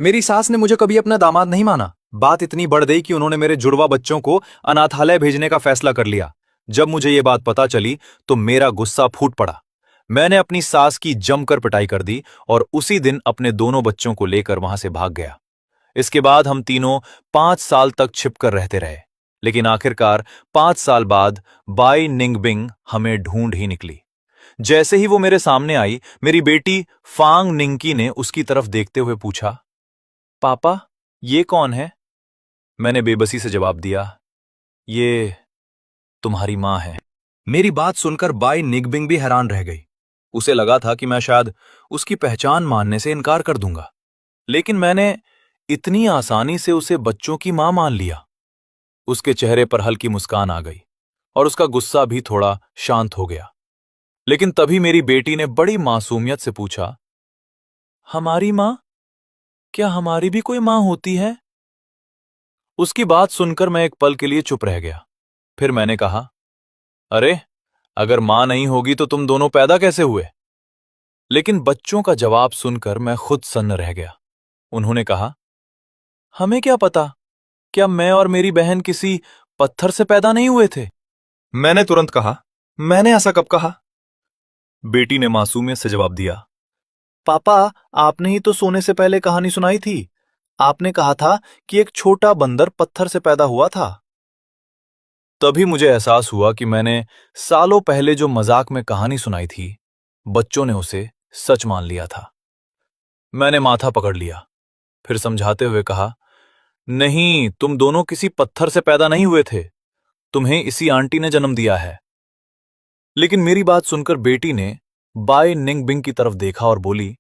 मेरी सास ने मुझे कभी अपना दामाद नहीं माना। बात इतनी बढ़ गई कि उन्होंने मेरे जुड़वा बच्चों को अनाथालय भेजने का फैसला कर लिया। जब मुझे ये बात पता चली तो मेरा गुस्सा फूट पड़ा। मैंने अपनी सास की जमकर पिटाई कर दी और उसी दिन अपने दोनों बच्चों को लेकर वहां से भाग गया। इसके बाद हम तीनों 5 साल तक छिपकर रहते रहे। लेकिन आखिरकार 5 साल बाद बाई निंगबिंग हमें ढूंढ ही निकली। जैसे ही वो मेरे सामने आई, मेरी बेटी फांग निंगकी ने उसकी तरफ देखते हुए पूछा, पापा, ये कौन है? मैंने बेबसी से जवाब दिया, ये तुम्हारी मां है। मेरी बात सुनकर बाई निगबिंग भी हैरान रह गई। उसे लगा था कि मैं शायद उसकी पहचान मानने से इनकार कर दूंगा, लेकिन मैंने इतनी आसानी से उसे बच्चों की मां मान लिया। उसके चेहरे पर हल्की मुस्कान आ गई और उसका गुस्सा भी थोड़ा शांत हो गया। लेकिन तभी मेरी बेटी ने बड़ी मासूमियत से पूछा, हमारी मां? क्या हमारी भी कोई मां होती है? उसकी बात सुनकर मैं एक पल के लिए चुप रह गया। फिर मैंने कहा, अरे, अगर मां नहीं होगी तो तुम दोनों पैदा कैसे हुए? लेकिन बच्चों का जवाब सुनकर मैं खुद सन्न रह गया। उन्होंने कहा, हमें क्या पता, क्या मैं और मेरी बहन किसी पत्थर से पैदा नहीं हुए थे? मैंने तुरंत कहा, मैंने ऐसा कब कहा? बेटी ने मासूमियत से जवाब दिया, पापा, आपने ही तो सोने से पहले कहानी सुनाई थी। आपने कहा था कि एक छोटा बंदर पत्थर से पैदा हुआ था। तभी मुझे एहसास हुआ कि मैंने सालों पहले जो मजाक में कहानी सुनाई थी, बच्चों ने उसे सच मान लिया था। मैंने माथा पकड़ लिया, फिर समझाते हुए कहा, नहीं, तुम दोनों किसी पत्थर से पैदा नहीं हुए थे। तुम्हें इसी आंटी ने जन्म दिया है। लेकिन मेरी बात सुनकर बेटी ने बाय निंगबिंग की तरफ देखा और बोली,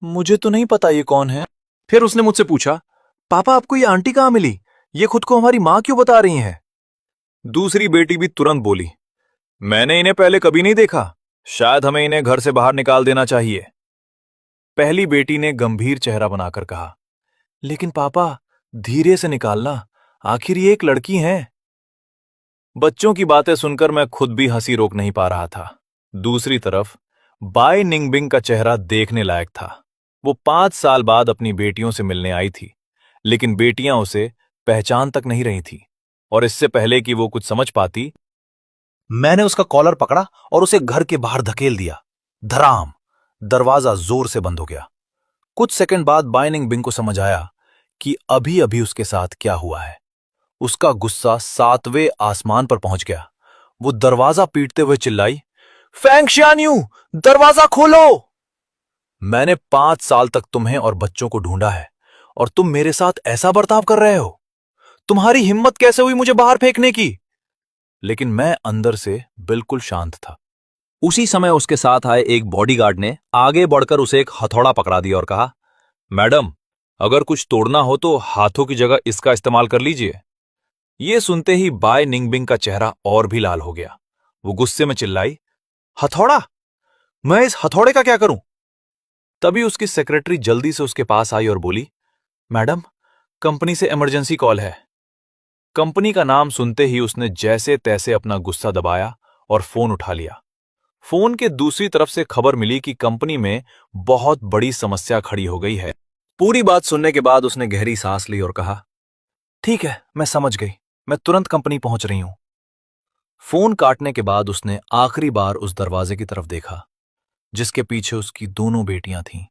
मुझे तो नहीं पता ये कौन है। फिर उसने मुझसे पूछा, पापा, आपको ये आंटी कहां मिली? ये खुद को हमारी मां क्यों बता रही हैं? दूसरी बेटी भी तुरंत बोली, मैंने इन्हें पहले कभी नहीं देखा। शायद हमें इन्हें घर से बाहर निकाल देना चाहिए। पहली बेटी ने गंभीर चेहरा बनाकर कहा, लेकिन पापा, धीरे से निकालना, आखिर ये एक लड़की है। बच्चों की बातें सुनकर मैं खुद भी हंसी रोक नहीं पा रहा था। दूसरी तरफ बाय निंगबिंग का चेहरा देखने लायक था। वो 5 साल बाद अपनी बेटियों से मिलने आई थी, लेकिन बेटियां उसे पहचान तक नहीं रही थी। और इससे पहले कि वो कुछ समझ पाती, मैंने उसका कॉलर पकड़ा और उसे घर के बाहर धकेल दिया। धड़ाम! दरवाजा जोर से बंद हो गया। कुछ सेकंड बाद बाय निंगबिंग को समझ आया कि अभी अभी उसके साथ क्या हुआ है। उसका गुस्सा 7वें आसमान पर पहुंच गया। वो दरवाजा पीटते हुए चिल्लाई, फैंग शियान्यू, दरवाजा खोलो! मैंने 5 साल तक तुम्हें और बच्चों को ढूंढा है और तुम मेरे साथ ऐसा बर्ताव कर रहे हो? तुम्हारी हिम्मत कैसे हुई मुझे बाहर फेंकने की? लेकिन मैं अंदर से बिल्कुल शांत था। उसी समय उसके साथ आए एक बॉडीगार्ड ने आगे बढ़कर उसे एक हथौड़ा पकड़ा दिया और कहा, मैडम, अगर कुछ तोड़ना हो तो हाथों की जगह इसका इस्तेमाल कर लीजिए। यह सुनते ही बाय निंगबिंग का चेहरा और भी लाल हो गया। वो गुस्से में चिल्लाई, हथौड़ा? मैं इस हथौड़े का क्या करूं? तभी उसकी सेक्रेटरी जल्दी से उसके पास आई और बोली, मैडम, कंपनी से इमरजेंसी कॉल है। कंपनी का नाम सुनते ही उसने जैसे तैसे अपना गुस्सा दबाया और फोन उठा लिया। फोन के दूसरी तरफ से खबर मिली कि कंपनी में बहुत बड़ी समस्या खड़ी हो गई है। पूरी बात सुनने के बाद उसने गहरी सांस ली और कहा, ठीक है, मैं समझ गई, मैं तुरंत कंपनी पहुंच रही हूं। फोन काटने के बाद उसने आखिरी बार उस दरवाजे की तरफ देखा, जिसके पीछे उसकी दोनों बेटियां थीं।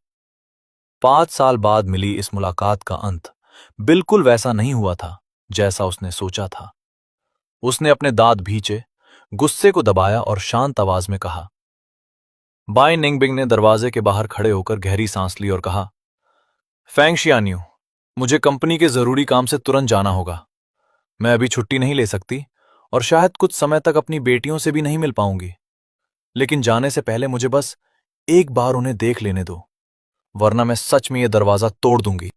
5 साल बाद मिली इस मुलाकात का अंत बिल्कुल वैसा नहीं हुआ था जैसा उसने सोचा था। उसने अपने दांत भींचे, गुस्से को दबाया और शांत आवाज में कहा, बाय निंगबिंग ने दरवाजे के बाहर खड़े होकर गहरी सांस ली और कहा, फैंग शियान्यू, मुझे कंपनी के जरूरी काम से तुरंत जाना होगा। मैं अभी छुट्टी नहीं ले सकती और शायद कुछ समय तक अपनी बेटियों से भी नहीं मिल पाऊंगी। लेकिन जाने से पहले मुझे बस एक बार उन्हें देख लेने दो, वरना मैं सच में यह दरवाजा तोड़ दूंगी।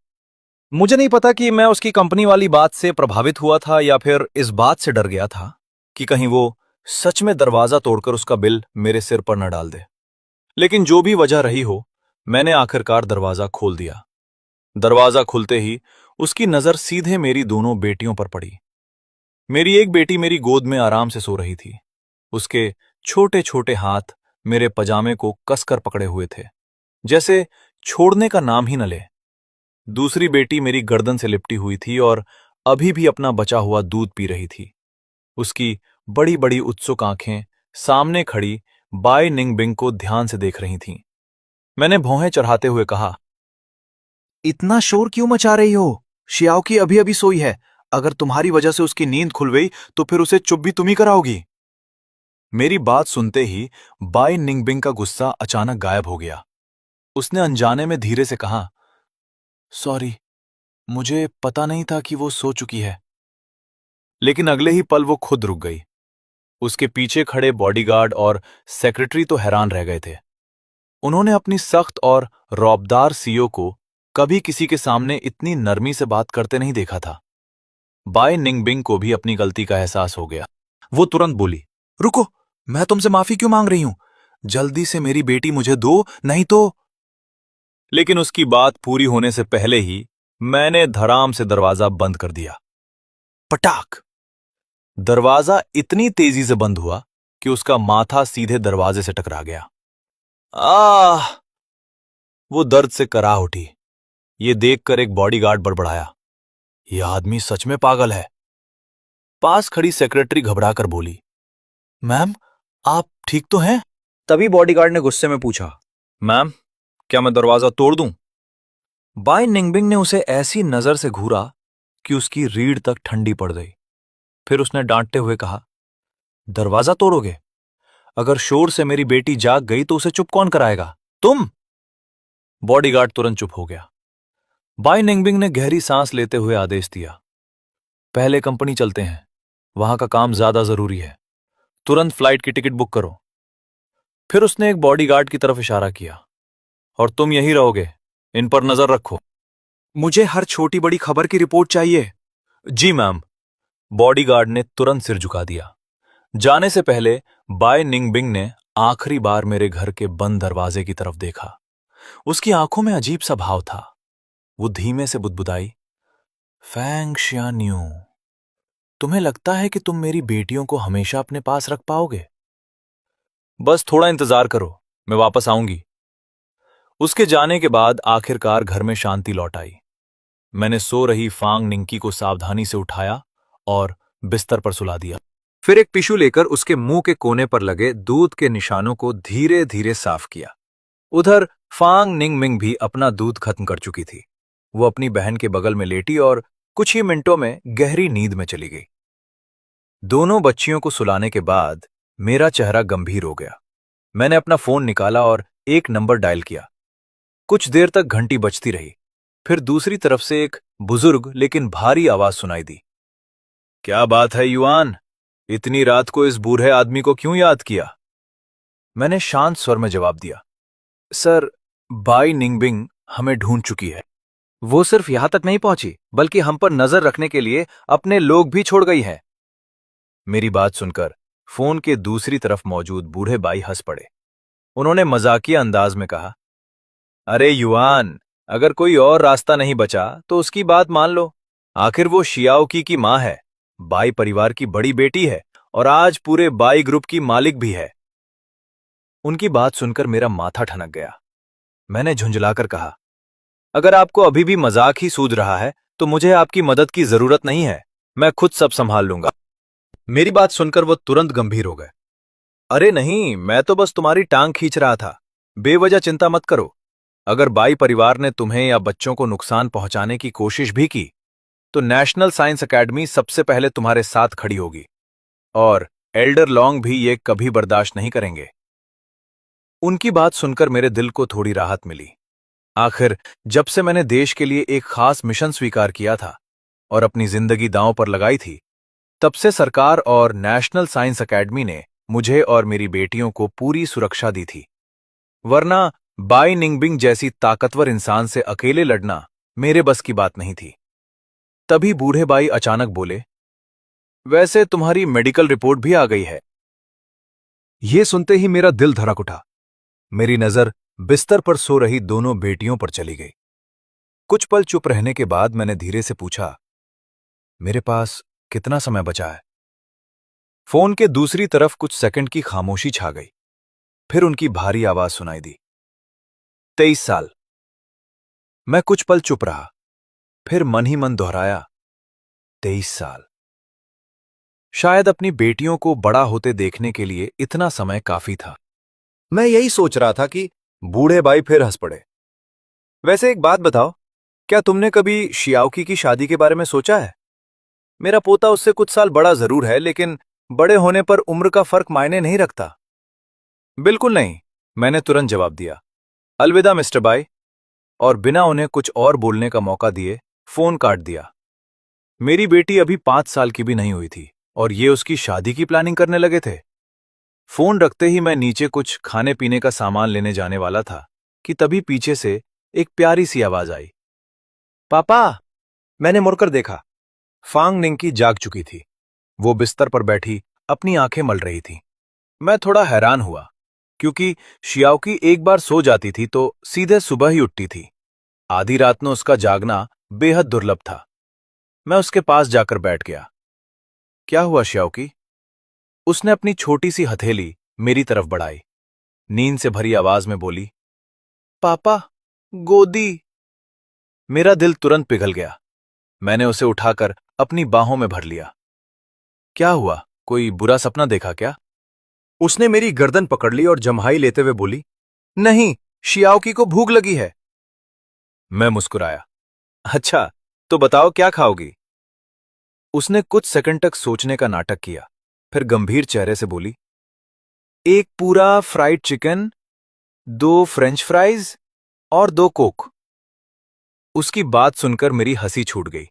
मुझे नहीं पता कि मैं उसकी कंपनी वाली बात से प्रभावित हुआ था या फिर इस बात से डर गया था कि कहीं वो सच में दरवाजा तोड़कर उसका बिल मेरे सिर पर न डाल दे। लेकिन जो भी वजह रही हो, मैंने आखिरकार दरवाजा खोल दिया। दरवाजा खुलते ही उसकी नजर सीधे मेरी दोनों बेटियों पर पड़ी। मेरी एक बेटी मेरी गोद में आराम से सो रही थी। उसके छोटे छोटे हाथ मेरे पजामे को कसकर पकड़े हुए थे, जैसे छोड़ने का नाम ही न ले। दूसरी बेटी मेरी गर्दन से लिपटी हुई थी और अभी भी अपना बचा हुआ दूध पी रही थी। उसकी बड़ी बड़ी उत्सुक आंखें सामने खड़ी बाई निंगबिंग को ध्यान से देख रही थीं। मैंने भौहें चढ़ाते हुए कहा, इतना शोर क्यों मचा रही हो? शियाओ की अभी अभी सोई है। अगर तुम्हारी वजह से उसकी नींद खुल गई तो फिर उसे चुप भी तुम ही कराओगी। मेरी बात सुनते ही बाई निंगबिंग का गुस्सा अचानक गायब हो गया। उसने अनजाने में धीरे से कहा, सॉरी, मुझे पता नहीं था कि वो सो चुकी है। लेकिन अगले ही पल वो खुद रुक गई। उसके पीछे खड़े बॉडीगार्ड और सेक्रेटरी तो हैरान रह गए थे। उन्होंने अपनी सख्त और रौबदार सीईओ को कभी किसी के सामने इतनी नरमी से बात करते नहीं देखा था। बाय निंगबिंग को भी अपनी गलती का एहसास हो गया। वो तुरंत बोली, रुको, मैं तुमसे माफी क्यों मांग रही हूं? जल्दी से मेरी बेटी मुझे दो, नहीं तो। लेकिन उसकी बात पूरी होने से पहले ही मैंने धड़ाम से दरवाजा बंद कर दिया। पटाक! दरवाजा इतनी तेजी से बंद हुआ कि उसका माथा सीधे दरवाजे से टकरा गया। आह! वो दर्द से कराह उठी। ये देखकर एक बॉडीगार्ड बड़बड़ाया, यह आदमी सच में पागल है। पास खड़ी सेक्रेटरी घबराकर बोली, मैम, आप ठीक तो हैं? तभी बॉडीगार्ड ने गुस्से में पूछा, मैम, क्या मैं दरवाजा तोड़ दूं? बाय निंगबिंग ने उसे ऐसी नजर से घूरा कि उसकी रीढ़ तक ठंडी पड़ गई। फिर उसने डांटते हुए कहा, दरवाजा तोड़ोगे? अगर शोर से मेरी बेटी जाग गई तो उसे चुप कौन कराएगा? तुम? बॉडीगार्ड तुरंत चुप हो गया। बाय निंगबिंग ने गहरी सांस लेते हुए आदेश दिया, पहले कंपनी चलते हैं, वहां का काम ज्यादा जरूरी है। तुरंत फ्लाइट की टिकट बुक करो। फिर उसने एक बॉडीगार्ड की तरफ इशारा किया, और तुम यहीं रहोगे, इन पर नजर रखो। मुझे हर छोटी बड़ी खबर की रिपोर्ट चाहिए। जी मैम। बॉडीगार्ड ने तुरंत सिर झुका दिया। जाने से पहले बाय निंगबिंग ने आखिरी बार मेरे घर के बंद दरवाजे की तरफ देखा। उसकी आंखों में अजीब सा भाव था। वो धीमे से बुदबुदाई, फैंग शियान्यू, तुम्हें लगता है कि तुम मेरी बेटियों को हमेशा अपने पास रख पाओगे? बस थोड़ा इंतजार करो, मैं वापस आऊंगी। उसके जाने के बाद आखिरकार घर में शांति लौट आई। मैंने सो रही फांग निंकी को सावधानी से उठाया और बिस्तर पर सुला दिया। फिर एक टिश्यू लेकर उसके मुंह के कोने पर लगे दूध के निशानों को धीरे धीरे साफ किया। उधर फांग निंगमिंग भी अपना दूध खत्म कर चुकी थी। वो अपनी बहन के बगल में लेटी और कुछ ही मिनटों में गहरी नींद में चली गई। दोनों बच्चियों को सुलाने के बाद मेरा चेहरा गंभीर हो गया। मैंने अपना फोन निकाला और एक नंबर डायल किया। कुछ देर तक घंटी बजती रही। फिर दूसरी तरफ से एक बुजुर्ग लेकिन भारी आवाज सुनाई दी। क्या बात है युआन, इतनी रात को इस बूढ़े आदमी को क्यों याद किया? मैंने शांत स्वर में जवाब दिया, सर, बाई निंगबिंग हमें ढूंढ चुकी है। वो सिर्फ यहां तक नहीं पहुंची, बल्कि हम पर नजर रखने के लिए अपने लोग भी छोड़ गई है। मेरी बात सुनकर फोन के दूसरी तरफ मौजूद बूढ़े बाई हंस पड़े। उन्होंने मजाकिया अंदाज में कहा, अरे युआन, अगर कोई और रास्ता नहीं बचा तो उसकी बात मान लो। आखिर वो शियाओकी की मां है, बाई परिवार की बड़ी बेटी है और आज पूरे बाई ग्रुप की मालिक भी है। उनकी बात सुनकर मेरा माथा ठनक गया। मैंने झुंझलाकर कहा, अगर आपको अभी भी मजाक ही सूझ रहा है तो मुझे आपकी मदद की जरूरत नहीं है, मैं खुद सब संभाल लूंगा। मेरी बात सुनकर वो तुरंत गंभीर हो गए। अरे नहीं, मैं तो बस तुम्हारी टांग खींच रहा था, बेवजह चिंता मत करो। अगर बाई परिवार ने तुम्हें या बच्चों को नुकसान पहुंचाने की कोशिश भी की तो नेशनल साइंस एकेडमी सबसे पहले तुम्हारे साथ खड़ी होगी, और एल्डर लॉन्ग भी ये कभी बर्दाश्त नहीं करेंगे। उनकी बात सुनकर मेरे दिल को थोड़ी राहत मिली। आखिर जब से मैंने देश के लिए एक खास मिशन स्वीकार किया था और अपनी जिंदगी दांव पर लगाई थी, तब से सरकार और नेशनल साइंस एकेडमी ने मुझे और मेरी बेटियों को पूरी सुरक्षा दी थी। वरना बाई निंगबिंग जैसी ताकतवर इंसान से अकेले लड़ना मेरे बस की बात नहीं थी। तभी बूढ़े बाई अचानक बोले, वैसे तुम्हारी मेडिकल रिपोर्ट भी आ गई है। यह सुनते ही मेरा दिल धड़क उठा। मेरी नजर बिस्तर पर सो रही दोनों बेटियों पर चली गई। कुछ पल चुप रहने के बाद मैंने धीरे से पूछा, मेरे पास कितना समय बचा है? फोन के दूसरी तरफ कुछ सेकंड की खामोशी छा गई। फिर उनकी भारी आवाज सुनाई दी, 23 साल। मैं कुछ पल चुप रहा, फिर मन ही मन दोहराया, 23 साल। शायद अपनी बेटियों को बड़ा होते देखने के लिए इतना समय काफी था। मैं यही सोच रहा था कि बूढ़े भाई फिर हंस पड़े। वैसे एक बात बताओ, क्या तुमने कभी शियाओकी की शादी के बारे में सोचा है? मेरा पोता उससे कुछ साल बड़ा जरूर है, लेकिन बड़े होने पर उम्र का फर्क मायने नहीं रखता। बिल्कुल नहीं, मैंने तुरंत जवाब दिया। अलविदा मिस्टर बाई। और बिना उन्हें कुछ और बोलने का मौका दिए फोन काट दिया। मेरी बेटी अभी 5 साल की भी नहीं हुई थी और ये उसकी शादी की प्लानिंग करने लगे थे। फोन रखते ही मैं नीचे कुछ खाने पीने का सामान लेने जाने वाला था कि तभी पीछे से एक प्यारी सी आवाज आई, पापा। मैंने मुड़कर देखा। फांग निंकी जाग चुकी थी। वो बिस्तर पर बैठी अपनी आंखें मल रही थी। मैं थोड़ा हैरान हुआ, क्योंकि शियाओकी एक बार सो जाती थी तो सीधे सुबह ही उठती थी। आधी रात में उसका जागना बेहद दुर्लभ था। मैं उसके पास जाकर बैठ गया। क्या हुआ शियाओकी? उसने अपनी छोटी सी हथेली मेरी तरफ बढ़ाई, नींद से भरी आवाज में बोली, पापा, गोदी। मेरा दिल तुरंत पिघल गया। मैंने उसे उठाकर अपनी बाहों में भर लिया। क्या हुआ, कोई बुरा सपना देखा क्या? उसने मेरी गर्दन पकड़ ली और जम्हाई लेते हुए बोली, नहीं, शियाओकी को भूख लगी है। मैं मुस्कुराया। अच्छा, तो बताओ क्या खाओगी? उसने कुछ सेकंड तक सोचने का नाटक किया, फिर गंभीर चेहरे से बोली, एक पूरा फ्राइड चिकन, 2 फ्रेंच फ्राइज और 2 कोक। उसकी बात सुनकर मेरी हंसी छूट गई।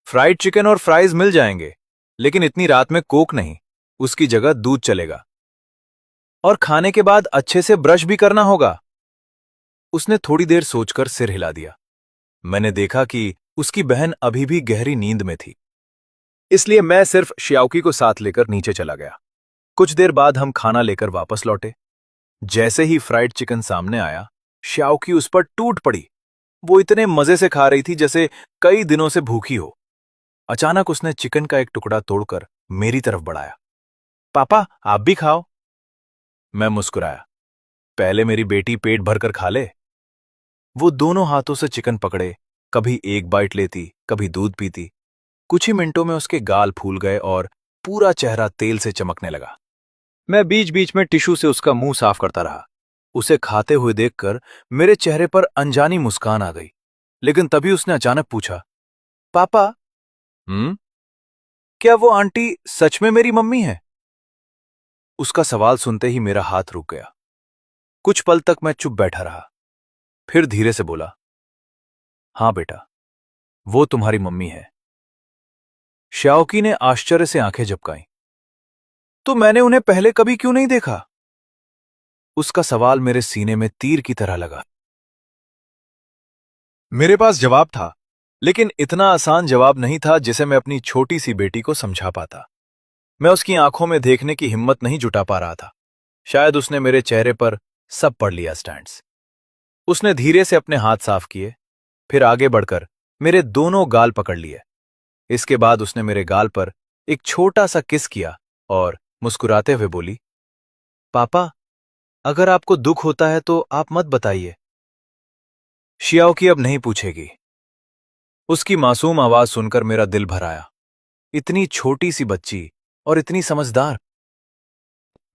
फ्राइड चिकन और फ्राइज मिल जाएंगे, लेकिन इतनी रात में कोक नहीं, उसकी जगह दूध चलेगा। और खाने के बाद अच्छे से ब्रश भी करना होगा। उसने थोड़ी देर सोचकर सिर हिला दिया। मैंने देखा कि उसकी बहन अभी भी गहरी नींद में थी, इसलिए मैं सिर्फ शियाओकी को साथ लेकर नीचे चला गया। कुछ देर बाद हम खाना लेकर वापस लौटे। जैसे ही फ्राइड चिकन सामने आया, शियाओकी उस पर टूट पड़ी। वो इतने मजे से खा रही थी जैसे कई दिनों से भूखी हो। अचानक उसने चिकन का एक टुकड़ा तोड़कर मेरी तरफ बढ़ाया, पापा, आप भी खाओ। मैं मुस्कुराया, पहले मेरी बेटी पेट भरकर खा ले। वो दोनों हाथों से चिकन पकड़े, कभी एक बाइट लेती, कभी दूध पीती। कुछ ही मिनटों में उसके गाल फूल गए और पूरा चेहरा तेल से चमकने लगा। मैं बीच बीच में टिश्यू से उसका मुंह साफ करता रहा। उसे खाते हुए देखकर मेरे चेहरे पर अनजानी मुस्कान आ गई। लेकिन तभी उसने अचानक पूछा, पापा, क्या वो आंटी सच में मेरी मम्मी है? उसका सवाल सुनते ही मेरा हाथ रुक गया। कुछ पल तक मैं चुप बैठा रहा, फिर धीरे से बोला, हां बेटा, वो तुम्हारी मम्मी है। श्याओकी ने आश्चर्य से आंखें झपकाईं। तो मैंने उन्हें पहले कभी क्यों नहीं देखा? उसका सवाल मेरे सीने में तीर की तरह लगा। मेरे पास जवाब था, लेकिन इतना आसान जवाब नहीं था जिसे मैं अपनी छोटी सी बेटी को समझा पाता। मैं उसकी आंखों में देखने की हिम्मत नहीं जुटा पा रहा था। शायद उसने मेरे चेहरे पर सब पढ़ लिया स्टैंड्स। उसने धीरे से अपने हाथ साफ किए, फिर आगे बढ़कर मेरे दोनों गाल पकड़ लिए। इसके बाद उसने मेरे गाल पर एक छोटा सा किस किया और मुस्कुराते हुए बोली, पापा, अगर आपको दुख होता है तो आप मत बताइए। शियाओकी अब नहीं पूछेगी। उसकी मासूम आवाज सुनकर मेरा दिल भर आया। इतनी छोटी सी बच्ची और इतनी समझदार।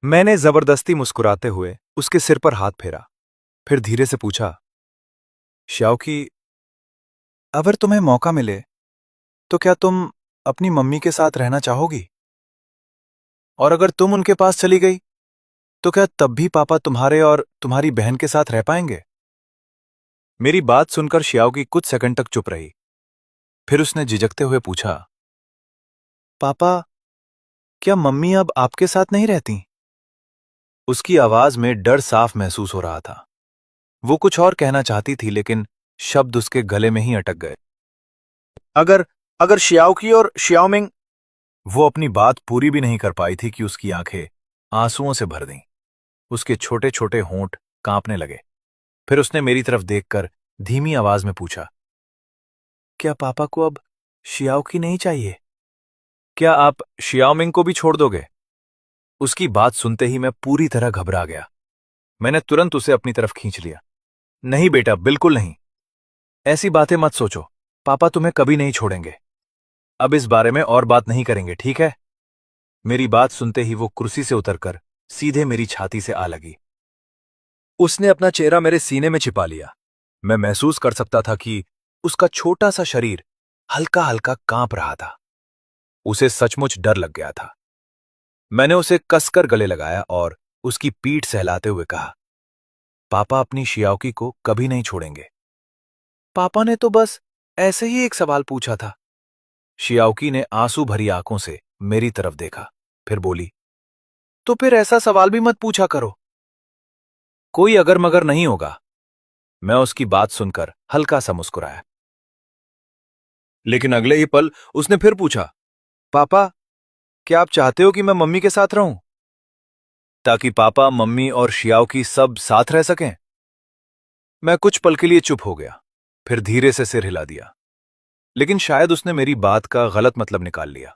मैंने जबरदस्ती मुस्कुराते हुए उसके सिर पर हाथ फेरा, फिर धीरे से पूछा, शियाओकी, अगर तुम्हें मौका मिले तो क्या तुम अपनी मम्मी के साथ रहना चाहोगी? और अगर तुम उनके पास चली गई तो क्या तब भी पापा तुम्हारे और तुम्हारी बहन के साथ रह पाएंगे? मेरी बात सुनकर शियाओकी कुछ सेकंड तक चुप रही। फिर उसने झिझकते हुए पूछा, पापा, क्या मम्मी अब आपके साथ नहीं रहती? उसकी आवाज में डर साफ महसूस हो रहा था। वो कुछ और कहना चाहती थी, लेकिन शब्द उसके गले में ही अटक गए। अगर अगर शियाओकी और शियाओमिंग। वो अपनी बात पूरी भी नहीं कर पाई थी कि उसकी आंखें आंसुओं से भर गईं। उसके छोटे छोटे होंठ कांपने लगे। फिर उसने मेरी तरफ देखकर धीमी आवाज में पूछा, क्या पापा को अब शियाओकी नहीं चाहिए? क्या आप शियाओमिंग को भी छोड़ दोगे? उसकी बात सुनते ही मैं पूरी तरह घबरा गया। मैंने तुरंत उसे अपनी तरफ खींच लिया। नहीं बेटा, बिल्कुल नहीं। ऐसी बातें मत सोचो। पापा तुम्हें कभी नहीं छोड़ेंगे। अब इस बारे में और बात नहीं करेंगे, ठीक है? मेरी बात सुनते ही वो कुर्सी से उतरकर सीधे मेरी छाती से आ लगी। उसने अपना चेहरा मेरे सीने में छिपा लिया। मैं महसूस कर सकता था कि उसका छोटा सा शरीर हल्का हल्का कांप रहा था। उसे सचमुच डर लग गया था। मैंने उसे कसकर गले लगाया और उसकी पीठ सहलाते हुए कहा, पापा अपनी शियाओकी को कभी नहीं छोड़ेंगे। पापा ने तो बस ऐसे ही एक सवाल पूछा था। शियाओकी ने आंसू भरी आंखों से मेरी तरफ देखा, फिर बोली, तो फिर ऐसा सवाल भी मत पूछा करो। कोई अगर मगर नहीं होगा। मैं उसकी बात सुनकर हल्का सा मुस्कुराया। लेकिन अगले ही पल उसने फिर पूछा, पापा क्या आप चाहते हो कि मैं मम्मी के साथ रहूं, ताकि पापा मम्मी और शियाओकी सब साथ रह सकें? मैं कुछ पल के लिए चुप हो गया, फिर धीरे से सिर हिला दिया। लेकिन शायद उसने मेरी बात का गलत मतलब निकाल लिया।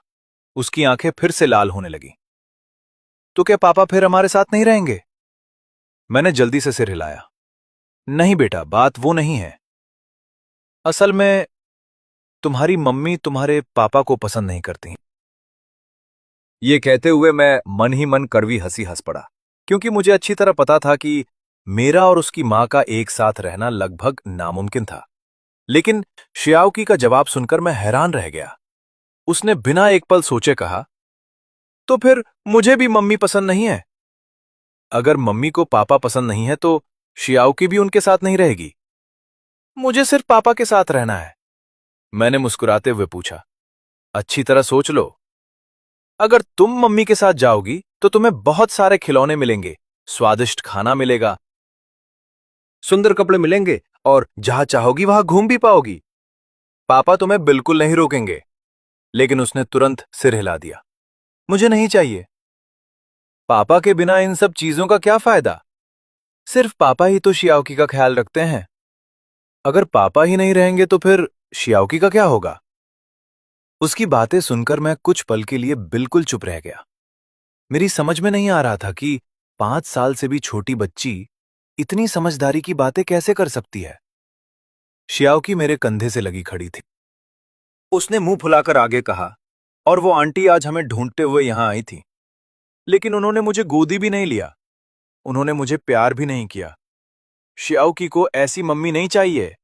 उसकी आंखें फिर से लाल होने लगी। तो क्या पापा फिर हमारे साथ नहीं रहेंगे? मैंने जल्दी से सिर हिलाया। नहीं बेटा, बात वो नहीं है। असल में तुम्हारी मम्मी तुम्हारे पापा को पसंद नहीं करती। ये कहते हुए मैं मन ही मन कड़वी हंसी हंस पड़ा, क्योंकि मुझे अच्छी तरह पता था कि मेरा और उसकी मां का एक साथ रहना लगभग नामुमकिन था। लेकिन शियाओकी का जवाब सुनकर मैं हैरान रह गया। उसने बिना एक पल सोचे कहा, तो फिर मुझे भी मम्मी पसंद नहीं है। अगर मम्मी को पापा पसंद नहीं है तो शियाओकी भी उनके साथ नहीं रहेगी। मुझे सिर्फ पापा के साथ रहना है। मैंने मुस्कुराते हुए पूछा, अच्छी तरह सोच लो। अगर तुम मम्मी के साथ जाओगी तो तुम्हें बहुत सारे खिलौने मिलेंगे, स्वादिष्ट खाना मिलेगा, सुंदर कपड़े मिलेंगे और जहां चाहोगी वहां घूम भी पाओगी। पापा तुम्हें बिल्कुल नहीं रोकेंगे। लेकिन उसने तुरंत सिर हिला दिया। मुझे नहीं चाहिए। पापा के बिना इन सब चीजों का क्या फायदा? सिर्फ पापा ही तो शियाओकी का ख्याल रखते हैं। अगर पापा ही नहीं रहेंगे तो फिर शियाओकी का क्या होगा? उसकी बातें सुनकर मैं कुछ पल के लिए बिल्कुल चुप रह गया। मेरी समझ में नहीं आ रहा था कि 5 साल से भी छोटी बच्ची इतनी समझदारी की बातें कैसे कर सकती है। शियाओकी मेरे कंधे से लगी खड़ी थी। उसने मुंह फुलाकर आगे कहा, और वो आंटी आज हमें ढूंढते हुए यहां आई थी। लेकिन उन्होंने मुझे गोदी भी नहीं लिया। उन्होंने मुझे प्यार भी नहीं किया। शियाओकी को ऐसी मम्मी नहीं चाहिए,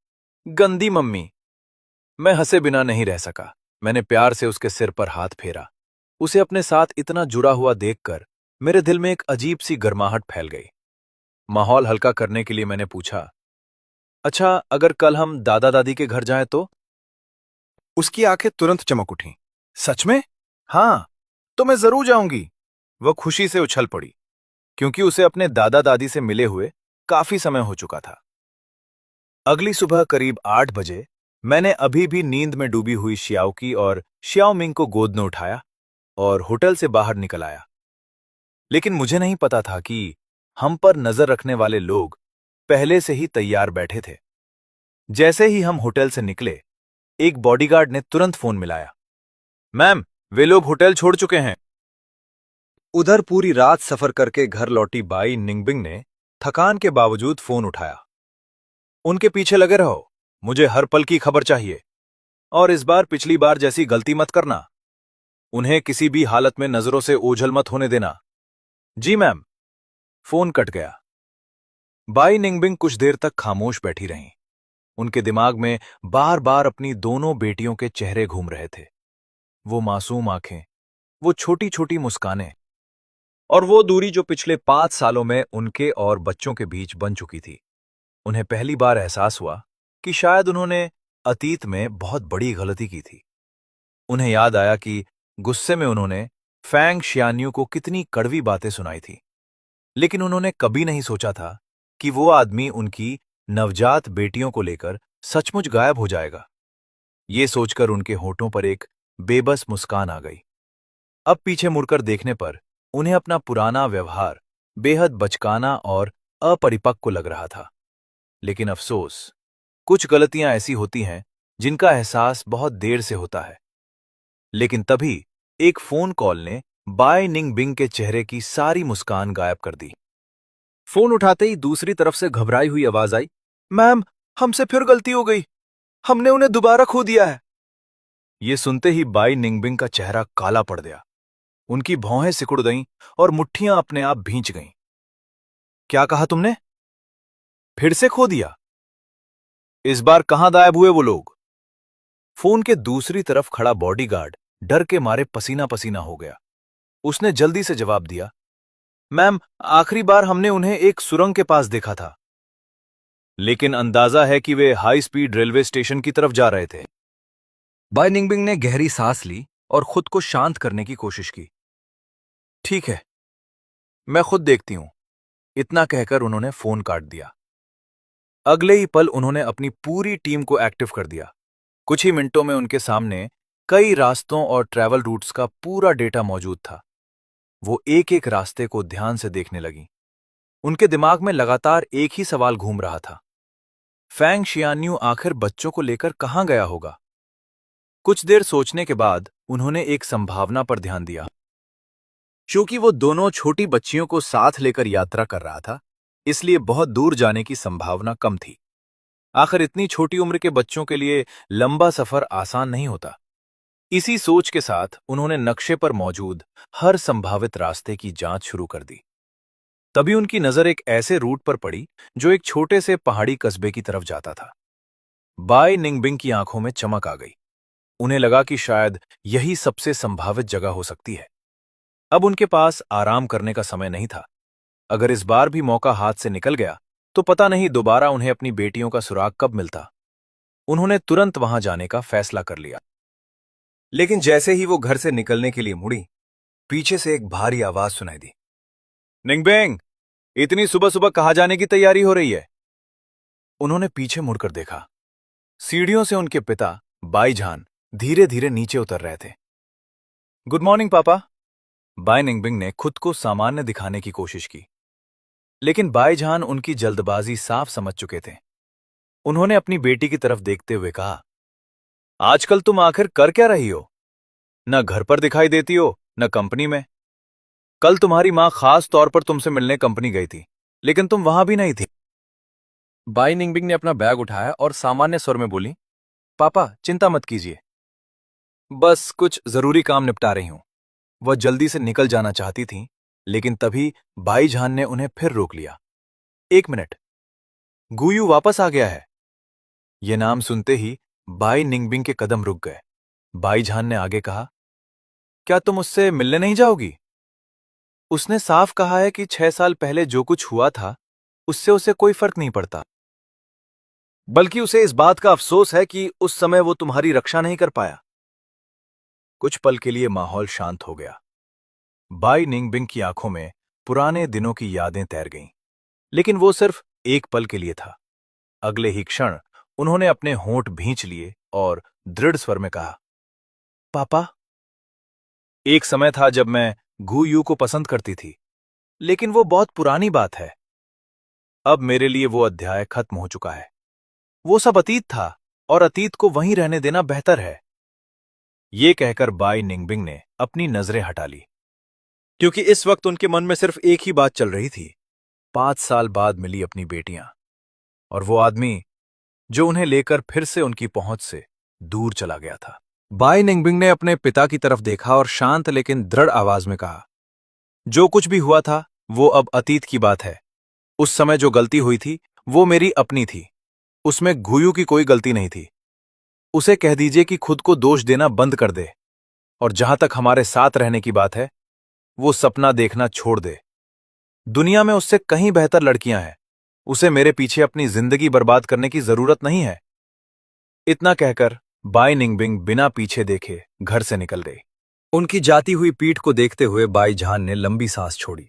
गंदी मम्मी। मैं हंसे बिना नहीं रह सका। मैंने प्यार से उसके सिर पर हाथ फेरा। उसे अपने साथ इतना जुड़ा हुआ देखकर मेरे दिल में एक अजीब सी गर्माहट फैल गई। माहौल हल्का करने के लिए मैंने पूछा, अच्छा अगर कल हम दादा दादी के घर जाएं तो? उसकी आंखें तुरंत चमक उठीं। सच में? हाँ, तो मैं जरूर जाऊंगी। वह खुशी से उछल पड़ी, क्योंकि उसे अपने दादा दादी से मिले हुए काफी समय हो चुका था। अगली सुबह करीब 8 बजे मैंने अभी भी नींद में डूबी हुई शियाओकी और शियाओमिंग को गोद में उठाया और होटल से बाहर निकल आया। लेकिन मुझे नहीं पता था कि हम पर नजर रखने वाले लोग पहले से ही तैयार बैठे थे। जैसे ही हम होटल से निकले, एक बॉडीगार्ड ने तुरंत फोन मिलाया। मैम, वे लोग होटल छोड़ चुके हैं। उधर पूरी रात सफर करके घर लौटी बाई निंगबिंग ने थकान के बावजूद फोन उठाया। उनके पीछे लगे रहो, मुझे हर पल की खबर चाहिए। और इस बार पिछली बार जैसी गलती मत करना। उन्हें किसी भी हालत में नजरों से ओझल मत होने देना। जी मैम। फोन कट गया। बाई निंगबिंग कुछ देर तक खामोश बैठी रहीं। उनके दिमाग में बार बार अपनी दोनों बेटियों के चेहरे घूम रहे थे। वो मासूम आंखें, वो छोटी छोटी मुस्कानें, और वो दूरी जो पिछले 5 सालों में उनके और बच्चों के बीच बन चुकी थी। उन्हें पहली बार एहसास हुआ कि शायद उन्होंने अतीत में बहुत बड़ी गलती की थी। उन्हें याद आया कि गुस्से में उन्होंने फैंग शियान्यू को कितनी कड़वी बातें सुनाई थी। लेकिन उन्होंने कभी नहीं सोचा था कि वो आदमी उनकी नवजात बेटियों को लेकर सचमुच गायब हो जाएगा। ये सोचकर उनके होठों पर एक बेबस मुस्कान आ गई। अब पीछे मुड़कर देखने पर उन्हें अपना पुराना व्यवहार बेहद बचकाना और अपरिपक्व लग रहा था। लेकिन अफसोस, कुछ गलतियां ऐसी होती हैं जिनका एहसास बहुत देर से होता है। लेकिन तभी एक फोन कॉल ने बाय निंगबिंग के चेहरे की सारी मुस्कान गायब कर दी। फोन उठाते ही दूसरी तरफ से घबराई हुई आवाज आई, मैम, हमसे फिर गलती हो गई। हमने उन्हें दोबारा खो दिया है। ये सुनते ही बाई निंगबिंग का चेहरा काला पड़ गया। उनकी भौहें सिकुड़ गईं और मुट्ठियां अपने आप भींच गईं। क्या कहा तुमने? फिर से खो दिया? इस बार कहां गायब हुए वो लोग? फोन के दूसरी तरफ खड़ा बॉडीगार्ड डर के मारे पसीना पसीना हो गया। उसने जल्दी से जवाब दिया, मैम, आखिरी बार हमने उन्हें एक सुरंग के पास देखा था, लेकिन अंदाजा है कि वे हाई स्पीड रेलवे स्टेशन की तरफ जा रहे थे। बाई निंगबिंग ने गहरी सांस ली और खुद को शांत करने की कोशिश की। ठीक है, मैं खुद देखती हूं। इतना कहकर उन्होंने फोन काट दिया। अगले ही पल उन्होंने अपनी पूरी टीम को एक्टिव कर दिया। कुछ ही मिनटों में उनके सामने कई रास्तों और ट्रैवल रूट्स का पूरा डेटा मौजूद था। वो एक एक रास्ते को ध्यान से देखने लगी। उनके दिमाग में लगातार एक ही सवाल घूम रहा था, फैंग शियान्यू आखिर बच्चों को लेकर कहां गया होगा? कुछ देर सोचने के बाद उन्होंने एक संभावना पर ध्यान दिया। क्योंकि वो दोनों छोटी बच्चियों को साथ लेकर यात्रा कर रहा था, इसलिए बहुत दूर जाने की संभावना कम थी। आखिर इतनी छोटी उम्र के बच्चों के लिए लंबा सफर आसान नहीं होता। इसी सोच के साथ उन्होंने नक्शे पर मौजूद हर संभावित रास्ते की जांच शुरू कर दी। तभी उनकी नजर एक ऐसे रूट पर पड़ी जो एक छोटे से पहाड़ी कस्बे की तरफ जाता था। बाई निंगबिंग की आंखों में चमक आ गई। उन्हें लगा कि शायद यही सबसे संभावित जगह हो सकती है। अब उनके पास आराम करने का समय नहीं था। अगर इस बार भी मौका हाथ से निकल गया तो पता नहीं दोबारा उन्हें अपनी बेटियों का सुराग कब मिलता। उन्होंने तुरंत वहां जाने का फैसला कर लिया। लेकिन जैसे ही वो घर से निकलने के लिए मुड़ी, पीछे से एक भारी आवाज सुनाई दी। निंगबिंग, इतनी सुबह सुबह कहां जाने की तैयारी हो रही है? उन्होंने पीछे मुड़कर देखा। सीढ़ियों से उनके पिता बाईजान धीरे धीरे नीचे उतर रहे थे। गुड मॉर्निंग पापा। बाई निंगबिंग ने खुद को सामान्य दिखाने की कोशिश की, लेकिन बाईजान उनकी जल्दबाजी साफ समझ चुके थे। उन्होंने अपनी बेटी की तरफ देखते हुए कहा, आजकल तुम आखिर कर क्या रही हो? न घर पर दिखाई देती हो न कंपनी में। कल तुम्हारी मां खास तौर पर तुमसे मिलने कंपनी गई थी, लेकिन तुम वहां भी नहीं थी। बाई निंगबिंग ने अपना बैग उठाया और सामान्य स्वर में बोली, पापा चिंता मत कीजिए, बस कुछ जरूरी काम निपटा रही हूं। वह जल्दी से निकल जाना चाहती थीं, लेकिन तभी बाईजान ने उन्हें फिर रोक लिया। एक मिनट, गुयू वापस आ गया है। यह नाम सुनते ही बाई निंगबिंग के कदम रुक गए। बाईजान ने आगे कहा, क्या तुम उससे मिलने नहीं जाओगी? उसने साफ कहा है कि 6 साल पहले जो कुछ हुआ था उससे उसे कोई फर्क नहीं पड़ता, बल्कि उसे इस बात का अफसोस है कि उस समय वो तुम्हारी रक्षा नहीं कर पाया। कुछ पल के लिए माहौल शांत हो गया। बाई निंगबिंग की आंखों में पुराने दिनों की यादें तैर गईं, लेकिन वो सिर्फ एक पल के लिए था। अगले ही क्षण उन्होंने अपने होंठ भींच लिए और दृढ़ स्वर में कहा, पापा, एक समय था जब मैं गुयू को पसंद करती थी, लेकिन वो बहुत पुरानी बात है। अब मेरे लिए वो अध्याय खत्म हो चुका है। वो सब अतीत था और अतीत को वहीं रहने देना बेहतर है। ये कहकर बाई निंगबिंग ने अपनी नजरें हटा ली, क्योंकि इस वक्त उनके मन में सिर्फ एक ही बात चल रही थी, 5 साल बाद मिली अपनी बेटियां और वो आदमी जो उन्हें लेकर फिर से उनकी पहुंच से दूर चला गया था। बाई निंगबिंग ने अपने पिता की तरफ देखा और शांत लेकिन दृढ़ आवाज में कहा, जो कुछ भी हुआ था वो अब अतीत की बात है। उस समय जो गलती हुई थी वो मेरी अपनी थी, उसमें गुयू की कोई गलती नहीं थी। उसे कह दीजिए कि खुद को दोष देना बंद कर दे, और जहां तक हमारे साथ रहने की बात है वो सपना देखना छोड़ दे। दुनिया में उससे कहीं बेहतर लड़कियां हैं। उसे मेरे पीछे अपनी जिंदगी बर्बाद करने की जरूरत नहीं है। इतना कहकर बाई निंगबिंग बिना पीछे देखे घर से निकल गई। उनकी जाती हुई पीठ को देखते हुए बाईजान ने लंबी सांस छोड़ी,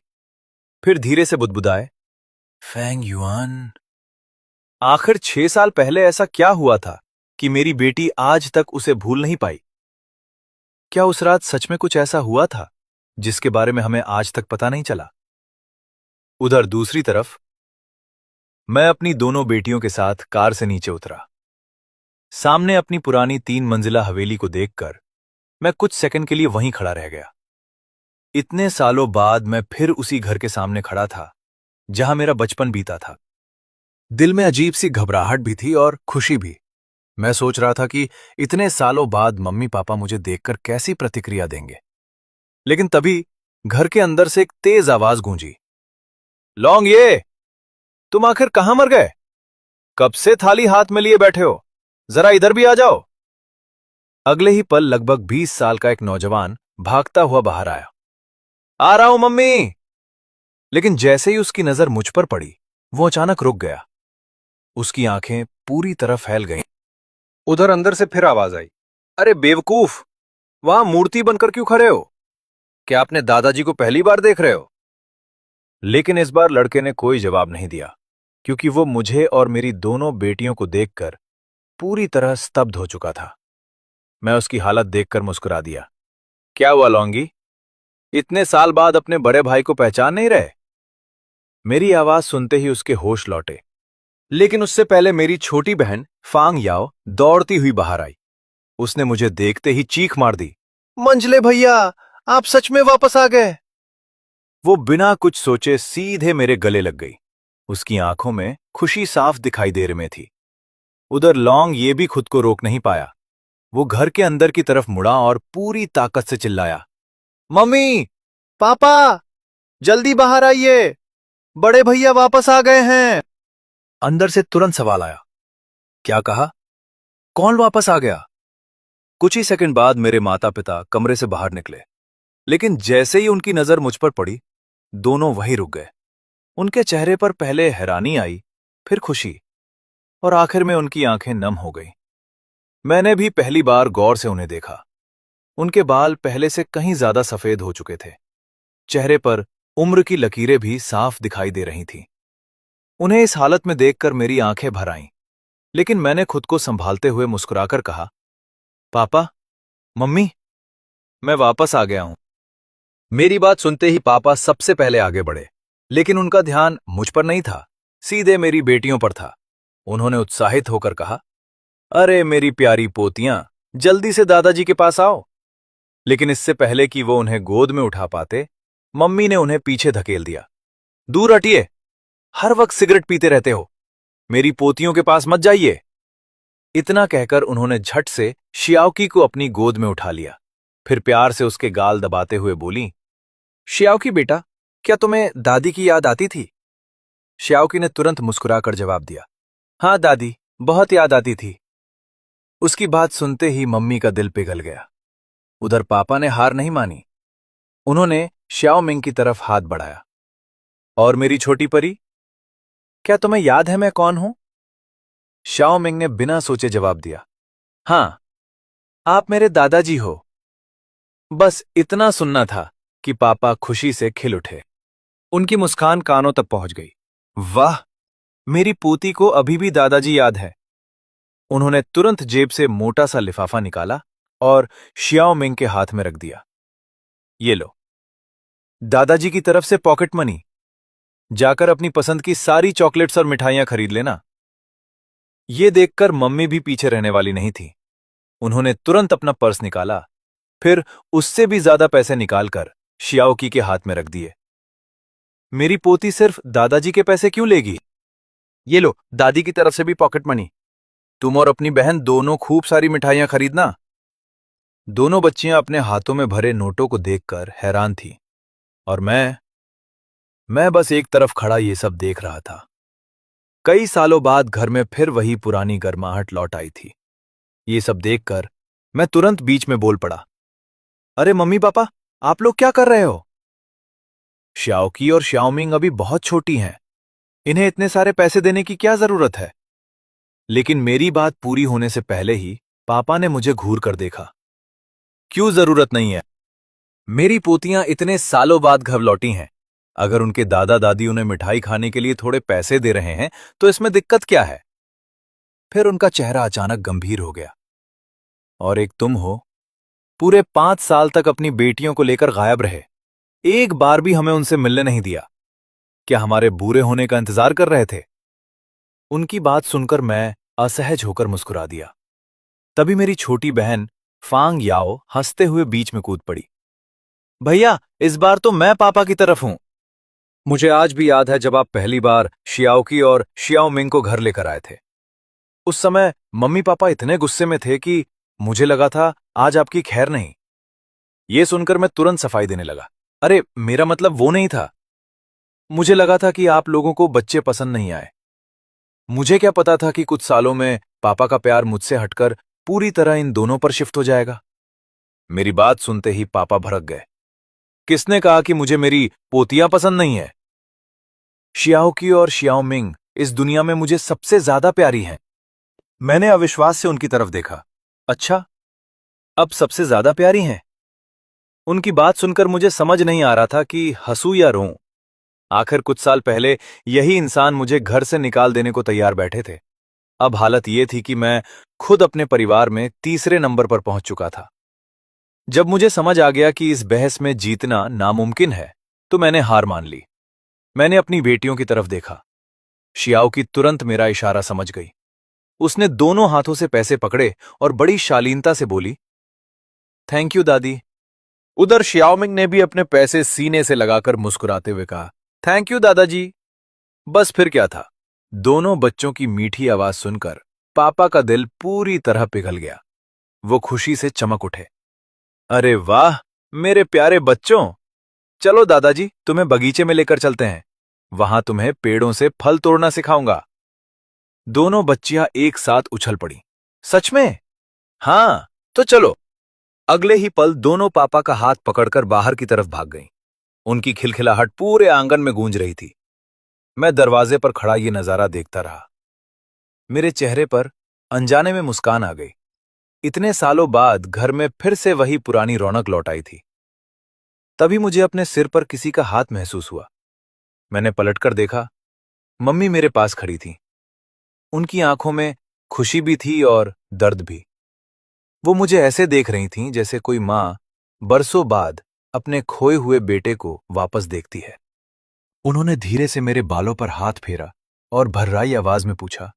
फिर धीरे से बुदबुदाए, फैंग युआन, आखिर 6 साल पहले ऐसा क्या हुआ था कि मेरी बेटी आज तक उसे भूल नहीं पाई? क्या उस रात सच में कुछ ऐसा हुआ था जिसके बारे में हमें आज तक पता नहीं चला? उधर दूसरी तरफ मैं अपनी दोनों बेटियों के साथ कार से नीचे उतरा। सामने अपनी पुरानी 3 मंजिला हवेली को देखकर मैं कुछ सेकंड के लिए वहीं खड़ा रह गया। इतने सालों बाद मैं फिर उसी घर के सामने खड़ा था जहां मेरा बचपन बीता था। दिल में अजीब सी घबराहट भी थी और खुशी भी। मैं सोच रहा था कि इतने सालों बाद मम्मी पापा मुझे देखकर कैसी प्रतिक्रिया देंगे। लेकिन तभी घर के अंदर से एक तेज आवाज गूंजी। लौंग, ये तुम आखिर कहां मर गए? कब से थाली हाथ में लिए बैठे हो? जरा इधर भी आ जाओ। अगले ही पल लगभग 20 साल का एक नौजवान भागता हुआ बाहर आया। आ रहा हूं मम्मी। लेकिन जैसे ही उसकी नजर मुझ पर पड़ी, वो अचानक रुक गया। उसकी आंखें पूरी तरह फैल गईं। उधर अंदर से फिर आवाज आई। अरे बेवकूफ, वहां मूर्ति बनकर क्यों खड़े हो? क्या आपने दादाजी को पहली बार देख रहे हो? लेकिन इस बार लड़के ने कोई जवाब नहीं दिया, क्योंकि वो मुझे और मेरी दोनों बेटियों को देखकर पूरी तरह स्तब्ध हो चुका था। मैं उसकी हालत देखकर मुस्कुरा दिया। क्या हुआ लौंगी? इतने साल बाद अपने बड़े भाई को पहचान नहीं रहे? मेरी आवाज सुनते ही उसके होश लौटे। लेकिन उससे पहले मेरी छोटी बहन फांग याओ दौड़ती हुई बाहर आई। उसने मुझे देखते ही चीख मार दी। मंजले भैया, आप सच में वापस आ गए? वो बिना कुछ सोचे सीधे मेरे गले लग गई। उसकी आंखों में खुशी साफ दिखाई दे रही थी। उधर लौंग ये भी खुद को रोक नहीं पाया। वो घर के अंदर की तरफ मुड़ा और पूरी ताकत से चिल्लाया। मम्मी, पापा, जल्दी बाहर आइए, बड़े भैया वापस आ गए हैं। अंदर से तुरंत सवाल आया। क्या कहा? कौन वापस आ गया? कुछ ही सेकंड बाद मेरे माता पिता कमरे से बाहर निकले। लेकिन जैसे ही उनकी नजर मुझ पर पड़ी, दोनों वहीं रुक गए। उनके चेहरे पर पहले हैरानी आई, फिर खुशी, और आखिर में उनकी आंखें नम हो गईं। मैंने भी पहली बार गौर से उन्हें देखा। उनके बाल पहले से कहीं ज्यादा सफेद हो चुके थे। चेहरे पर उम्र की लकीरें भी साफ दिखाई दे रही थीं। उन्हें इस हालत में देखकर मेरी आंखें भर आईं, लेकिन मैंने खुद को संभालते हुए मुस्कुराकर कहा, पापा, मम्मी, मैं वापस आ गया हूं। मेरी बात सुनते ही पापा सबसे पहले आगे बढ़े, लेकिन उनका ध्यान मुझ पर नहीं था, सीधे मेरी बेटियों पर था। उन्होंने उत्साहित होकर कहा, अरे मेरी प्यारी पोतियां, जल्दी से दादाजी के पास आओ। लेकिन इससे पहले कि वो उन्हें गोद में उठा पाते, मम्मी ने उन्हें पीछे धकेल दिया। दूर हटिए, हर वक्त सिगरेट पीते रहते हो, मेरी पोतियों के पास मत जाइए। इतना कहकर उन्होंने झट से शियाओकी को अपनी गोद में उठा लिया। फिर प्यार से उसके गाल दबाते हुए बोली, शियाओकी बेटा, क्या तुम्हें दादी की याद आती थी? शियाओकी ने तुरंत मुस्कुराकर जवाब दिया, हाँ दादी, बहुत याद आती थी। उसकी बात सुनते ही मम्मी का दिल पिघल गया। उधर पापा ने हार नहीं मानी। उन्होंने श्याओ मिंग की तरफ हाथ बढ़ाया। और मेरी छोटी परी, क्या तुम्हें याद है मैं कौन हूं? श्याओ मिंग ने बिना सोचे जवाब दिया, हां, आप मेरे दादाजी हो। बस इतना सुनना था कि पापा खुशी से खिल उठे। उनकी मुस्कान कानों तक पहुंच गई। वाह, मेरी पोती को अभी भी दादाजी याद है। उन्होंने तुरंत जेब से मोटा सा लिफाफा निकाला और शियाओ मिंग के हाथ में रख दिया। ये लो, दादाजी की तरफ से पॉकेट मनी। जाकर अपनी पसंद की सारी चॉकलेट्स और मिठाइयां खरीद लेना। ये देखकर मम्मी भी पीछे रहने वाली नहीं थी। उन्होंने तुरंत अपना पर्स निकाला, फिर उससे भी ज्यादा पैसे निकालकर शियाओकी के हाथ में रख दिए। मेरी पोती सिर्फ दादाजी के पैसे क्यों लेगी? ये लो, दादी की तरफ से भी पॉकेट मनी। तुम और अपनी बहन दोनों खूब सारी मिठाइयां खरीदना। दोनों बच्चियां अपने हाथों में भरे नोटों को देखकर हैरान थीं, और मैं बस एक तरफ खड़ा ये सब देख रहा था। कई सालों बाद घर में फिर वही पुरानी गर्माहट लौट आई थी। ये सब देखकर मैं तुरंत बीच में बोल पड़ा, अरे मम्मी पापा, आप लोग क्या कर रहे हो? श्याओकी और श्याओमिंग अभी बहुत छोटी हैं, इन्हें इतने सारे पैसे देने की क्या जरूरत है? लेकिन मेरी बात पूरी होने से पहले ही पापा ने मुझे घूर कर देखा। क्यों जरूरत नहीं है? मेरी पोतियां इतने सालों बाद घर लौटी हैं। अगर उनके दादा दादी उन्हें मिठाई खाने के लिए थोड़े पैसे दे रहे हैं, तो इसमें दिक्कत क्या है? फिर उनका चेहरा अचानक गंभीर हो गया। और एक तुम हो, पूरे 5 साल तक अपनी बेटियों को लेकर गायब रहे, एक बार भी हमें उनसे मिलने नहीं दिया। क्या हमारे बूढ़े होने का इंतजार कर रहे थे? उनकी बात सुनकर मैं असहज होकर मुस्कुरा दिया। तभी मेरी छोटी बहन फांग याओ हंसते हुए बीच में कूद पड़ी। भैया, इस बार तो मैं पापा की तरफ हूं। मुझे आज भी याद है जब आप पहली बार शियाओकी और शियाओ मिंग को घर लेकर आए थे। उस समय मम्मी पापा इतने गुस्से में थे कि मुझे लगा था आज आपकी खैर नहीं। ये सुनकर मैं तुरंत सफाई देने लगा। अरे मेरा मतलब वो नहीं था। मुझे लगा था कि आप लोगों को बच्चे पसंद नहीं आए। मुझे क्या पता था कि कुछ सालों में पापा का प्यार मुझसे हटकर पूरी तरह इन दोनों पर शिफ्ट हो जाएगा। मेरी बात सुनते ही पापा भड़क गए। किसने कहा कि मुझे मेरी पोतियां पसंद नहीं है? शियाओकी और शियाओमिंग इस दुनिया में मुझे सबसे ज्यादा प्यारी हैं। मैंने अविश्वास से उनकी तरफ देखा। अच्छा, अब सबसे ज्यादा प्यारी हैं? उनकी बात सुनकर मुझे समझ नहीं आ रहा था कि हंसूं या रोऊं। आखिर कुछ साल पहले यही इंसान मुझे घर से निकाल देने को तैयार बैठे थे। अब हालत यह थी कि मैं खुद अपने परिवार में तीसरे नंबर पर पहुंच चुका था। जब मुझे समझ आ गया कि इस बहस में जीतना नामुमकिन है, तो मैंने हार मान ली। मैंने अपनी बेटियों की तरफ देखा। शियाओ की तुरंत मेरा इशारा समझ गई। उसने दोनों हाथों से पैसे पकड़े और बड़ी शालीनता से बोली, थैंक यू दादी। उधर शियाओमिंग ने भी अपने पैसे सीने से लगाकर मुस्कुराते हुए कहा, थैंक यू दादाजी। बस फिर क्या था, दोनों बच्चों की मीठी आवाज सुनकर पापा का दिल पूरी तरह पिघल गया। वो खुशी से चमक उठे। अरे वाह मेरे प्यारे बच्चों, चलो दादाजी तुम्हें बगीचे में लेकर चलते हैं। वहां तुम्हें पेड़ों से फल तोड़ना सिखाऊंगा। दोनों बच्चियां एक साथ उछल पड़ी। सच में? हाँ, तो चलो। अगले ही पल दोनों पापा का हाथ पकड़कर बाहर की तरफ भाग गईं। उनकी खिलखिलाहट पूरे आंगन में गूंज रही थी। मैं दरवाजे पर खड़ा ये नजारा देखता रहा। मेरे चेहरे पर अनजाने में मुस्कान आ गई। इतने सालों बाद घर में फिर से वही पुरानी रौनक लौट आई थी। तभी मुझे अपने सिर पर किसी का हाथ महसूस हुआ। मैंने पलटकर देखा। मम्मी मेरे पास खड़ी थी। उनकी आंखों में खुशी भी थी और दर्द भी। वो मुझे ऐसे देख रही थीं जैसे कोई मां बरसों बाद अपने खोए हुए बेटे को वापस देखती है। उन्होंने धीरे से मेरे बालों पर हाथ फेरा और भर्राई आवाज में पूछा,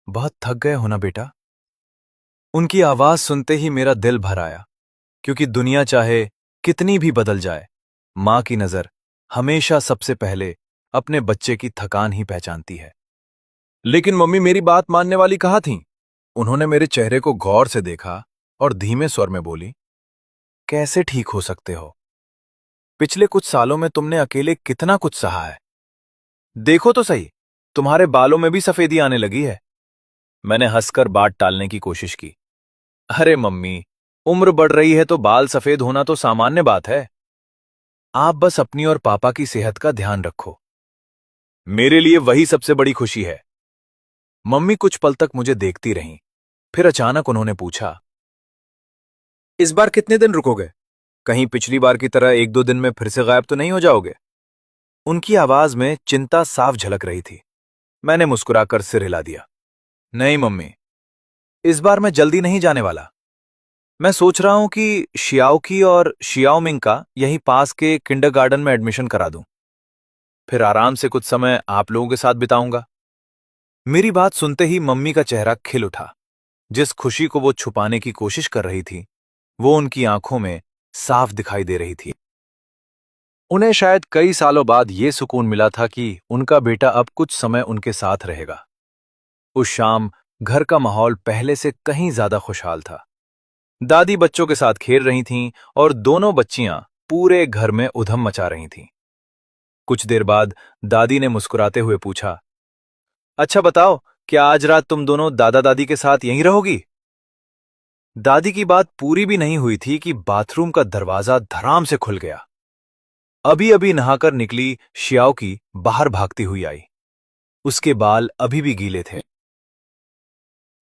बहुत थक गए हो ना बेटा? उनकी आवाज सुनते ही मेरा दिल भर आया, क्योंकि दुनिया चाहे कितनी भी बदल जाए, मां की नजर हमेशा सबसे पहले अपने बच्चे की थकान ही पहचानती है। लेकिन मम्मी मेरी बात मानने वाली कहाँ थीं? उन्होंने मेरे चेहरे को गौर से देखा और धीमे स्वर में बोली, कैसे ठीक हो सकते हो? पिछले कुछ सालों में तुमने अकेले कितना कुछ सहा है। देखो तो सही, तुम्हारे बालों में भी सफेदी आने लगी है। मैंने हंसकर बात टालने की कोशिश की। अरे मम्मी, उम्र बढ़ रही है तो बाल सफेद होना तो सामान्य बात है। आप बस अपनी और पापा की सेहत का ध्यान रखो। मेरे लिए वही सबसे बड़ी खुशी है। मम्मी कुछ पल तक मुझे देखती रहीं, फिर अचानक उन्होंने पूछा, इस बार कितने दिन रुकोगे? कहीं पिछली बार की तरह एक दो दिन में फिर से गायब तो नहीं हो जाओगे? उनकी आवाज में चिंता साफ झलक रही थी। मैंने मुस्कुराकर सिर हिला दिया। नहीं मम्मी, इस बार मैं जल्दी नहीं जाने वाला। मैं सोच रहा हूं कि शियाओकी और शियाओमिंग का यहीं पास के किंडरगार्टन में एडमिशन करा दूं। फिर आराम से कुछ समय आप लोगों के साथ बिताऊंगा। मेरी बात सुनते ही मम्मी का चेहरा खिल उठा। जिस खुशी को वो छुपाने की कोशिश कर रही थी, वो उनकी आंखों में साफ दिखाई दे रही थी। उन्हें शायद कई सालों बाद ये सुकून मिला था कि उनका बेटा अब कुछ समय उनके साथ रहेगा। उस शाम घर का माहौल पहले से कहीं ज्यादा खुशहाल था। दादी बच्चों के साथ खेल रही थीं और दोनों बच्चियां पूरे घर में उधम मचा रही थीं। कुछ देर बाद दादी ने मुस्कुराते हुए पूछा, अच्छा बताओ, क्या आज रात तुम दोनों दादा दादी के साथ यहीं रहोगी? दादी की बात पूरी भी नहीं हुई थी कि बाथरूम का दरवाजा धड़ाम से खुल गया। अभी अभी नहाकर निकली शियाओकी बाहर भागती हुई आई। उसके बाल अभी भी गीले थे।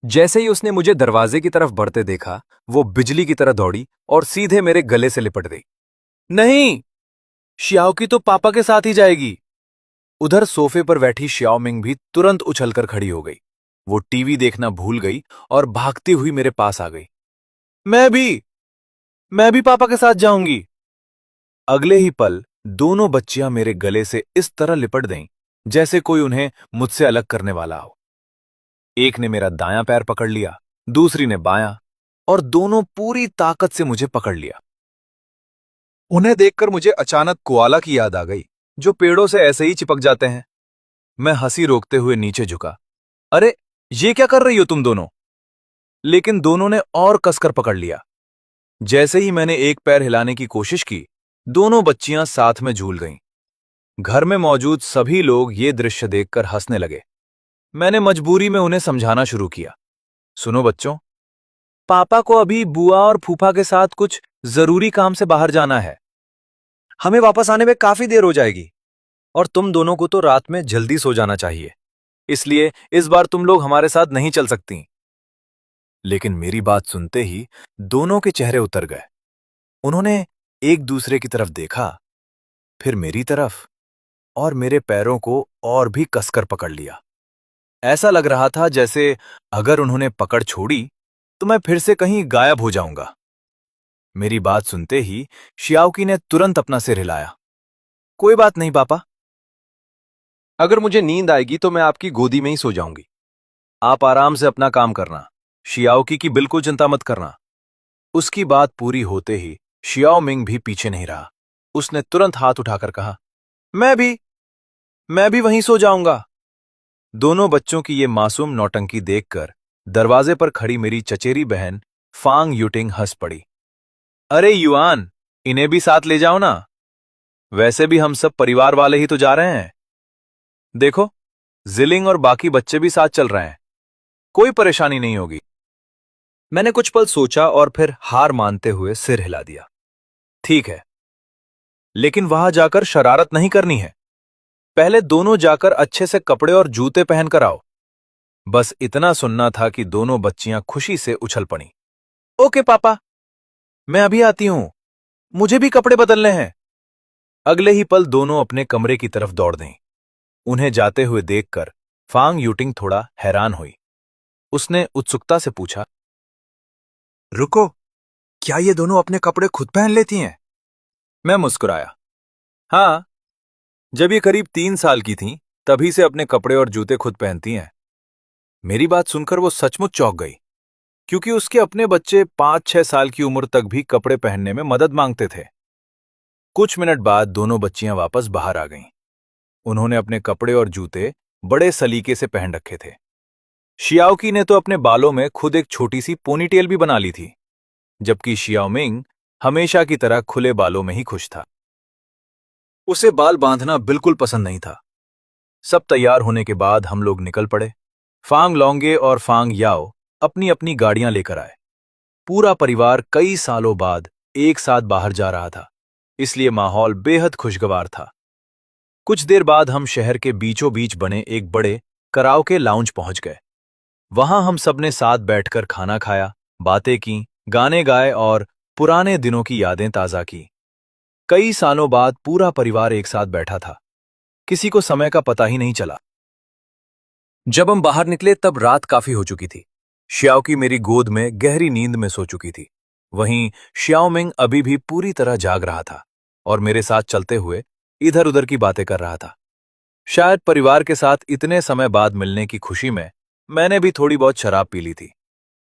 जैसे ही उसने मुझे दरवाजे की तरफ बढ़ते देखा, वो बिजली की तरह दौड़ी और सीधे मेरे गले से लिपट गई। नहीं, शियाओकी तो पापा के साथ ही जाएगी। उधर सोफे पर बैठी शियाओमिंग भी तुरंत उछलकर खड़ी हो गई। वो टीवी देखना भूल गई और भागती हुई मेरे पास आ गई। मैं भी पापा के साथ जाऊंगी। अगले ही पल दोनों बच्चियां मेरे गले से इस तरह लिपट गईं जैसे कोई उन्हें मुझसे अलग करने वाला हो। एक ने मेरा दायां पैर पकड़ लिया, दूसरी ने बायां, और दोनों पूरी ताकत से मुझे पकड़ लिया। उन्हें देखकर मुझे अचानक कोआला की याद आ गई, जो पेड़ों से ऐसे ही चिपक जाते हैं। मैं हंसी रोकते हुए नीचे झुका। अरे ये क्या कर रही हो तुम दोनों? लेकिन दोनों ने और कसकर पकड़ लिया। जैसे ही मैंने एक पैर हिलाने की कोशिश की, दोनों बच्चियां साथ में झूल गईं। घर में मौजूद सभी लोग ये दृश्य देखकर हंसने लगे। मैंने मजबूरी में उन्हें समझाना शुरू किया। सुनो बच्चों, पापा को अभी बुआ और फूफा के साथ कुछ जरूरी काम से बाहर जाना है। हमें वापस आने में काफी देर हो जाएगी और तुम दोनों को तो रात में जल्दी सो जाना चाहिए, इसलिए इस बार तुम लोग हमारे साथ नहीं चल सकती। लेकिन मेरी बात सुनते ही दोनों के चेहरे उतर गए। उन्होंने एक दूसरे की तरफ देखा, फिर मेरी तरफ, और मेरे पैरों को और भी कसकर पकड़ लिया। ऐसा लग रहा था जैसे अगर उन्होंने पकड़ छोड़ी तो मैं फिर से कहीं गायब हो जाऊंगा। मेरी बात सुनते ही शियाओकी ने तुरंत अपना सिर हिलाया। कोई बात नहीं पापा, अगर मुझे नींद आएगी तो मैं आपकी गोदी में ही सो जाऊंगी। आप आराम से अपना काम करना, शियाओकी की बिल्कुल चिंता मत करना। उसकी बात पूरी होते ही शियाओ मिंग भी पीछे नहीं रहा। उसने तुरंत हाथ उठाकर कहा, मैं भी वहीं सो जाऊंगा। दोनों बच्चों की ये मासूम नौटंकी देखकर दरवाजे पर खड़ी मेरी चचेरी बहन फांग यूटिंग हंस पड़ी। अरे युआन, इन्हें भी साथ ले जाओ ना, वैसे भी हम सब परिवार वाले ही तो जा रहे हैं। देखो, जिलिंग और बाकी बच्चे भी साथ चल रहे हैं, कोई परेशानी नहीं होगी। मैंने कुछ पल सोचा और फिर हार मानते हुए सिर हिला दिया। ठीक है, लेकिन वहां जाकर शरारत नहीं करनी है। पहले दोनों जाकर अच्छे से कपड़े और जूते पहनकर आओ। बस इतना सुनना था कि दोनों बच्चियां खुशी से उछल पड़ी। ओके पापा, मैं अभी आती हूं, मुझे भी कपड़े बदलने हैं। अगले ही पल दोनों अपने कमरे की तरफ दौड़ गईं। उन्हें जाते हुए देखकर फांग यूटिंग थोड़ा हैरान हुई। उसने उत्सुकता से पूछा, रुको, क्या ये दोनों अपने कपड़े खुद पहन लेती हैं? मैं मुस्कुराया। हाँ, जब ये करीब 3 साल की थीं, तभी से अपने कपड़े और जूते खुद पहनती हैं। मेरी बात सुनकर वो सचमुच चौंक गई, क्योंकि उसके अपने बच्चे 5-6 साल की उम्र तक भी कपड़े पहनने में मदद मांगते थे। कुछ मिनट बाद दोनों बच्चियां वापस बाहर आ गईं। उन्होंने अपने कपड़े और जूते बड़े सलीके से पहन रखे थे। शियाओकी ने तो अपने बालों में खुद एक छोटी सी पोनीटेल भी बना ली थी, जबकि शियाओमिंग हमेशा की तरह खुले बालों में ही खुश था। उसे बाल बांधना बिल्कुल पसंद नहीं था। सब तैयार होने के बाद हम लोग निकल पड़े। फांग लौंगे और फांग याओ अपनी अपनी गाड़ियां लेकर आए। पूरा परिवार कई सालों बाद एक साथ बाहर जा रहा था, इसलिए माहौल बेहद खुशगवार था। कुछ देर बाद हम शहर के बीचों बीच बने एक बड़े कराओके लाउंज पहुंच गए। वहां हम सबने साथ बैठकर खाना खाया, बातें की, गाने गाए और पुराने दिनों की यादें ताजा की। कई सालों बाद पूरा परिवार एक साथ बैठा था। किसी को समय का पता ही नहीं चला। जब हम बाहर निकले तब रात काफी हो चुकी थी। श्याओकी मेरी गोद में गहरी नींद में सो चुकी थी। वहीं श्याओमिंग अभी भी पूरी तरह जाग रहा था और मेरे साथ चलते हुए इधर उधर की बातें कर रहा था। शायद परिवार के साथ इतने समय बाद मिलने की खुशी में मैंने भी थोड़ी बहुत शराब पी ली थी।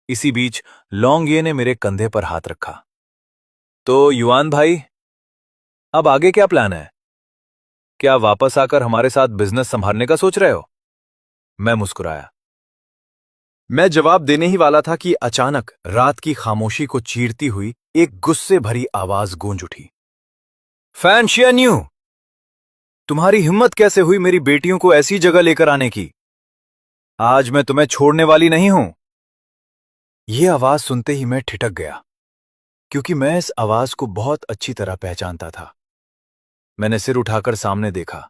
इसी बीच लौंगिये ने मेरे कंधे पर हाथ रखा। तो युआन भाई, अब आगे क्या प्लान है? क्या वापस आकर हमारे साथ बिजनेस संभालने का सोच रहे हो? मैं मुस्कुराया। मैं जवाब देने ही वाला था कि अचानक रात की खामोशी को चीरती हुई एक गुस्से भरी आवाज गूंज उठी। फैन शियान्यू, तुम्हारी हिम्मत कैसे हुई मेरी बेटियों को ऐसी जगह लेकर आने की? आज मैं तुम्हें छोड़ने वाली नहीं हूं। यह आवाज सुनते ही मैं ठिठक गया, क्योंकि मैं इस आवाज को बहुत अच्छी तरह पहचानता था। मैंने सिर उठाकर सामने देखा।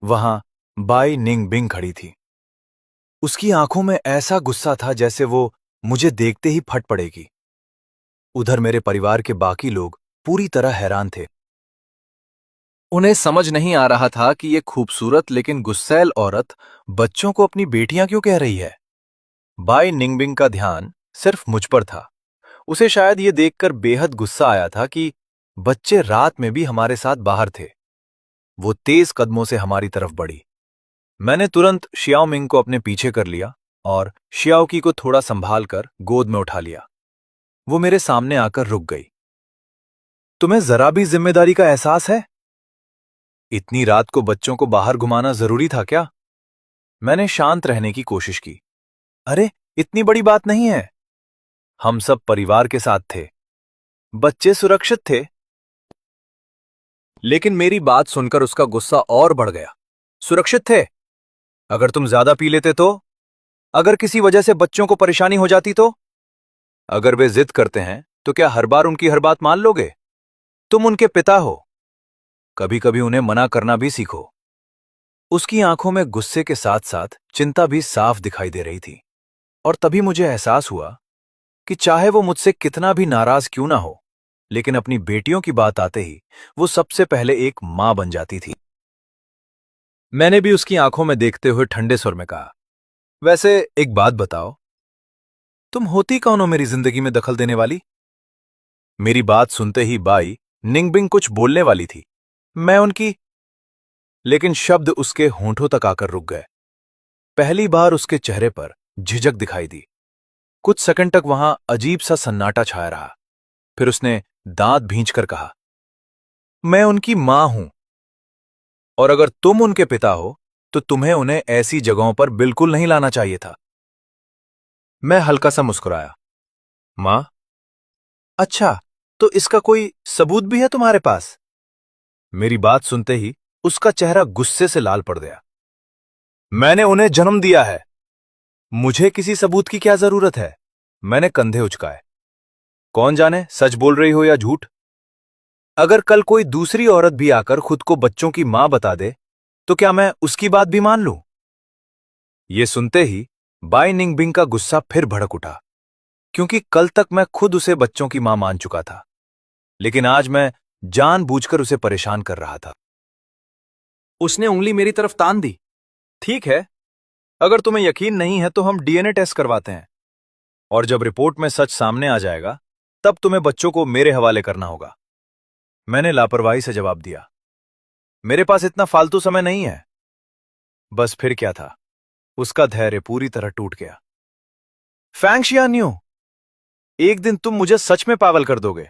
वहां बाई निंगबिंग खड़ी थी। उसकी आंखों में ऐसा गुस्सा था जैसे वो मुझे देखते ही फट पड़ेगी। उधर मेरे परिवार के बाकी लोग पूरी तरह हैरान थे। उन्हें समझ नहीं आ रहा था कि ये खूबसूरत लेकिन गुस्सैल औरत बच्चों को अपनी बेटियां क्यों कह रही है। बाई निंगबिंग का ध्यान सिर्फ मुझ पर था। उसे शायद ये देखकर बेहद गुस्सा आया था कि बच्चे रात में भी हमारे साथ बाहर थे। वो तेज कदमों से हमारी तरफ बढ़ी। मैंने तुरंत शियाओमिंग को अपने पीछे कर लिया और शियाओकी को थोड़ा संभाल कर गोद में उठा लिया। वो मेरे सामने आकर रुक गई। तुम्हें जरा भी जिम्मेदारी का एहसास है? इतनी रात को बच्चों को बाहर घुमाना जरूरी था क्या? मैंने शांत रहने की कोशिश की। अरे, इतनी बड़ी बात नहीं है। हम सब परिवार के साथ थे, बच्चे सुरक्षित थे। लेकिन मेरी बात सुनकर उसका गुस्सा और बढ़ गया। सुरक्षित थे? अगर तुम ज्यादा पी लेते तो? अगर किसी वजह से बच्चों को परेशानी हो जाती तो? अगर वे जिद करते हैं तो क्या हर बार उनकी हर बात मान लोगे? तुम उनके पिता हो, कभी कभी उन्हें मना करना भी सीखो। उसकी आंखों में गुस्से के साथ साथ चिंता भी साफ दिखाई दे रही थी। और तभी मुझे एहसास हुआ कि चाहे वो मुझसे कितना भी नाराज क्यों ना हो, लेकिन अपनी बेटियों की बात आते ही वो सबसे पहले एक मां बन जाती थी। मैंने भी उसकी आंखों में देखते हुए ठंडे स्वर में कहा, वैसे एक बात बताओ, तुम होती कौन हो मेरी जिंदगी में दखल देने वाली? मेरी बात सुनते ही बाई निंगबिंग कुछ बोलने वाली थी। मैं उनकी, लेकिन शब्द उसके होंठों तक आकर रुक गए। पहली बार उसके चेहरे पर झिझक दिखाई दी। कुछ सेकंड तक वहां अजीब सा सन्नाटा छाया रहा। फिर उसने दांत भींचकर कहा, मैं उनकी मां हूं, और अगर तुम उनके पिता हो तो तुम्हें उन्हें ऐसी जगहों पर बिल्कुल नहीं लाना चाहिए था। मैं हल्का सा मुस्कुराया। मां? अच्छा, तो इसका कोई सबूत भी है तुम्हारे पास? मेरी बात सुनते ही उसका चेहरा गुस्से से लाल पड़ गया। मैंने उन्हें जन्म दिया है, मुझे किसी सबूत की क्या जरूरत है? मैंने कंधे उचकाए। कौन जाने सच बोल रही हो या झूठ। अगर कल कोई दूसरी औरत भी आकर खुद को बच्चों की मां बता दे तो क्या मैं उसकी बात भी मान लूं? यह सुनते ही बाई निंगबिंग का गुस्सा फिर भड़क उठा, क्योंकि कल तक मैं खुद उसे बच्चों की मां मान चुका था, लेकिन आज मैं जानबूझकर उसे परेशान कर रहा था। उसने उंगली मेरी तरफ तान दी। ठीक है, अगर तुम्हें यकीन नहीं है तो हम डीएनए टेस्ट करवाते हैं, और जब रिपोर्ट में सच सामने आ जाएगा तब तुम्हें बच्चों को मेरे हवाले करना होगा। मैंने लापरवाही से जवाब दिया, मेरे पास इतना फालतू समय नहीं है। बस फिर क्या था, उसका धैर्य पूरी तरह टूट गया। फैंगशियान्यू, एक दिन तुम मुझे सच में पागल कर दोगे।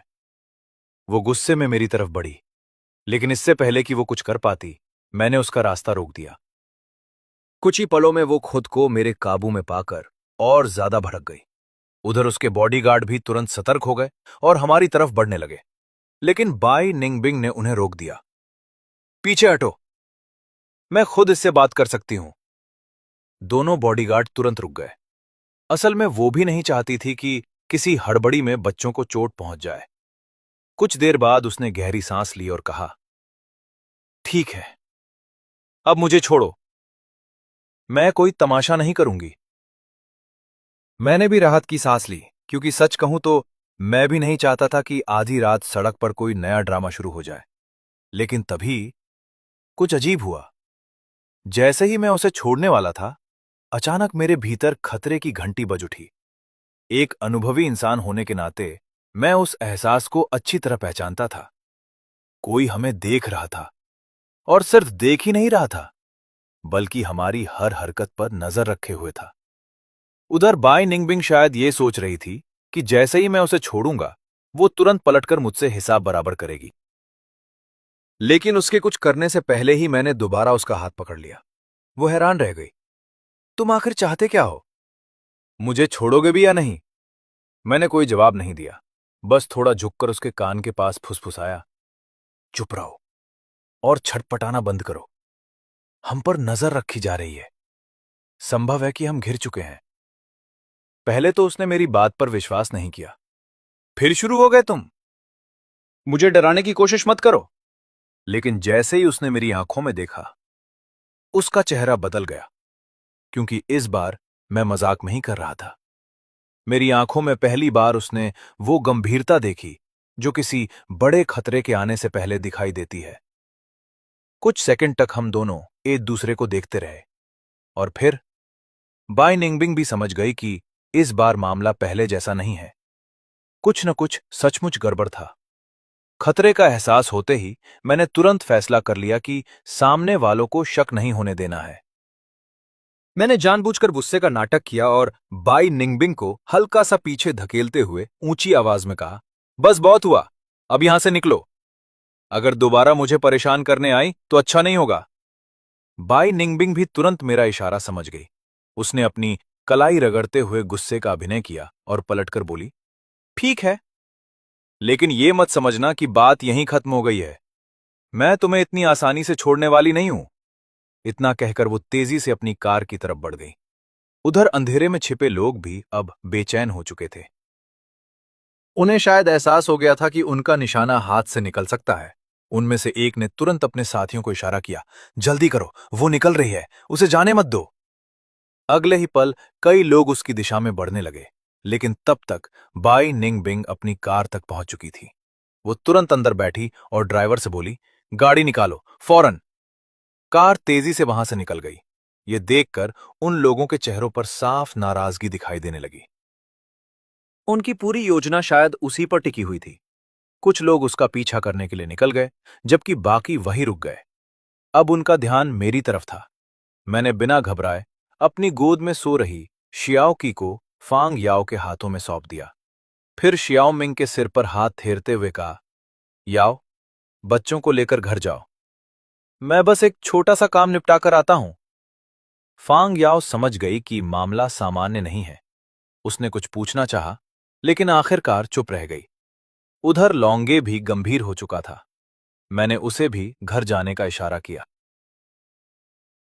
वो गुस्से में मेरी तरफ बढ़ी, लेकिन इससे पहले कि वो कुछ कर पाती, मैंने उसका रास्ता रोक दिया। कुछ ही पलों में वो खुद को मेरे काबू में पाकर और ज्यादा भड़क गई। उधर उसके बॉडीगार्ड भी तुरंत सतर्क हो गए और हमारी तरफ बढ़ने लगे, लेकिन बाई निंगबिंग ने उन्हें रोक दिया। पीछे हटो, मैं खुद इससे बात कर सकती हूं। दोनों बॉडीगार्ड तुरंत रुक गए। असल में वो भी नहीं चाहती थी कि किसी हड़बड़ी में बच्चों को चोट पहुंच जाए। कुछ देर बाद उसने गहरी सांस ली और कहा, ठीक है, अब मुझे छोड़ो, मैं कोई तमाशा नहीं करूंगी। मैंने भी राहत की सांस ली, क्योंकि सच कहूं तो मैं भी नहीं चाहता था कि आधी रात सड़क पर कोई नया ड्रामा शुरू हो जाए। लेकिन तभी कुछ अजीब हुआ। जैसे ही मैं उसे छोड़ने वाला था, अचानक मेरे भीतर खतरे की घंटी बज उठी। एक अनुभवी इंसान होने के नाते मैं उस एहसास को अच्छी तरह पहचानता था। कोई हमें देख रहा था, और सिर्फ देख ही नहीं रहा था, बल्कि हमारी हर हरकत पर नजर रखे हुए था। उधर बाई निंगबिंग शायद ये सोच रही थी कि जैसे ही मैं उसे छोड़ूंगा, वो तुरंत पलटकर मुझसे हिसाब बराबर करेगी। लेकिन उसके कुछ करने से पहले ही मैंने दोबारा उसका हाथ पकड़ लिया। वो हैरान रह गई। तुम आखिर चाहते क्या हो? मुझे छोड़ोगे भी या नहीं? मैंने कोई जवाब नहीं दिया, बस थोड़ा झुककर उसके कान के पास फुसफुसाया, चुप रहो और छटपटाना बंद करो। हम पर नजर रखी जा रही है। संभव है कि हम घिर चुके हैं। पहले तो उसने मेरी बात पर विश्वास नहीं किया। फिर शुरू हो गए तुम? मुझे डराने की कोशिश मत करो। लेकिन जैसे ही उसने मेरी आंखों में देखा, उसका चेहरा बदल गया, क्योंकि इस बार मैं मजाक में ही कर रहा था। मेरी आंखों में पहली बार उसने वो गंभीरता देखी जो किसी बड़े खतरे के आने से पहले दिखाई देती है। कुछ सेकंड तक हम दोनों एक दूसरे को देखते रहे, और फिर बाई निंगबिंग भी समझ गई कि इस बार मामला पहले जैसा नहीं है। कुछ न कुछ सचमुच गड़बड़ था। खतरे का एहसास होते ही मैंने तुरंत फैसला कर लिया कि सामने वालों को शक नहीं होने देना है। मैंने जानबूझकर गुस्से का नाटक किया और बाई निंगबिंग को हल्का सा पीछे धकेलते हुए ऊंची आवाज में कहा, बस बहुत हुआ, अब यहां से निकलो। अगर दोबारा मुझे परेशान करने आई तो अच्छा नहीं होगा। बाई निंगबिंग भी तुरंत मेरा इशारा समझ गई। उसने अपनी कलाई रगड़ते हुए गुस्से का अभिनय किया और पलटकर बोली, ठीक है, लेकिन ये मत समझना कि बात यहीं खत्म हो गई है। मैं तुम्हें इतनी आसानी से छोड़ने वाली नहीं हूं। इतना कहकर वो तेजी से अपनी कार की तरफ बढ़ गई। उधर अंधेरे में छिपे लोग भी अब बेचैन हो चुके थे। उन्हें शायद एहसास हो गया था कि उनका निशाना हाथ से निकल सकता है। उनमें से एक ने तुरंत अपने साथियों को इशारा किया, जल्दी करो, वो निकल रही है, उसे जाने मत दो। अगले ही पल कई लोग उसकी दिशा में बढ़ने लगे, लेकिन तब तक बाई निंग बिंग अपनी कार तक पहुंच चुकी थी। वो तुरंत अंदर बैठी और ड्राइवर से बोली, गाड़ी निकालो, फौरन। कार तेजी से वहां से निकल गई। ये देखकर उन लोगों के चेहरों पर साफ नाराजगी दिखाई देने लगी। उनकी पूरी योजना शायद उसी पर टिकी हुई थी। कुछ लोग उसका पीछा करने के लिए निकल गए, जबकि बाकी वहीं रुक गए। अब उनका ध्यान मेरी तरफ था। मैंने बिना घबराए अपनी गोद में सो रही शियाओ की को फांग याओ के हाथों में सौंप दिया। फिर शियाओ मिंग के सिर पर हाथ फेरते हुए कहा, याओ, बच्चों को लेकर घर जाओ, मैं बस एक छोटा सा काम निपटा कर आता हूं। फांग याओ समझ गई कि मामला सामान्य नहीं है। उसने कुछ पूछना चाहा, लेकिन आखिरकार चुप रह गई। उधर लौंगे भी गंभीर हो चुका था। मैंने उसे भी घर जाने का इशारा किया।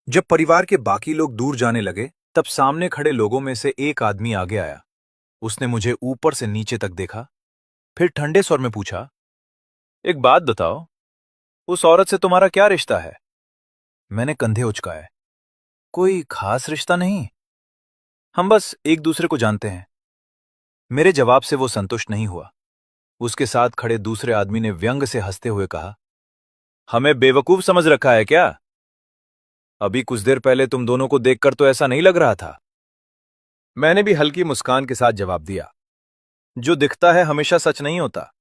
जब परिवार के बाकी लोग दूर जाने लगे, तब सामने खड़े लोगों में से एक आदमी आगे आया। उसने मुझे ऊपर से नीचे तक देखा, फिर ठंडे स्वर में पूछा, एक बात बताओ, उस औरत से तुम्हारा क्या रिश्ता है? मैंने कंधे उचकाए, कोई खास रिश्ता नहीं, हम बस एक दूसरे को जानते हैं। मेरे जवाब से वो संतुष्ट नहीं हुआ। उसके साथ खड़े दूसरे आदमी ने व्यंग से हंसते हुए कहा, हमें बेवकूफ समझ रखा है क्या? अभी कुछ देर पहले तुम दोनों को देखकर तो ऐसा नहीं लग रहा था। मैंने भी हल्की मुस्कान के साथ जवाब दिया, जो दिखता है हमेशा सच नहीं होता।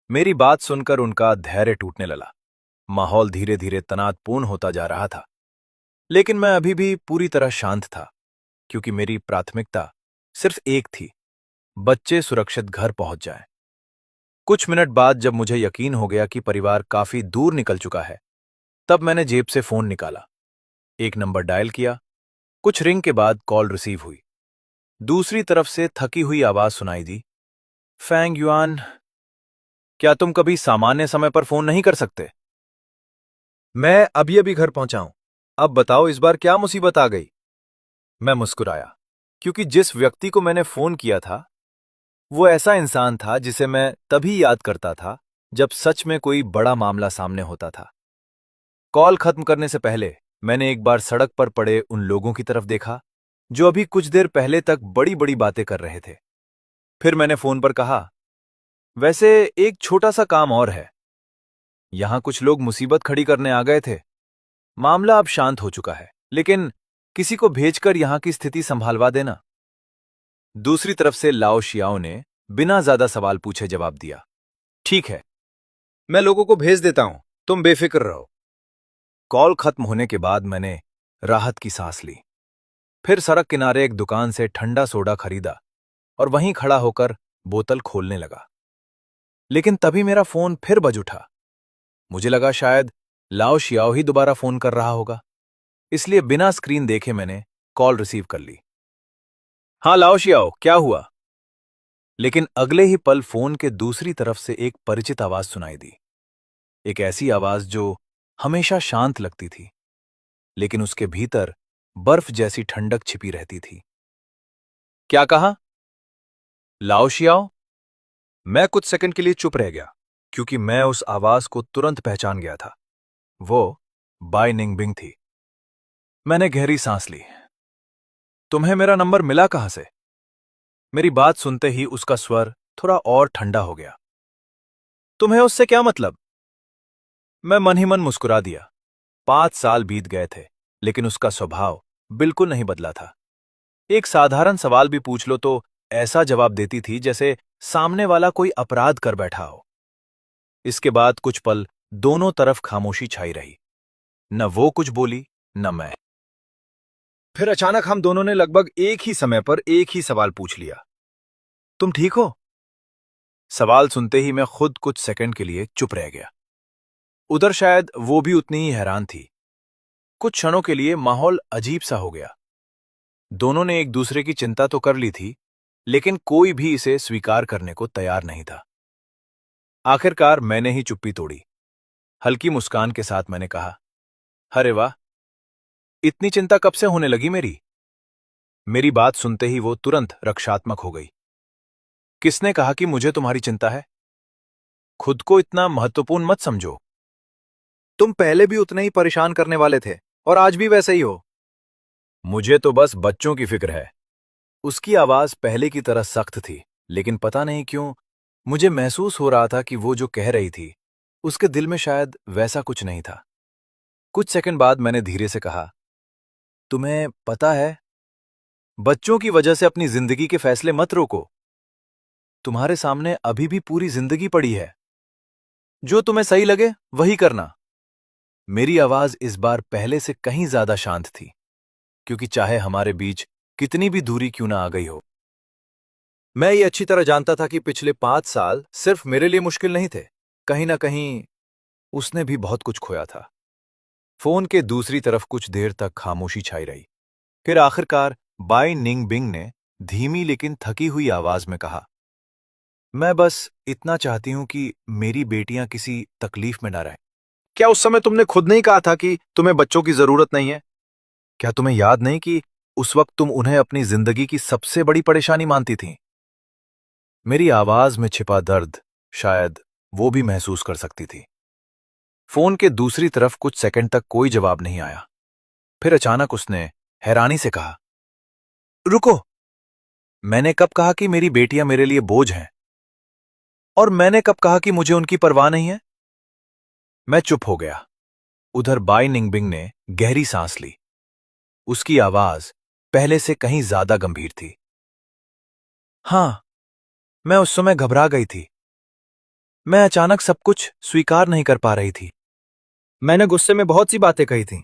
मेरी बात सुनकर उनका धैर्य टूटने लगा। माहौल धीरे धीरे तनावपूर्ण होता जा रहा था, लेकिन मैं अभी भी पूरी तरह शांत था, क्योंकि मेरी प्राथमिकता सिर्फ एक थी, बच्चे सुरक्षित घर पहुंच जाएं। कुछ मिनट बाद जब मुझे यकीन हो गया कि परिवार काफी दूर निकल चुका है, तब मैंने जेब से फोन निकाला, एक नंबर डायल किया। कुछ रिंग के बाद कॉल रिसीव हुई। दूसरी तरफ से थकी हुई आवाज सुनाई दी, फैंग युआन, क्या तुम कभी सामान्य समय पर फोन नहीं कर सकते? मैं अभी अभी घर पहुंचा हूं, अब बताओ इस बार क्या मुसीबत आ गई? मैं मुस्कुराया, क्योंकि जिस व्यक्ति को मैंने फोन किया था वो ऐसा इंसान था जिसे मैं तभी याद करता था जब सच में कोई बड़ा मामला सामने होता था। कॉल खत्म करने से पहले मैंने एक बार सड़क पर पड़े उन लोगों की तरफ देखा जो अभी कुछ देर पहले तक बड़ी बड़ी बातें कर रहे थे। फिर मैंने फोन पर कहा, वैसे एक छोटा सा काम और है। यहां कुछ लोग मुसीबत खड़ी करने आ गए थे। मामला अब शांत हो चुका है, लेकिन किसी को भेजकर यहां की स्थिति संभालवा देना। दूसरी तरफ से लाओ शियाओ ने बिना ज्यादा सवाल पूछे जवाब दिया, ठीक है, मैं लोगों को भेज देता हूं, तुम बेफिक्र रहो। कॉल खत्म होने के बाद मैंने राहत की सांस ली। फिर सड़क किनारे एक दुकान से ठंडा सोडा खरीदा और वहीं खड़ा होकर बोतल खोलने लगा। लेकिन तभी मेरा फोन फिर बज उठा। मुझे लगा शायद लाओ शियाओ ही दोबारा फोन कर रहा होगा, इसलिए बिना स्क्रीन देखे मैंने कॉल रिसीव कर ली। हाँ लाओ शियाओ, क्या हुआ? लेकिन अगले ही पल फोन के दूसरी तरफ से एक परिचित आवाज सुनाई दी, एक ऐसी आवाज जो हमेशा शांत लगती थी, लेकिन उसके भीतर बर्फ जैसी ठंडक छिपी रहती थी। क्या कहा? लाओ शियाओ? मैं कुछ सेकंड के लिए चुप रह गया, क्योंकि मैं उस आवाज को तुरंत पहचान गया था। वो बाई निंगबिंग थी। मैंने गहरी सांस ली। तुम्हें मेरा नंबर मिला कहां से? मेरी बात सुनते ही उसका स्वर थोड़ा और ठंडा हो गया। तुम्हें उससे क्या मतलब? मैं मन ही मन मुस्कुरा दिया। 5 साल बीत गए थे, लेकिन उसका स्वभाव बिल्कुल नहीं बदला था। एक साधारण सवाल भी पूछ लो तो ऐसा जवाब देती थी जैसे सामने वाला कोई अपराध कर बैठा हो। इसके बाद कुछ पल दोनों तरफ खामोशी छाई रही। न वो कुछ बोली, न मैं। फिर अचानक हम दोनों ने लगभग एक ही समय पर एक ही सवाल पूछ लिया, तुम ठीक हो? सवाल सुनते ही मैं खुद कुछ सेकंड के लिए चुप रह गया। उधर शायद वो भी उतनी ही हैरान थी। कुछ क्षणों के लिए माहौल अजीब सा हो गया। दोनों ने एक दूसरे की चिंता तो कर ली थी, लेकिन कोई भी इसे स्वीकार करने को तैयार नहीं था। आखिरकार मैंने ही चुप्पी तोड़ी। हल्की मुस्कान के साथ मैंने कहा, अरे वाह, इतनी चिंता कब से होने लगी मेरी? मेरी बात सुनते ही वो तुरंत रक्षात्मक हो गई। किसने कहा कि मुझे तुम्हारी चिंता है? खुद को इतना महत्वपूर्ण मत समझो। तुम पहले भी उतने ही परेशान करने वाले थे और आज भी वैसे ही हो। मुझे तो बस बच्चों की फिक्र है। उसकी आवाज पहले की तरह सख्त थी, लेकिन पता नहीं क्यों मुझे महसूस हो रहा था कि वो जो कह रही थी उसके दिल में शायद वैसा कुछ नहीं था। कुछ सेकंड बाद मैंने धीरे से कहा, तुम्हें पता है, बच्चों की वजह से अपनी जिंदगी के फैसले मत रोको। तुम्हारे सामने अभी भी पूरी जिंदगी पड़ी है। जो तुम्हें सही लगे वही करना। मेरी आवाज इस बार पहले से कहीं ज्यादा शांत थी, क्योंकि चाहे हमारे बीच कितनी भी दूरी क्यों ना आ गई हो। मैं ये अच्छी तरह जानता था कि पिछले 5 साल सिर्फ मेरे लिए मुश्किल नहीं थे। कहीं ना कहीं उसने भी बहुत कुछ खोया था। फोन के दूसरी तरफ कुछ देर तक खामोशी छाई रही। फिर आखिरकार बाई निंग बिंग ने धीमी लेकिन थकी हुई आवाज में कहा, मैं बस इतना चाहती हूं कि मेरी बेटियां किसी तकलीफ में ना रहें। क्या उस समय तुमने खुद नहीं कहा था कि तुम्हें बच्चों की जरूरत नहीं है? क्या तुम्हें याद नहीं कि उस वक्त तुम उन्हें अपनी जिंदगी की सबसे बड़ी परेशानी मानती थीं? मेरी आवाज में छिपा दर्द शायद वो भी महसूस कर सकती थी। फोन के दूसरी तरफ कुछ सेकंड तक कोई जवाब नहीं आया। फिर अचानक उसने हैरानी से कहा, रुको, मैंने कब कहा कि मेरी बेटियां मेरे लिए बोझ हैं? और मैंने कब कहा कि मुझे उनकी परवाह नहीं है? मैं चुप हो गया। उधर बाई निंगबिंग ने गहरी सांस ली। उसकी आवाज पहले से कहीं ज्यादा गंभीर थी। हां, मैं उस समय घबरा गई थी। मैं अचानक सब कुछ स्वीकार नहीं कर पा रही थी। मैंने गुस्से में बहुत सी बातें कही थीं।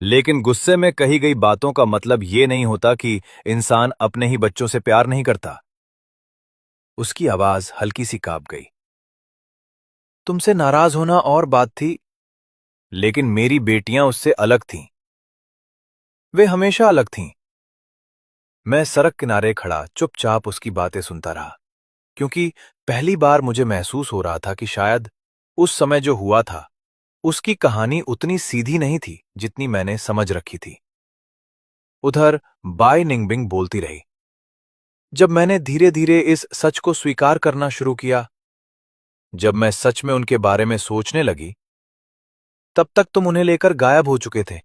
लेकिन गुस्से में कही गई बातों का मतलब ये नहीं होता कि इंसान अपने ही बच्चों से प्यार नहीं करता। उसकी आवाज हल्की सी कांप गई। तुमसे नाराज होना और बात थी, लेकिन मेरी बेटियां उससे अलग थीं। वे हमेशा अलग थीं। मैं सड़क किनारे खड़ा चुपचाप उसकी बातें सुनता रहा, क्योंकि पहली बार मुझे महसूस हो रहा था कि शायद उस समय जो हुआ था उसकी कहानी उतनी सीधी नहीं थी जितनी मैंने समझ रखी थी। उधर बाई निंगबिंग बोलती रही, जब मैंने धीरे धीरे इस सच को स्वीकार करना शुरू किया, जब मैं सच में उनके बारे में सोचने लगी, तब तक तुम उन्हें लेकर गायब हो चुके थे।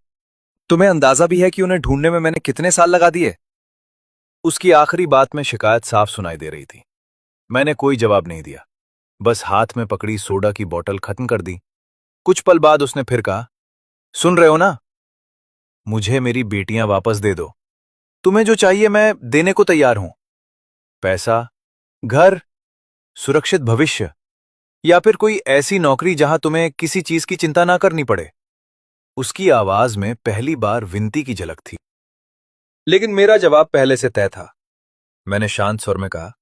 तुम्हें अंदाजा भी है कि उन्हें ढूंढने में मैंने कितने साल लगा दिए? उसकी आखिरी बात में शिकायत साफ सुनाई दे रही थी। मैंने कोई जवाब नहीं दिया, बस हाथ में पकड़ी सोडा की बोतल खत्म कर दी। कुछ पल बाद उसने फिर कहा, सुन रहे हो ना, मुझे मेरी बेटियां वापस दे दो। तुम्हें जो चाहिए मैं देने को तैयार हूं। पैसा, घर, सुरक्षित भविष्य, या फिर कोई ऐसी नौकरी जहां तुम्हें किसी चीज की चिंता ना करनी पड़े। उसकी आवाज में पहली बार विनती की झलक थी। लेकिन मेरा जवाब पहले से तय था। मैंने शांत स्वर में कहा,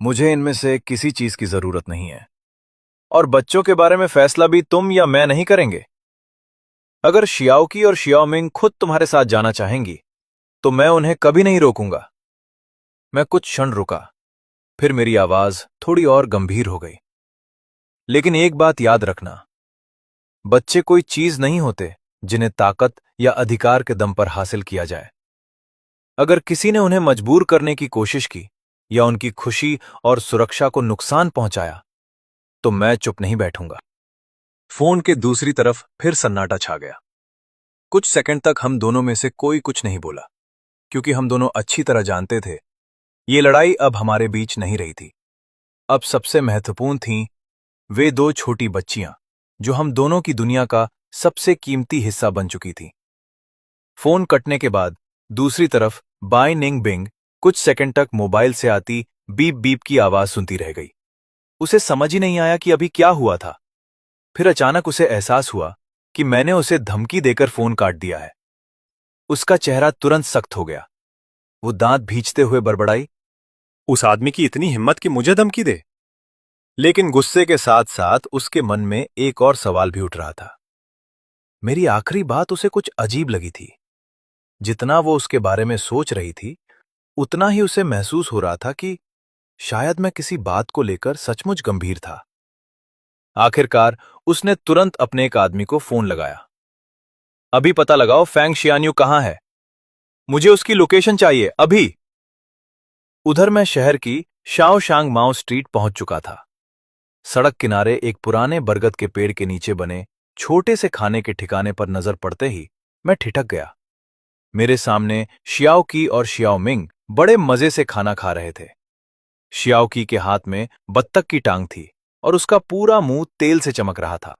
मुझे इनमें से किसी चीज की जरूरत नहीं है, और बच्चों के बारे में फैसला भी तुम या मैं नहीं करेंगे। अगर शियाओकी और शियाओमिंग खुद तुम्हारे साथ जाना चाहेंगी, तो मैं उन्हें कभी नहीं रोकूंगा। मैं कुछ क्षण रुका, फिर मेरी आवाज थोड़ी और गंभीर हो गई। लेकिन एक बात याद रखना, बच्चे कोई चीज नहीं होते जिन्हें ताकत या अधिकार के दम पर हासिल किया जाए। अगर किसी ने उन्हें मजबूर करने की कोशिश की या उनकी खुशी और सुरक्षा को नुकसान पहुंचाया, तो मैं चुप नहीं बैठूंगा। फोन के दूसरी तरफ फिर सन्नाटा छा गया। कुछ सेकंड तक हम दोनों में से कोई कुछ नहीं बोला, क्योंकि हम दोनों अच्छी तरह जानते थे ये लड़ाई अब हमारे बीच नहीं रही थी। अब सबसे महत्वपूर्ण थीं वे दो छोटी बच्चियां, जो हम दोनों की दुनिया का सबसे कीमती हिस्सा बन चुकी थीं। फोन कटने के बाद दूसरी तरफ बाई निंग बिंग कुछ सेकंड तक मोबाइल से आती बीप बीप की आवाज सुनती रह गई। उसे समझ ही नहीं आया कि अभी क्या हुआ था। फिर अचानक उसे एहसास हुआ कि मैंने उसे धमकी देकर फोन काट दिया है। उसका चेहरा तुरंत सख्त हो गया। वो दांत भींचते हुए बड़बड़ाई, उस आदमी की इतनी हिम्मत कि मुझे धमकी दे। लेकिन गुस्से के साथ साथ उसके मन में एक और सवाल भी उठ रहा था। मेरी आखिरी बात उसे कुछ अजीब लगी थी। जितना वो उसके बारे में सोच रही थी, उतना ही उसे महसूस हो रहा था कि शायद मैं किसी बात को लेकर सचमुच गंभीर था। आखिरकार उसने तुरंत अपने एक आदमी को फोन लगाया। अभी पता लगाओ फैंग शियान्यू कहाँ है, मुझे उसकी लोकेशन चाहिए अभी। उधर मैं शहर की शाओशांग माओ स्ट्रीट पहुंच चुका था। सड़क किनारे एक पुराने बरगद के पेड़ के नीचे बने छोटे से खाने के ठिकाने पर नजर पड़ते ही मैं ठिठक गया। मेरे सामने शियाओ की और शियाओ मिंग बड़े मजे से खाना खा रहे थे। शियाओ की के हाथ में बत्तख की टांग थी और उसका पूरा मुंह तेल से चमक रहा था।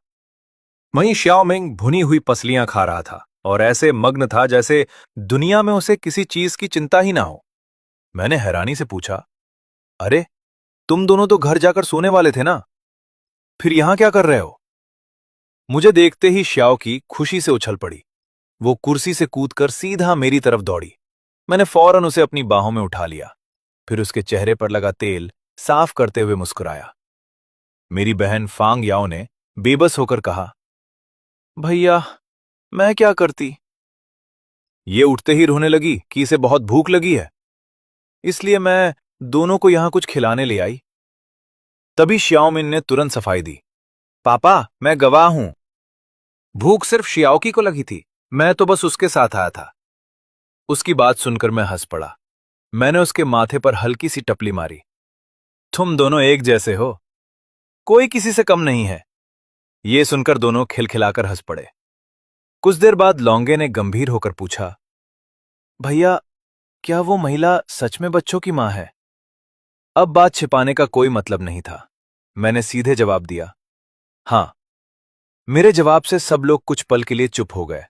वहीं शियाओ मिंग भुनी हुई पसलियां खा रहा था और ऐसे मग्न था जैसे दुनिया में उसे किसी चीज की चिंता ही ना हो। मैंने हैरानी से पूछा, अरे तुम दोनों तो घर जाकर सोने वाले थे ना, फिर यहां क्या कर रहे हो? मुझे देखते ही श्याओ की खुशी से उछल पड़ी। वो कुर्सी से कूदकर सीधा मेरी तरफ दौड़ी। मैंने फौरन उसे अपनी बाहों में उठा लिया, फिर उसके चेहरे पर लगा तेल साफ करते हुए मुस्कुराया। मेरी बहन फांग याओ ने बेबस होकर कहा, भैया मैं क्या करती? ये उठते ही रोने लगी कि इसे बहुत भूख लगी है, इसलिए मैं दोनों को यहां कुछ खिलाने ले आई। तभी श्याओमिन ने तुरंत सफाई दी, पापा मैं गवाह हूं, भूख सिर्फ शियाओकी को लगी थी, मैं तो बस उसके साथ आया था। उसकी बात सुनकर मैं हंस पड़ा। मैंने उसके माथे पर हल्की सी टपली मारी। तुम दोनों एक जैसे हो, कोई किसी से कम नहीं है। ये सुनकर दोनों खिलखिलाकर हंस पड़े। कुछ देर बाद लौंगे ने गंभीर होकर पूछा, भैया क्या वो महिला सच में बच्चों की मां है? अब बात छिपाने का कोई मतलब नहीं था। मैंने सीधे जवाब दिया, हां। मेरे जवाब से सब लोग कुछ पल के लिए चुप हो गए।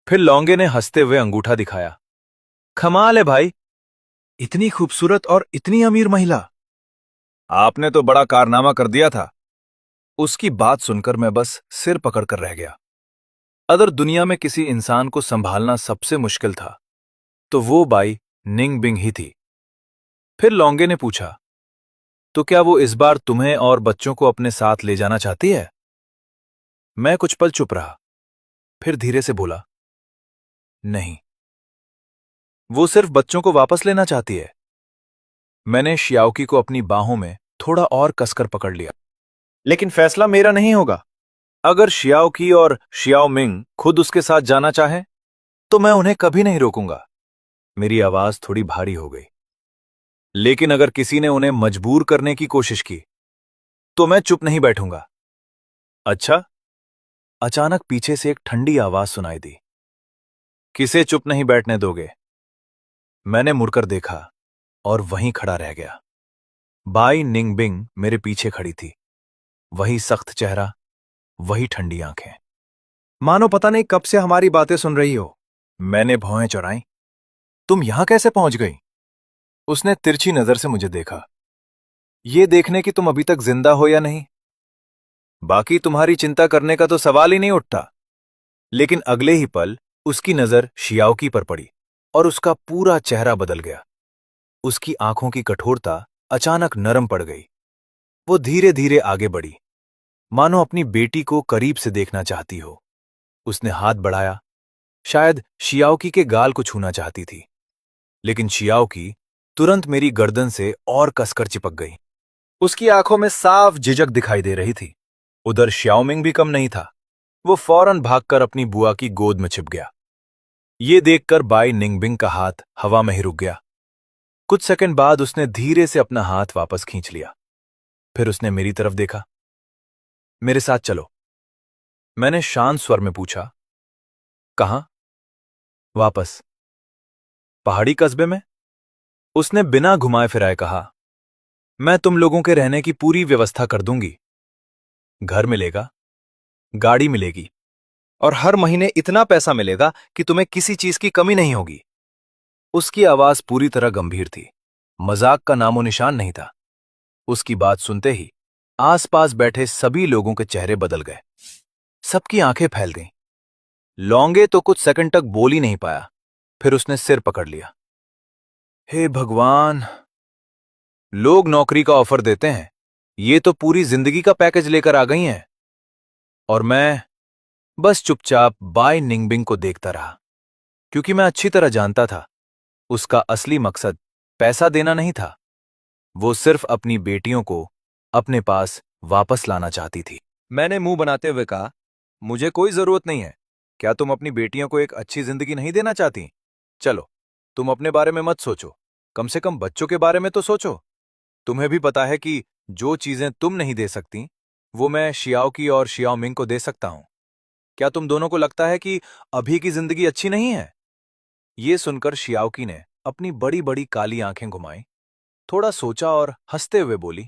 फिर लौंगे ने हंसते हुए अंगूठा दिखाया, कमाल है भाई, इतनी खूबसूरत और इतनी अमीर महिला, आपने तो बड़ा कारनामा कर दिया था। उसकी बात सुनकर मैं बस सिर पकड़कर रह गया। अगर दुनिया में किसी इंसान को संभालना सबसे मुश्किल था तो वो बाई निंगबिंग ही थी। फिर लौंगे ने पूछा, तो क्या वो इस बार तुम्हें और बच्चों को अपने साथ ले जाना चाहती है? मैं कुछ पल चुप रहा, फिर धीरे से बोला, नहीं, वो सिर्फ बच्चों को वापस लेना चाहती है। मैंने शियाओकी को अपनी बाहों में थोड़ा और कसकर पकड़ लिया। लेकिन फैसला मेरा नहीं होगा। अगर शियाओकी और शियाओ मिंग खुद उसके साथ जाना चाहें तो मैं उन्हें कभी नहीं रोकूंगा। मेरी आवाज थोड़ी भारी हो गई। लेकिन अगर किसी ने उन्हें मजबूर करने की कोशिश की तो मैं चुप नहीं बैठूंगा। अच्छा? अचानक पीछे से एक ठंडी आवाज सुनाई दी, किसे चुप नहीं बैठने दोगे? मैंने मुड़कर देखा और वहीं खड़ा रह गया। बाई निंगबिंग मेरे पीछे खड़ी थी। वही सख्त चेहरा, वही ठंडी आंखें, मानो पता नहीं कब से हमारी बातें सुन रही हो। मैंने भौहें चढ़ाई, तुम यहां कैसे पहुंच गई? उसने तिरछी नजर से मुझे देखा, ये देखने की तुम अभी तक जिंदा हो या नहीं। बाकी तुम्हारी चिंता करने का तो सवाल ही नहीं उठता। लेकिन अगले ही पल उसकी नजर शियाओकी पर पड़ी और उसका पूरा चेहरा बदल गया। उसकी आंखों की कठोरता अचानक नरम पड़ गई। वो धीरे धीरे आगे बढ़ी, मानो अपनी बेटी को करीब से देखना चाहती हो। उसने हाथ बढ़ाया, शायद शियाओकी के गाल को छूना चाहती थी, लेकिन शियाओकी तुरंत मेरी गर्दन से और कसकर चिपक गई। उसकी आंखों में साफ झिझक दिखाई दे रही थी। उधर श्याओमिंग भी कम नहीं था। वो फौरन भागकर अपनी बुआ की गोद में छिप गया। ये देखकर बाई निंगबिंग का हाथ हवा में ही रुक गया। कुछ सेकंड बाद उसने धीरे से अपना हाथ वापस खींच लिया। फिर उसने मेरी तरफ देखा, मेरे साथ चलो। मैंने शांत स्वर में पूछा, कहां? वापस पहाड़ी कस्बे में। उसने बिना घुमाए फिराए कहा, मैं तुम लोगों के रहने की पूरी व्यवस्था कर दूंगी। घर मिलेगा, गाड़ी मिलेगी और हर महीने इतना पैसा मिलेगा कि तुम्हें किसी चीज की कमी नहीं होगी। उसकी आवाज पूरी तरह गंभीर थी, मजाक का नामो निशान नहीं था। उसकी बात सुनते ही आसपास बैठे सभी लोगों के चेहरे बदल गए। सबकी आंखें फैल गईं। लौंगे तो कुछ सेकंड तक बोल ही नहीं पाया। फिर उसने सिर पकड़ लिया, हे भगवान, लोग नौकरी का ऑफर देते हैं, ये तो पूरी जिंदगी का पैकेज लेकर आ गई हैं। और मैं बस चुपचाप बाई निंगबिंग को देखता रहा, क्योंकि मैं अच्छी तरह जानता था उसका असली मकसद पैसा देना नहीं था। वो सिर्फ अपनी बेटियों को अपने पास वापस लाना चाहती थी। मैंने मुंह बनाते हुए कहा, मुझे कोई जरूरत नहीं है। क्या तुम अपनी बेटियों को एक अच्छी जिंदगी नहीं देना चाहती? चलो, तुम अपने बारे में मत सोचो, कम से कम बच्चों के बारे में तो सोचो। तुम्हें भी पता है कि जो चीजें तुम नहीं दे सकती वो मैं शियाओकी और शियाओमिंग को दे सकता हूं। क्या तुम दोनों को लगता है कि अभी की जिंदगी अच्छी नहीं है? ये सुनकर शियाओकी ने अपनी बड़ी बड़ी काली आंखें घुमाई, थोड़ा सोचा और हंसते हुए बोली,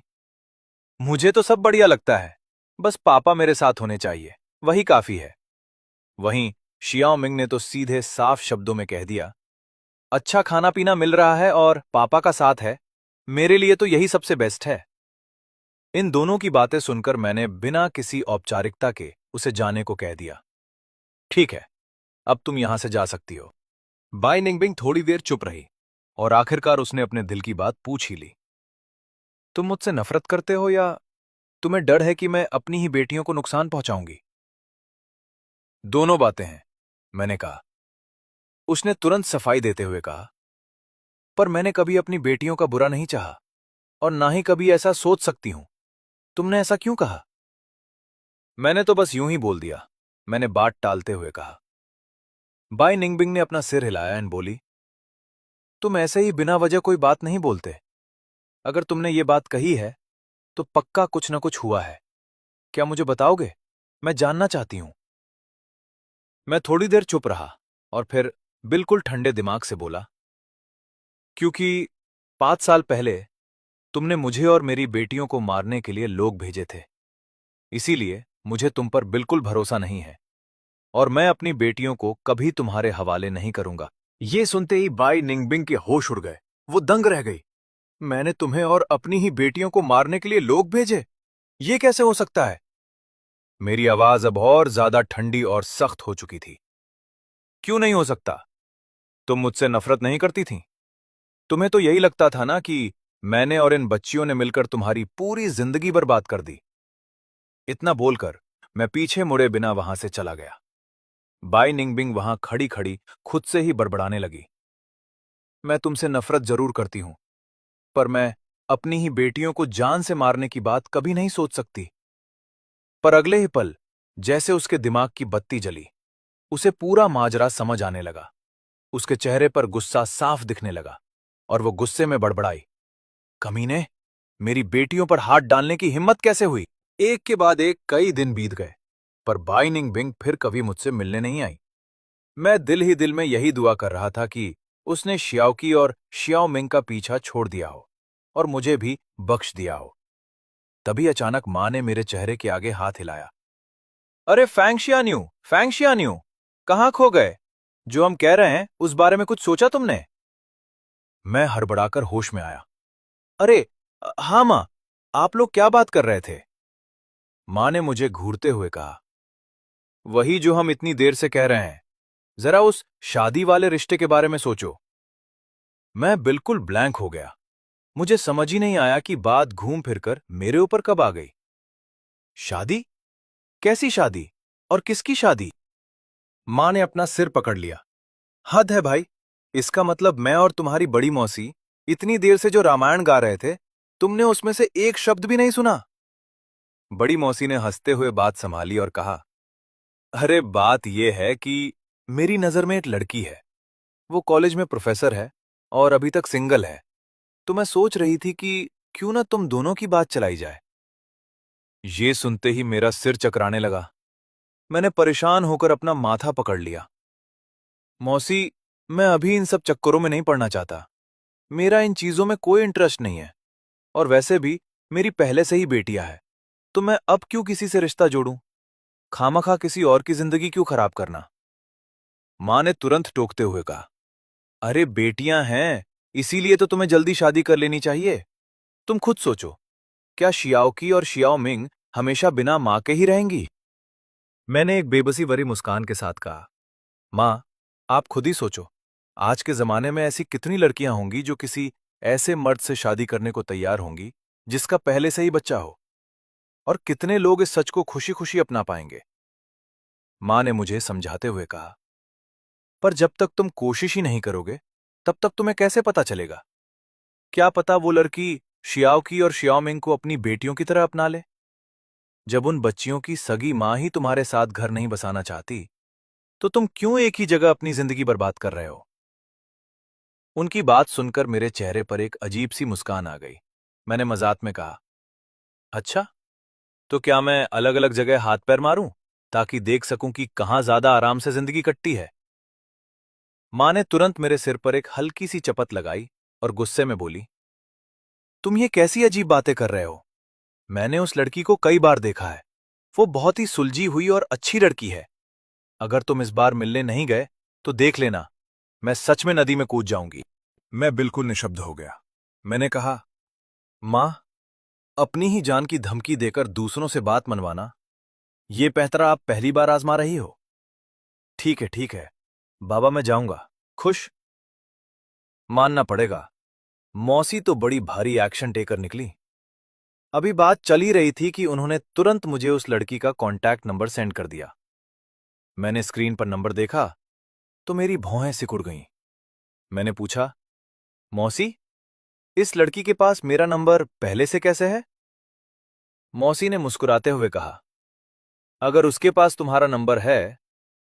मुझे तो सब बढ़िया लगता है, बस पापा मेरे साथ होने चाहिए, वही काफी है। वहीं शियाओमिंग ने तो सीधे साफ शब्दों में कह दिया, अच्छा खाना पीना मिल रहा है और पापा का साथ है, मेरे लिए तो यही सबसे बेस्ट है। इन दोनों की बातें सुनकर मैंने बिना किसी औपचारिकता के उसे जाने को कह दिया। ठीक है, अब तुम यहां से जा सकती हो। बाई निंगबिंग थोड़ी देर चुप रही और आखिरकार उसने अपने दिल की बात पूछ ही ली। तुम मुझसे नफरत करते हो या तुम्हें डर है कि मैं अपनी ही बेटियों को नुकसान पहुंचाऊंगी? दोनों बातें हैं, मैंने कहा। उसने तुरंत सफाई देते हुए कहा, पर मैंने कभी अपनी बेटियों का बुरा नहीं चाहा और ना ही कभी ऐसा सोच सकती हूं। तुमने ऐसा क्यों कहा? मैंने तो बस यूं ही बोल दिया, मैंने बात टालते हुए कहा। बाई निंगबिंग ने अपना सिर हिलाया एंड बोली, तुम ऐसे ही बिना वजह कोई बात नहीं बोलते। अगर तुमने ये बात कही है तो पक्का कुछ न कुछ हुआ है। क्या मुझे बताओगे? मैं जानना चाहती हूं। मैं थोड़ी देर चुप रहा और फिर बिल्कुल ठंडे दिमाग से बोला, क्योंकि 5 साल पहले तुमने मुझे और मेरी बेटियों को मारने के लिए लोग भेजे थे। इसीलिए मुझे तुम पर बिल्कुल भरोसा नहीं है और मैं अपनी बेटियों को कभी तुम्हारे हवाले नहीं करूंगा। ये सुनते ही बाई निंगबिंग के होश उड़ गए। वो दंग रह गई। मैंने तुम्हें और अपनी ही बेटियों को मारने के लिए लोग भेजे? ये कैसे हो सकता है? मेरी आवाज अब और ज्यादा ठंडी और सख्त हो चुकी थी। क्यों नहीं हो सकता? तुम मुझसे नफरत नहीं करती थीं? तुम्हें तो यही लगता था ना कि मैंने और इन बच्चियों ने मिलकर तुम्हारी पूरी जिंदगी बर्बाद कर दी। इतना बोलकर मैं पीछे मुड़े बिना वहां से चला गया। बाई निंगबिंग वहां खड़ी खड़ी खुद से ही बड़बड़ाने लगी, मैं तुमसे नफरत जरूर करती हूं, पर मैं अपनी ही बेटियों को जान से मारने की बात कभी नहीं सोच सकती। पर अगले ही पल जैसे उसके दिमाग की बत्ती जली, उसे पूरा माजरा समझ आने लगा। उसके चेहरे पर गुस्सा साफ दिखने लगा और वो गुस्से में बड़बड़ाई, कमीने, मेरी बेटियों पर हाथ डालने की हिम्मत कैसे हुई? एक के बाद एक कई दिन बीत गए, पर बाई निंगबिंग फिर कभी मुझसे मिलने नहीं आई। मैं दिल ही दिल में यही दुआ कर रहा था कि उसने शियाओकी और शियाओमिंग का पीछा छोड़ दिया हो और मुझे भी बख्श दिया हो। तभी अचानक मां ने मेरे चेहरे के आगे हाथ हिलाया। अरे फैंगशियान्यू, फैंगशियान्यू, कहाँ खो गए? जो हम कह रहे हैं उस बारे में कुछ सोचा तुमने? मैं हड़बड़ाकर होश में आया। अरे, हाँ मां, आप लोग क्या बात कर रहे थे? मां ने मुझे घूरते हुए कहा, वही जो हम इतनी देर से कह रहे हैं, जरा उस शादी वाले रिश्ते के बारे में सोचो। मैं बिल्कुल ब्लैंक हो गया। मुझे समझ ही नहीं आया कि बात घूम फिरकर मेरे ऊपर कब आ गई। शादी? कैसी शादी? और किसकी शादी? मां ने अपना सिर पकड़ लिया। हद है भाई, इसका मतलब मैं और तुम्हारी बड़ी मौसी इतनी देर से जो रामायण गा रहे थे, तुमने उसमें से एक शब्द भी नहीं सुना? बड़ी मौसी ने हंसते हुए बात संभाली और कहा, अरे बात यह है कि मेरी नजर में एक लड़की है। वो कॉलेज में प्रोफेसर है और अभी तक सिंगल है। तो मैं सोच रही थी कि क्यों ना तुम दोनों की बात चलाई जाए। ये सुनते ही मेरा सिर चकराने लगा। मैंने परेशान होकर अपना माथा पकड़ लिया। मौसी, मैं अभी इन सब चक्करों में नहीं पड़ना चाहता। मेरा इन चीजों में कोई इंटरेस्ट नहीं है और वैसे भी मेरी पहले से ही बेटियां हैं, तो मैं अब क्यों किसी से रिश्ता जोड़ूं? खामखा किसी और की जिंदगी क्यों खराब करना? मां ने तुरंत टोकते हुए कहा, अरे बेटियां हैं, इसीलिए तो तुम्हें जल्दी शादी कर लेनी चाहिए। तुम खुद सोचो, क्या शियाओकी और शियाओमिंग हमेशा बिना मां के ही रहेंगी? मैंने एक बेबसी भरी मुस्कान के साथ कहा, मां, आप खुद ही सोचो, आज के जमाने में ऐसी कितनी लड़कियां होंगी जो किसी ऐसे मर्द से शादी करने को तैयार होंगी जिसका पहले से ही बच्चा हो, और कितने लोग इस सच को खुशी खुशी अपना पाएंगे? मां ने मुझे समझाते हुए कहा, पर जब तक तुम कोशिश ही नहीं करोगे तब तक तुम्हें कैसे पता चलेगा? क्या पता वो लड़की शियाओकी और शियाओमिंग को अपनी बेटियों की तरह अपना ले। जब उन बच्चियों की सगी मां ही तुम्हारे साथ घर नहीं बसाना चाहती तो तुम क्यों एक ही जगह अपनी जिंदगी बर्बाद कर रहे हो? उनकी बात सुनकर मेरे चेहरे पर एक अजीब सी मुस्कान आ गई। मैंने मजाक में कहा, अच्छा, तो क्या मैं अलग अलग जगह हाथ पैर मारूं ताकि देख सकूं कि कहां ज्यादा आराम से जिंदगी कटती है? मां ने तुरंत मेरे सिर पर एक हल्की सी चपत लगाई और गुस्से में बोली, तुम ये कैसी अजीब बातें कर रहे हो? मैंने उस लड़की को कई बार देखा है। वो बहुत ही सुलझी हुई और अच्छी लड़की है। अगर तुम इस बार मिलने नहीं गए तो देख लेना, मैं सच में नदी में कूद जाऊंगी। मैं बिल्कुल निशब्द हो गया। मैंने कहा, मां, अपनी ही जान की धमकी देकर दूसरों से बात मनवाना, ये पैंतरा आप पहली बार आजमा रही हो? ठीक है, बाबा मैं जाऊंगा। खुश? मानना पड़ेगा, मौसी तो बड़ी भारी एक्शन टेकर निकली। अभी बात चल ही रही थी कि उन्होंने तुरंत मुझे उस लड़की का कॉन्टैक्ट नंबर सेंड कर दिया। मैंने स्क्रीन पर नंबर देखा तो मेरी भौहें सिकुड़ गईं। मैंने पूछा, मौसी, इस लड़की के पास मेरा नंबर पहले से कैसे है? मौसी ने मुस्कुराते हुए कहा, अगर उसके पास तुम्हारा नंबर है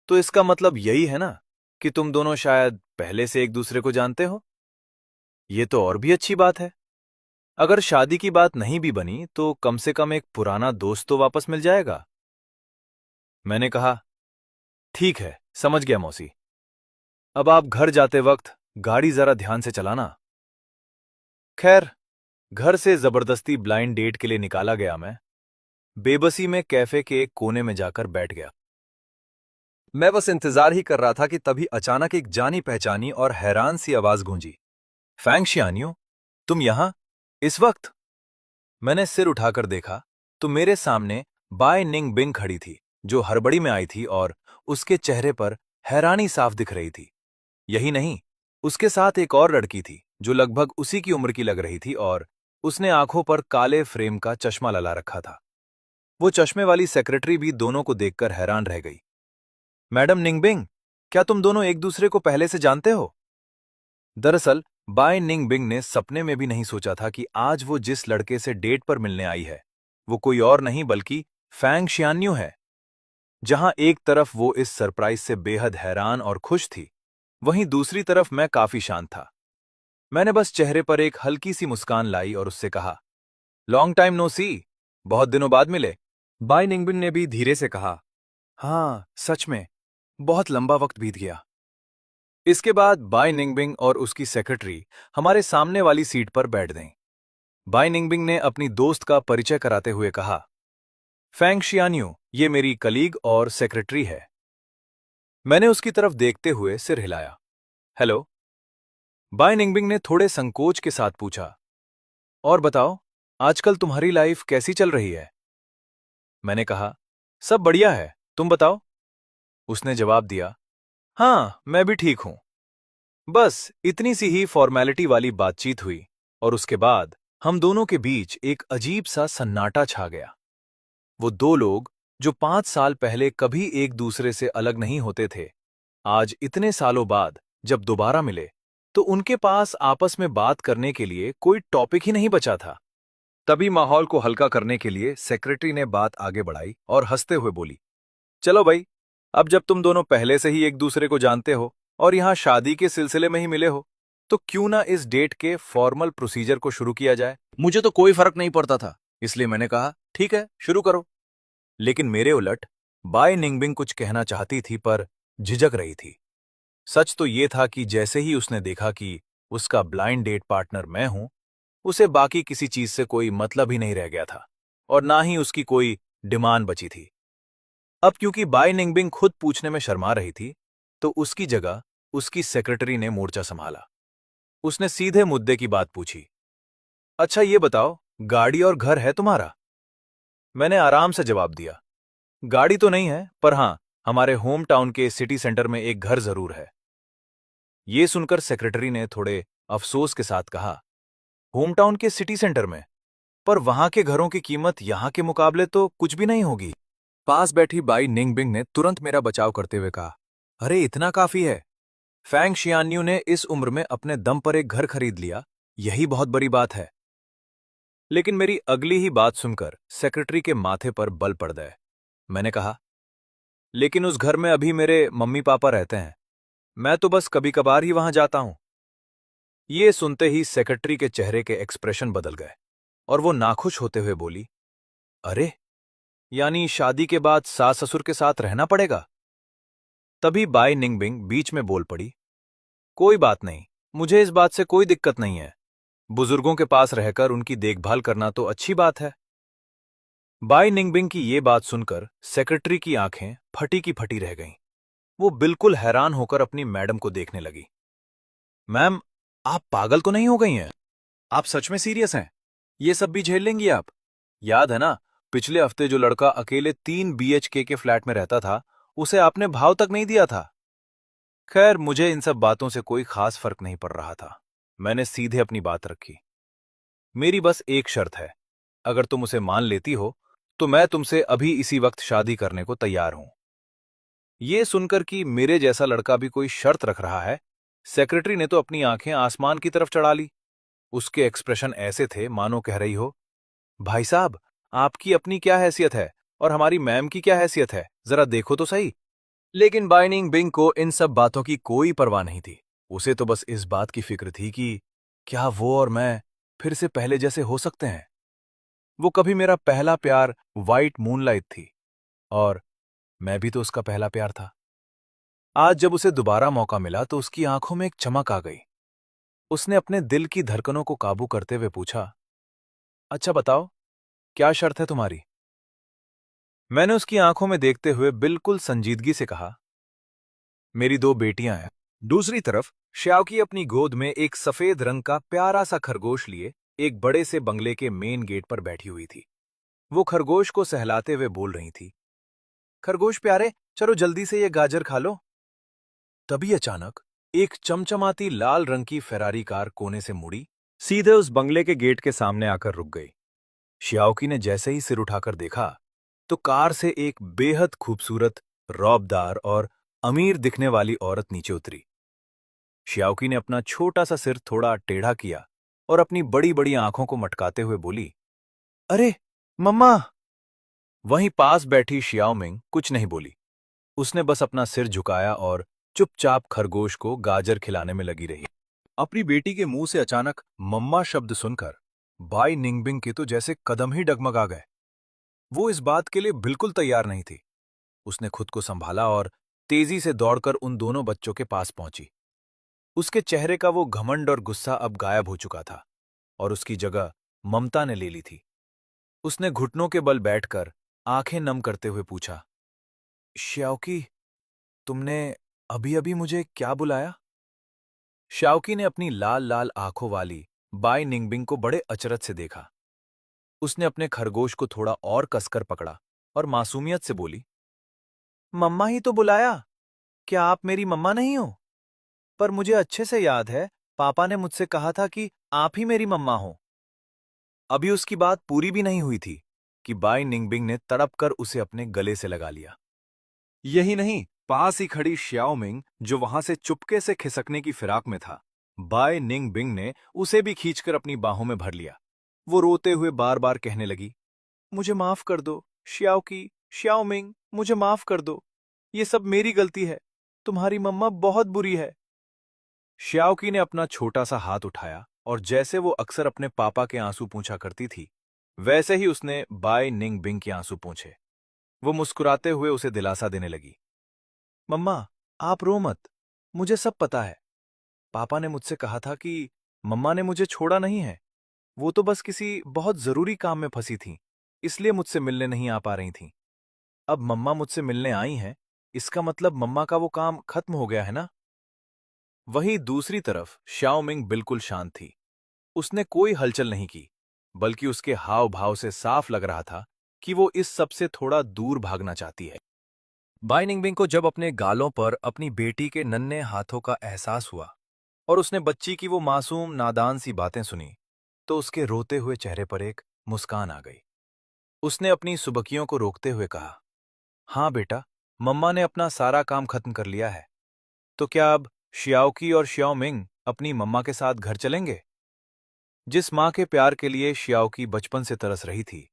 तो इसका मतलब यही है ना कि तुम दोनों शायद पहले से एक दूसरे को जानते हो। ये तो और भी अच्छी बात है। अगर शादी की बात नहीं भी बनी तो कम से कम एक पुराना दोस्त तो वापस मिल जाएगा। मैंने कहा, ठीक है, समझ गया मौसी। अब आप घर जाते वक्त गाड़ी जरा ध्यान से चलाना। खैर, घर से जबरदस्ती ब्लाइंड डेट के लिए निकाला गया मैं बेबसी में कैफे के एक कोने में जाकर बैठ गया। मैं बस इंतजार ही कर रहा था कि तभी अचानक एक जानी पहचानी और हैरान सी आवाज गूंजी, फैंग शियानियो, तुम यहां इस वक्त? मैंने सिर उठाकर देखा तो मेरे सामने बाय निंग बिंग खड़ी थी, जो हड़बड़ी में आई थी और उसके चेहरे पर हैरानी साफ दिख रही थी। यही नहीं, उसके साथ एक और लड़की थी जो लगभग उसी की उम्र की लग रही थी और उसने आंखों पर काले फ्रेम का चश्मा लगा रखा था। वो चश्मे वाली सेक्रेटरी भी दोनों को देखकर हैरान रह गई। मैडम निंगबिंग, क्या तुम दोनों एक दूसरे को पहले से जानते हो? दरअसल बाय निंगबिंग ने सपने में भी नहीं सोचा था कि आज वो जिस लड़के से डेट पर मिलने आई है वो कोई और नहीं बल्कि फैंग शियान्यू है। जहां एक तरफ वो इस सरप्राइज से बेहद हैरान और खुश थी, वहीं दूसरी तरफ मैं काफी शांत था। मैंने बस चेहरे पर एक हल्की सी मुस्कान लाई और उससे कहा, लॉन्ग टाइम नो सी, बहुत दिनों बाद मिले। बाय निंगबिन ने भी धीरे से कहा, हाँ सच में, बहुत लंबा वक्त बीत गया। इसके बाद बाय निंगबिंग और उसकी सेक्रेटरी हमारे सामने वाली सीट पर बैठ गईं। बाय निंगबिंग ने अपनी दोस्त का परिचय कराते हुए कहा, फैंग शियान्यू, ये मेरी कलीग और सेक्रेटरी है। मैंने उसकी तरफ देखते हुए सिर हिलाया, हेलो। बाय निंगबिंग ने थोड़े संकोच के साथ पूछा, और बताओ, आजकल तुम्हारी लाइफ कैसी चल रही है? मैंने कहा, सब बढ़िया है, तुम बताओ। उसने जवाब दिया, हाँ मैं भी ठीक हूं। बस इतनी सी ही फॉर्मेलिटी वाली बातचीत हुई और उसके बाद हम दोनों के बीच एक अजीब सा सन्नाटा छा गया। वो दो लोग जो 5 साल पहले कभी एक दूसरे से अलग नहीं होते थे, आज इतने सालों बाद जब दोबारा मिले तो उनके पास आपस में बात करने के लिए कोई टॉपिक ही नहीं बचा था। तभी माहौल को हल्का करने के लिए सेक्रेटरी ने बात आगे बढ़ाई और हंसते हुए बोली, चलो भाई, अब जब तुम दोनों पहले से ही एक दूसरे को जानते हो और यहां शादी के सिलसिले में ही मिले हो तो क्यों ना इस डेट के फॉर्मल प्रोसीजर को शुरू किया जाए। मुझे तो कोई फर्क नहीं पड़ता था, इसलिए मैंने कहा, ठीक है, शुरू करो। लेकिन मेरे उलट बाय निंगबिंग कुछ कहना चाहती थी पर झिझक रही थी। सच तो ये था कि जैसे ही उसने देखा कि उसका ब्लाइंड डेट पार्टनर मैं हूं, उसे बाकी किसी चीज से कोई मतलब ही नहीं रह गया था और ना ही उसकी कोई डिमांड बची थी। अब क्योंकि बाय निंगबिंग खुद पूछने में शर्मा रही थी तो उसकी जगह उसकी सेक्रेटरी ने मोर्चा संभाला। उसने सीधे मुद्दे की बात पूछी, अच्छा ये बताओ, गाड़ी और घर है तुम्हारा? मैंने आराम से जवाब दिया, गाड़ी तो नहीं है पर हां, हमारे होम टाउन के सिटी सेंटर में एक घर जरूर है। ये सुनकर सेक्रेटरी ने थोड़े अफसोस के साथ कहा, होम टाउन के सिटी सेंटर में? पर वहां के घरों की कीमत यहां के मुकाबले तो कुछ भी नहीं होगी। पास बैठी बाई निंगबिंग ने तुरंत मेरा बचाव करते हुए कहा, अरे इतना काफी है, फैंग शियान्यू ने इस उम्र में अपने दम पर एक घर खरीद लिया, यही बहुत बड़ी बात है। लेकिन मेरी अगली ही बात सुनकर सेक्रेटरी के माथे पर बल पड़ गए। मैंने कहा, लेकिन उस घर में अभी मेरे मम्मी पापा रहते हैं, मैं तो बस कभी कभार ही वहां जाता हूं। ये सुनते ही सेक्रेटरी के चेहरे के एक्सप्रेशन बदल गए और वो नाखुश होते हुए बोली, अरे, यानी शादी के बाद सास ससुर के साथ रहना पड़ेगा? तभी बाई निंगबिंग बीच में बोल पड़ी, कोई बात नहीं, मुझे इस बात से कोई दिक्कत नहीं है। बुजुर्गों के पास रहकर उनकी देखभाल करना तो अच्छी बात है। बाई निंगबिंग की ये बात सुनकर सेक्रेटरी की आंखें फटी की फटी रह गईं। वो बिल्कुल हैरान होकर अपनी मैडम को देखने लगी। मैम, आप पागल तो नहीं हो गई हैं? आप सच में सीरियस हैं? ये सब भी झेल लेंगी आप? याद है ना, पिछले हफ्ते जो लड़का अकेले 3 BHK के फ्लैट में रहता था, उसे आपने भाव तक नहीं दिया था। खैर, मुझे इन सब बातों से कोई खास फर्क नहीं पड़ रहा था। मैंने सीधे अपनी बात रखी। मेरी बस एक शर्त है, अगर तुम उसे मान लेती हो तो मैं तुमसे अभी इसी वक्त शादी करने को तैयार हूं। ये सुनकर कि मेरे जैसा लड़का भी कोई शर्त रख रहा है, सेक्रेटरी ने तो अपनी आंखें आसमान की तरफ चढ़ा ली। उसके एक्सप्रेशन ऐसे थे मानो कह रही हो, भाई साहब, आपकी अपनी क्या हैसियत है और हमारी मैम की क्या हैसियत है, जरा देखो तो सही। लेकिन बाइनिंग बिंग को इन सब बातों की कोई परवाह नहीं थी। उसे तो बस इस बात की फिक्र थी कि क्या वो और मैं फिर से पहले जैसे हो सकते हैं। वो कभी मेरा पहला प्यार वाइट मूनलाइट थी, और मैं भी तो उसका पहला प्यार था। आज जब उसे दोबारा मौका मिला तो उसकी आंखों में एक चमक आ गई। उसने अपने दिल की धड़कनों को काबू करते हुए पूछा, अच्छा बताओ, क्या शर्त है तुम्हारी? मैंने उसकी आंखों में देखते हुए बिल्कुल संजीदगी से कहा, मेरी 2 बेटियां हैं। दूसरी तरफ श्याओकी अपनी गोद में एक सफेद रंग का प्यारा सा खरगोश लिए एक बड़े से बंगले के मेन गेट पर बैठी हुई थी। वो खरगोश को सहलाते हुए बोल रही थी, खरगोश प्यारे, चलो जल्दी से ये गाजर खा लो। तभी अचानक एक चमचमाती लाल रंग की फेरारी कार कोने से मुड़ी, सीधे उस बंगले के गेट के सामने आकर रुक गई। शियाओकी ने जैसे ही सिर उठाकर देखा तो कार से एक बेहद खूबसूरत, रौबदार और अमीर दिखने वाली औरत नीचे उतरी। शियाओकी ने अपना छोटा सा सिर थोड़ा टेढ़ा किया और अपनी बड़ी बड़ी आंखों को मटकाते हुए बोली, अरे मम्मा। वहीं पास बैठी शियाओमिंग कुछ नहीं बोली। उसने बस अपना सिर झुकाया और चुपचाप खरगोश को गाजर खिलाने में लगी रही। अपनी बेटी के मुंह से अचानक मम्मा शब्द सुनकर बाई निंगबिंग के तो जैसे कदम ही डगमगा गए। वो इस बात के लिए बिल्कुल तैयार नहीं थी। उसने खुद को संभाला और तेजी से दौड़कर उन दोनों बच्चों के पास पहुंची। उसके चेहरे का वो घमंड और गुस्सा अब गायब हो चुका था और उसकी जगह ममता ने ले ली थी। उसने घुटनों के बल बैठकर आंखें नम करते हुए पूछा, श्याओकी, तुमने अभी अभी मुझे क्या बुलाया? श्याओकी ने अपनी लाल लाल आंखों वाली बाई निंगबिंग को बड़े अचरज से देखा। उसने अपने खरगोश को थोड़ा और कसकर पकड़ा और मासूमियत से बोली, मम्मा ही तो बुलाया, क्या आप मेरी मम्मा नहीं हो? पर मुझे अच्छे से याद है, पापा ने मुझसे कहा था कि आप ही मेरी मम्मा हो। अभी उसकी बात पूरी भी नहीं हुई थी कि बाई निंगबिंग ने तड़प कर उसे अपने गले से लगा लिया। यही नहीं, पास ही खड़ी श्याओमिंग, जो वहां से चुपके से खिसकने की फिराक में था, बाई निंगबिंग ने उसे भी खींचकर अपनी बाहों में भर लिया। वो रोते हुए बार बार कहने लगी, मुझे माफ कर दो श्याओकी, श्याओमिंग, मुझे माफ कर दो। ये सब मेरी गलती है, तुम्हारी मम्मा बहुत बुरी है। श्याओकी ने अपना छोटा सा हाथ उठाया और जैसे वो अक्सर अपने पापा के आंसू पूंछा करती थी, वैसे ही उसने बाई निंगबिंग के आंसू पूंछे। वो मुस्कुराते हुए उसे दिलासा देने लगी, मम्मा, आप रो मत, मुझे सब पता है। पापा ने मुझसे कहा था कि मम्मा ने मुझे छोड़ा नहीं है, वो तो बस किसी बहुत जरूरी काम में फंसी थीं, इसलिए मुझसे मिलने नहीं आ पा रही थीं। अब मम्मा मुझसे मिलने आई हैं, इसका मतलब मम्मा का वो काम खत्म हो गया है ना? वहीं दूसरी तरफ श्याओमिंग बिल्कुल शांत थी। उसने कोई हलचल नहीं की, बल्कि उसके हाव भाव से साफ लग रहा था कि वो इस सब से थोड़ा दूर भागना चाहती है। बाई निंगबिंग को जब अपने गालों पर अपनी बेटी के नन्हे हाथों का एहसास हुआ और उसने बच्ची की वो मासूम नादान सी बातें सुनी, तो उसके रोते हुए चेहरे पर एक मुस्कान आ गई। उसने अपनी सुबकियों को रोकते हुए कहा, हाँ बेटा, मम्मा ने अपना सारा काम खत्म कर लिया है, तो क्या अब शियाओकी और शियाओमिंग अपनी मम्मा के साथ घर चलेंगे। जिस माँ के प्यार के लिए शियाओकी बचपन से तरस रही थी,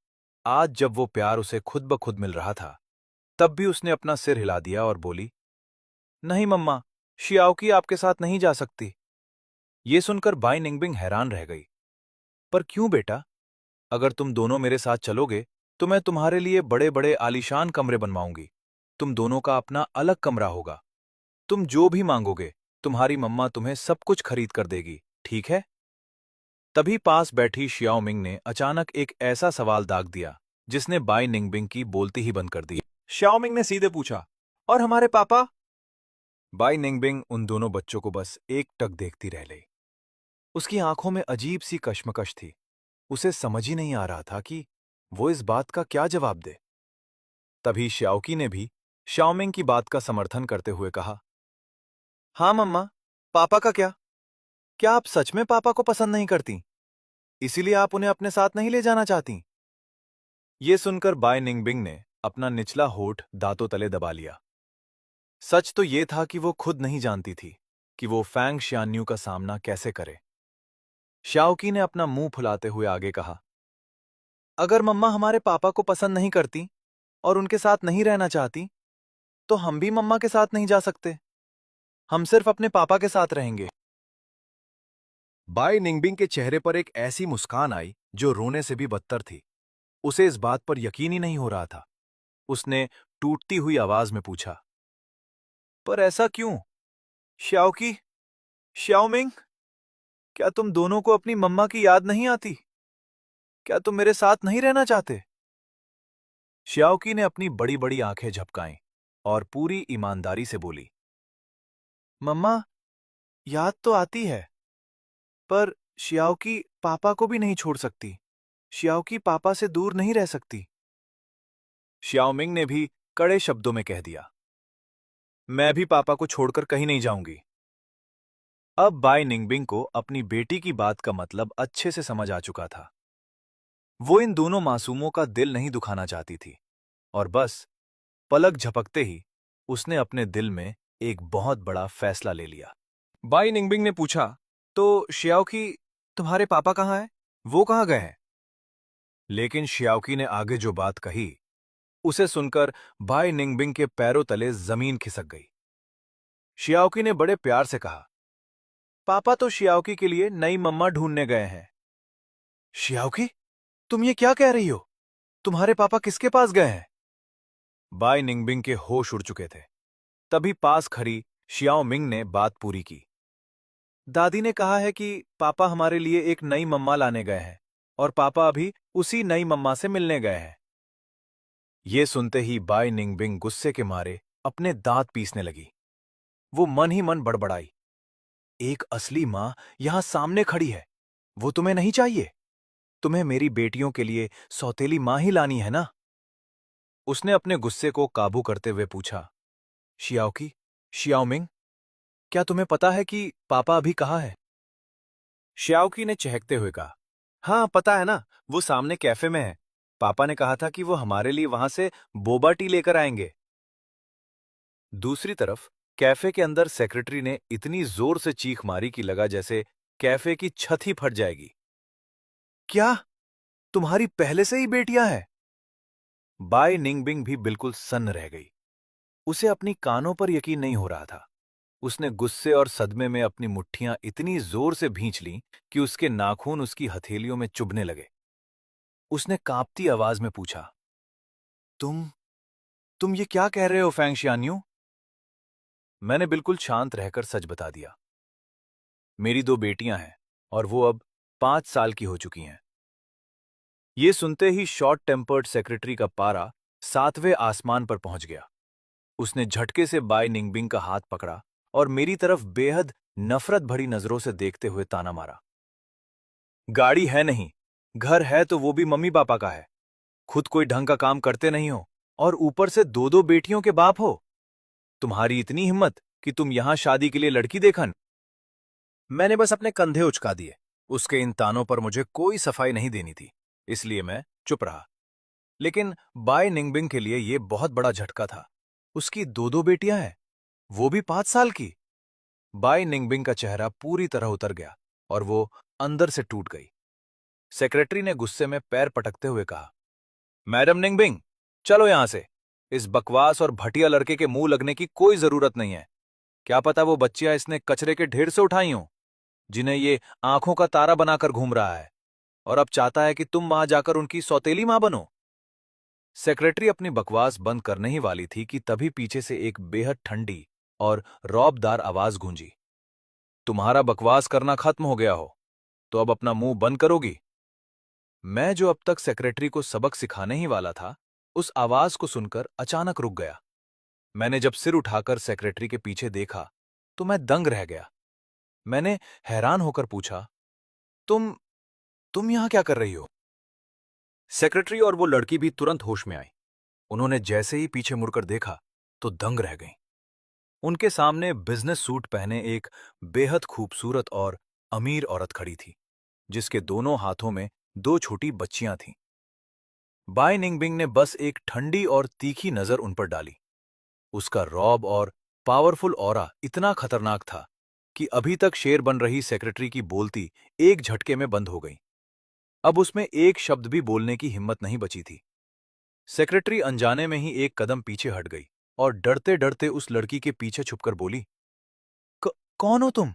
आज जब वो प्यार उसे खुद ब खुद मिल रहा था, तब भी उसने अपना सिर हिला दिया और बोली, नहीं मम्मा, शियाओकी आपके साथ नहीं जा सकती। ये सुनकर बाई निंगबिंग हैरान रह गई। पर क्यों बेटा? अगर तुम दोनों मेरे साथ चलोगे तो मैं तुम्हारे लिए बड़े बड़े आलीशान कमरे बनवाऊंगी। तुम दोनों का अपना अलग कमरा होगा। तुम जो भी मांगोगे, तुम्हारी मम्मा तुम्हें सब कुछ खरीद कर देगी, ठीक है? तभी पास बैठी शियाओमिंग ने अचानक एक ऐसा सवाल दाग दिया जिसने बाई निंगबिंग की बोलती ही बंद कर दी। शियाओमिंग ने सीधे पूछा, और हमारे पापा? बाई निंगबिंग उन दोनों बच्चों को बस एक टक देखती रह गई। उसकी आंखों में अजीब सी कश्मकश थी। उसे समझ ही नहीं आ रहा था कि वो इस बात का क्या जवाब दे। तभी श्याओकी ने भी शाओमिंग की बात का समर्थन करते हुए कहा, हाँ मम्मा, पापा का क्या? क्या आप सच में पापा को पसंद नहीं करती? इसीलिए आप उन्हें अपने साथ नहीं ले जाना चाहती? ये सुनकर बाय निंगबिंग ने अपना निचला होठ दांतों तले दबा लिया। सच तो ये था कि वो खुद नहीं जानती थी कि वो फैंग शियान्यू का सामना कैसे करे। शाओकी ने अपना मुंह फुलाते हुए आगे कहा, अगर मम्मा हमारे पापा को पसंद नहीं करती और उनके साथ नहीं रहना चाहती, तो हम भी मम्मा के साथ नहीं जा सकते। हम सिर्फ अपने पापा के साथ रहेंगे। बाय निंगबिंग के चेहरे पर एक ऐसी मुस्कान आई जो रोने से भी बदतर थी। उसे इस बात पर यकीन ही नहीं हो रहा था। उसने टूटती हुई आवाज में पूछा, पर ऐसा क्यों? श्याओकी, श्याओमिंग, क्या तुम दोनों को अपनी मम्मा की याद नहीं आती? क्या तुम मेरे साथ नहीं रहना चाहते? श्याओकी ने अपनी बड़ी बड़ी आंखें झपकाईं और पूरी ईमानदारी से बोली, मम्मा, याद तो आती है, पर श्याओकी पापा को भी नहीं छोड़ सकती। श्याओकी पापा से दूर नहीं रह सकती। श्याओमिंग ने भी कड़े शब्दों में कह दिया, मैं भी पापा को छोड़कर कहीं नहीं जाऊंगी। अब बाय निंगबिंग को अपनी बेटी की बात का मतलब अच्छे से समझ आ चुका था। वो इन दोनों मासूमों का दिल नहीं दुखाना चाहती थी, और बस पलक झपकते ही उसने अपने दिल में एक बहुत बड़ा फैसला ले लिया। बाई निंगबिंग ने पूछा, तो शियाओकी, तुम्हारे पापा कहाँ हैं? वो कहाँ गए हैं? लेकिन शियाओकी ने आगे जो बात कही, उसे सुनकर बाई निंगबिंग के पैरों तले जमीन खिसक गई। शियाओकी ने बड़े प्यार से कहा, पापा तो शियाओकी के लिए नई मम्मा ढूंढने गए हैं। शियाओकी, तुम ये क्या कह रही हो? तुम्हारे पापा किसके पास गए हैं? बाई निंगबिंग के होश उड़ चुके थे। तभी पास खड़ी शियाओमिंग ने बात पूरी की। दादी ने कहा है कि पापा हमारे लिए एक नई मम्मा लाने गए हैं और पापा अभी उसी नई मम्मा से मिलने गए हैं। ये सुनते ही बाई निंगबिंग गुस्से के मारे अपने दांत पीसने लगी। वो मन ही मन बड़बड़ाई, एक असली मां यहां सामने खड़ी है। वो तुम्हें नहीं चाहिए? तुम्हें मेरी बेटियों के लिए सौतेली मां ही लानी है ना? उसने अपने गुस्से को काबू करते हुए पूछा, शियाओकी, शियाओमिंग, क्या तुम्हें पता है कि पापा अभी कहाँ है? शियाओकी ने चहकते हुए कहा, हाँ पता है ना, वो सामने कैफे में है। पापा ने कहा था कि वो हमारे लिए वहां से बोबा टी लेकर आएंगे। दूसरी तरफ कैफे के अंदर सेक्रेटरी ने इतनी जोर से चीख मारी कि लगा जैसे कैफे की छत ही फट जाएगी। क्या तुम्हारी पहले से ही बेटियां हैं? बाय निंगबिंग भी बिल्कुल सन्न रह गई। उसे अपनी कानों पर यकीन नहीं हो रहा था। उसने गुस्से और सदमे में अपनी मुट्ठियां इतनी जोर से भींच लीं कि उसके नाखून उसकी हथेलियों में चुभने लगे। उसने कांपती आवाज में पूछा, तुम ये क्या कह रहे हो फैंग शियान्यू? मैंने बिल्कुल शांत रहकर सच बता दिया। मेरी दो बेटियां हैं और वो अब 5 साल की हो चुकी हैं। ये सुनते ही शॉर्ट टेम्पर्ड सेक्रेटरी का पारा 7वें आसमान पर पहुंच गया। उसने झटके से बाय निंगबिंग का हाथ पकड़ा और मेरी तरफ बेहद नफरत भरी नजरों से देखते हुए ताना मारा, गाड़ी है नहीं, घर है तो वो भी मम्मी पापा का है। खुद कोई ढंग का काम करते नहीं हो और ऊपर से दो दो बेटियों के बाप हो। तुम्हारी इतनी हिम्मत कि तुम यहां शादी के लिए लड़की देखन। मैंने बस अपने कंधे उचका दिए। उसके इन तानों पर मुझे कोई सफाई नहीं देनी थी, इसलिए मैं चुप रहा। लेकिन बाय निंगबिंग के लिए यह बहुत बड़ा झटका था। उसकी दो दो बेटियां हैं, वो भी 5 साल की। बाई निंगबिंग का चेहरा पूरी तरह उतर गया और वो अंदर से टूट गई। सेक्रेटरी ने गुस्से में पैर पटकते हुए कहा, मैडम निंगबिंग, चलो यहां से। इस बकवास और घटिया लड़के के मुंह लगने की कोई जरूरत नहीं है। क्या पता वो बच्चियां इसने कचरे के ढेर से उठाई हों, जिन्हें ये आंखों का तारा बनाकर घूम रहा है, और अब चाहता है कि तुम वहां जाकर उनकी सौतेली मां बनो। सेक्रेटरी अपनी बकवास बंद करने ही वाली थी कि तभी पीछे से एक बेहद ठंडी और रौबदार आवाज गूंजी। तुम्हारा बकवास करना खत्म हो गया हो, तो अब अपना मुंह बंद करोगी? मैं जो अब तक सेक्रेटरी को सबक सिखाने ही वाला था, उस आवाज को सुनकर अचानक रुक गया। मैंने जब सिर उठाकर सेक्रेटरी के पीछे देखा, तो मैं दंग रह गया। मैंने हैरान होकर पूछा, तुम यहां क्या कर रही हो? सेक्रेटरी और वो लड़की भी तुरंत होश में आई। उन्होंने जैसे ही पीछे मुड़कर देखा, तो दंग रह गईं। उनके सामने बिजनेस सूट पहने एक बेहद खूबसूरत और अमीर औरत खड़ी थी, जिसके दोनों हाथों में दो छोटी बच्चियां थीं। बाय निंगबिंग ने बस एक ठंडी और तीखी नजर उन पर डाली। उसका रौब और पावरफुल ऑरा इतना खतरनाक था कि अभी तक शेर बन रही सेक्रेटरी की बोलती एक झटके में बंद हो गई। अब उसमें एक शब्द भी बोलने की हिम्मत नहीं बची थी। सेक्रेटरी अनजाने में ही एक कदम पीछे हट गई और डरते डरते उस लड़की के पीछे छुपकर बोली, कौन हो तुम?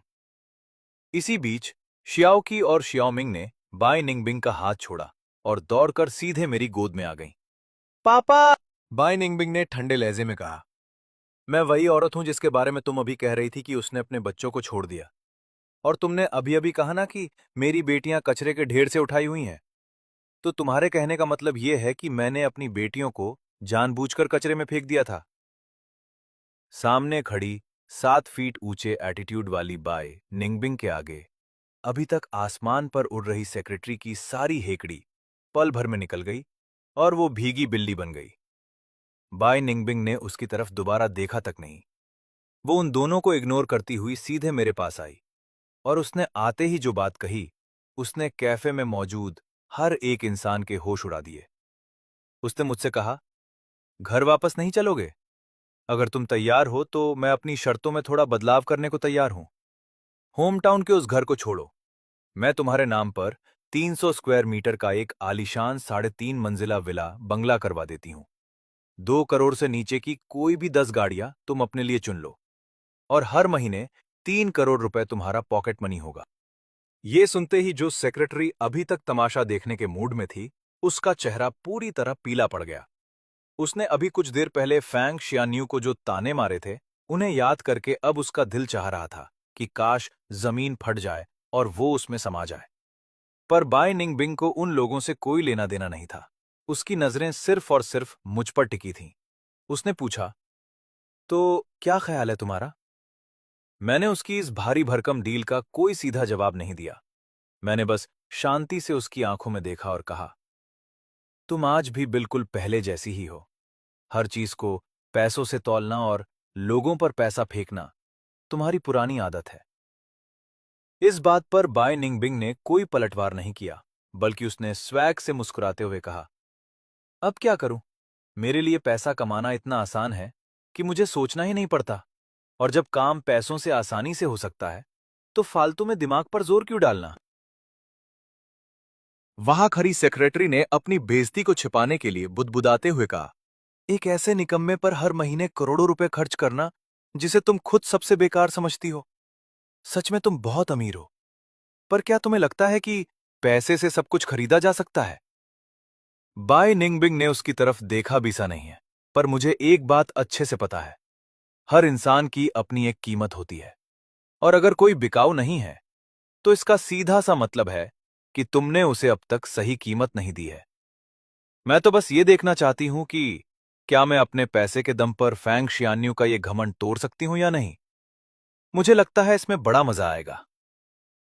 इसी बीच शियाओकी और शियाओमिंग ने बाय निंगबिंग का हाथ छोड़ा और दौड़कर सीधे मेरी गोद में आ गईं। पापा! बाय निंगबिंग ने ठंडे लहजे में कहा, मैं वही औरत हूं जिसके बारे में तुम अभी कह रही थी कि उसने अपने बच्चों को छोड़ दिया। और तुमने अभी अभी कहा ना कि मेरी बेटियां कचरे के ढेर से उठाई हुई हैं। तो तुम्हारे कहने का मतलब यह है कि मैंने अपनी बेटियों को जानबूझकर कचरे में फेंक दिया था। सामने खड़ी 7 फीट ऊंचे एटीट्यूड वाली बाय निंगबिंग के आगे अभी तक आसमान पर उड़ रही सेक्रेटरी की सारी हेकड़ी पल भर में निकल गई और वो भीगी बिल्ली बन गई। बाय निंगबिंग ने उसकी तरफ दोबारा देखा तक नहीं। वो उन दोनों को इग्नोर करती हुई सीधे मेरे पास आई और उसने आते ही जो बात कही, उसने कैफे में मौजूद हर एक इंसान के होश उड़ा दिए। उसने मुझसे कहा, घर वापस नहीं चलोगे? अगर तुम तैयार हो तो मैं अपनी शर्तों में थोड़ा बदलाव करने को तैयार हूं। होम टाउन के उस घर को छोड़ो। मैं तुम्हारे नाम पर 300 स्क्वायर मीटर का एक आलीशान 3.5 मंजिला विला बंगला करवा देती हूं। 2 करोड़ से नीचे की कोई भी 10 गाड़ियां तुम अपने लिए चुन लो और हर महीने 3 करोड़ रुपए तुम्हारा पॉकेट मनी होगा। ये सुनते ही जो सेक्रेटरी अभी तक तमाशा देखने के मूड में थी, उसका चेहरा पूरी तरह पीला पड़ गया। उसने अभी कुछ देर पहले फैंग शियान्यू को जो ताने मारे थे, उन्हें याद करके अब उसका दिल चाह रहा था कि काश जमीन फट जाए और वो उसमें समा जाए। पर बाय निंगबिंग को उन लोगों से कोई लेना देना नहीं था। उसकी नजरें सिर्फ और सिर्फ मुझ पर टिकी थीं। उसने पूछा, तो क्या ख्याल है तुम्हारा? मैंने उसकी इस भारी भरकम डील का कोई सीधा जवाब नहीं दिया। मैंने बस शांति से उसकी आंखों में देखा और कहा, तुम आज भी बिल्कुल पहले जैसी ही हो। हर चीज को पैसों से तौलना और लोगों पर पैसा फेंकना तुम्हारी पुरानी आदत है। इस बात पर बाय निंगबिंग ने कोई पलटवार नहीं किया, बल्कि उसने स्वैग से मुस्कुराते हुए कहा, अब क्या करूं? मेरे लिए पैसा कमाना इतना आसान है कि मुझे सोचना ही नहीं पड़ता। और जब काम पैसों से आसानी से हो सकता है, तो फालतू में दिमाग पर जोर क्यों डालना? वहां खड़ी सेक्रेटरी ने अपनी बेइज्जती को छिपाने के लिए बुदबुदाते हुए कहा, एक ऐसे निकम्मे पर हर महीने करोड़ों रुपए खर्च करना जिसे तुम खुद सबसे बेकार समझती हो। सच में तुम बहुत अमीर हो, पर क्या तुम्हें लगता है कि पैसे से सब कुछ खरीदा जा सकता है? बाय निंगबिंग ने उसकी तरफ देखा भी सा नहीं है, पर मुझे एक बात अच्छे से पता है, हर इंसान की अपनी एक कीमत होती है, और अगर कोई बिकाऊ नहीं है, तो इसका सीधा सा मतलब है कि तुमने उसे अब तक सही कीमत नहीं दी है। मैं तो बस ये देखना चाहती हूं कि क्या मैं अपने पैसे के दम पर फैंग शियान्यू का ये घमंड तोड़ सकती हूं या नहीं। मुझे लगता है इसमें बड़ा मजा आएगा।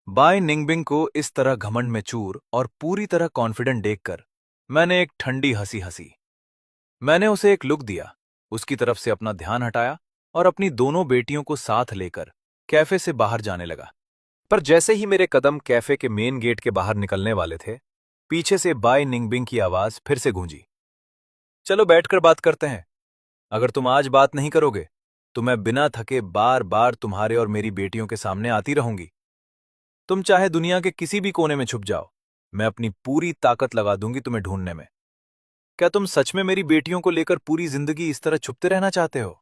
बाय निंगबिंग को इस तरह घमंड में चूर और पूरी तरह कॉन्फिडेंट देखकर मैंने एक ठंडी हंसी हंसी। मैंने उसे एक लुक दिया, उसकी तरफ से अपना ध्यान हटाया और अपनी दोनों बेटियों को साथ लेकर कैफे से बाहर जाने लगा। पर जैसे ही मेरे कदम कैफे के मेन गेट के बाहर निकलने वाले थे, पीछे से बाय निंगबिंग की आवाज फिर से गूंजी, चलो बैठकर बात करते हैं। अगर तुम आज बात नहीं करोगे तो मैं बिना थके बार बार तुम्हारे और मेरी बेटियों के सामने आती रहूंगी। तुम चाहे दुनिया के किसी भी कोने में छुप जाओ, मैं अपनी पूरी ताकत लगा दूंगी तुम्हें ढूंढने में। क्या तुम सच में मेरी बेटियों को लेकर पूरी जिंदगी इस तरह छुपते रहना चाहते हो?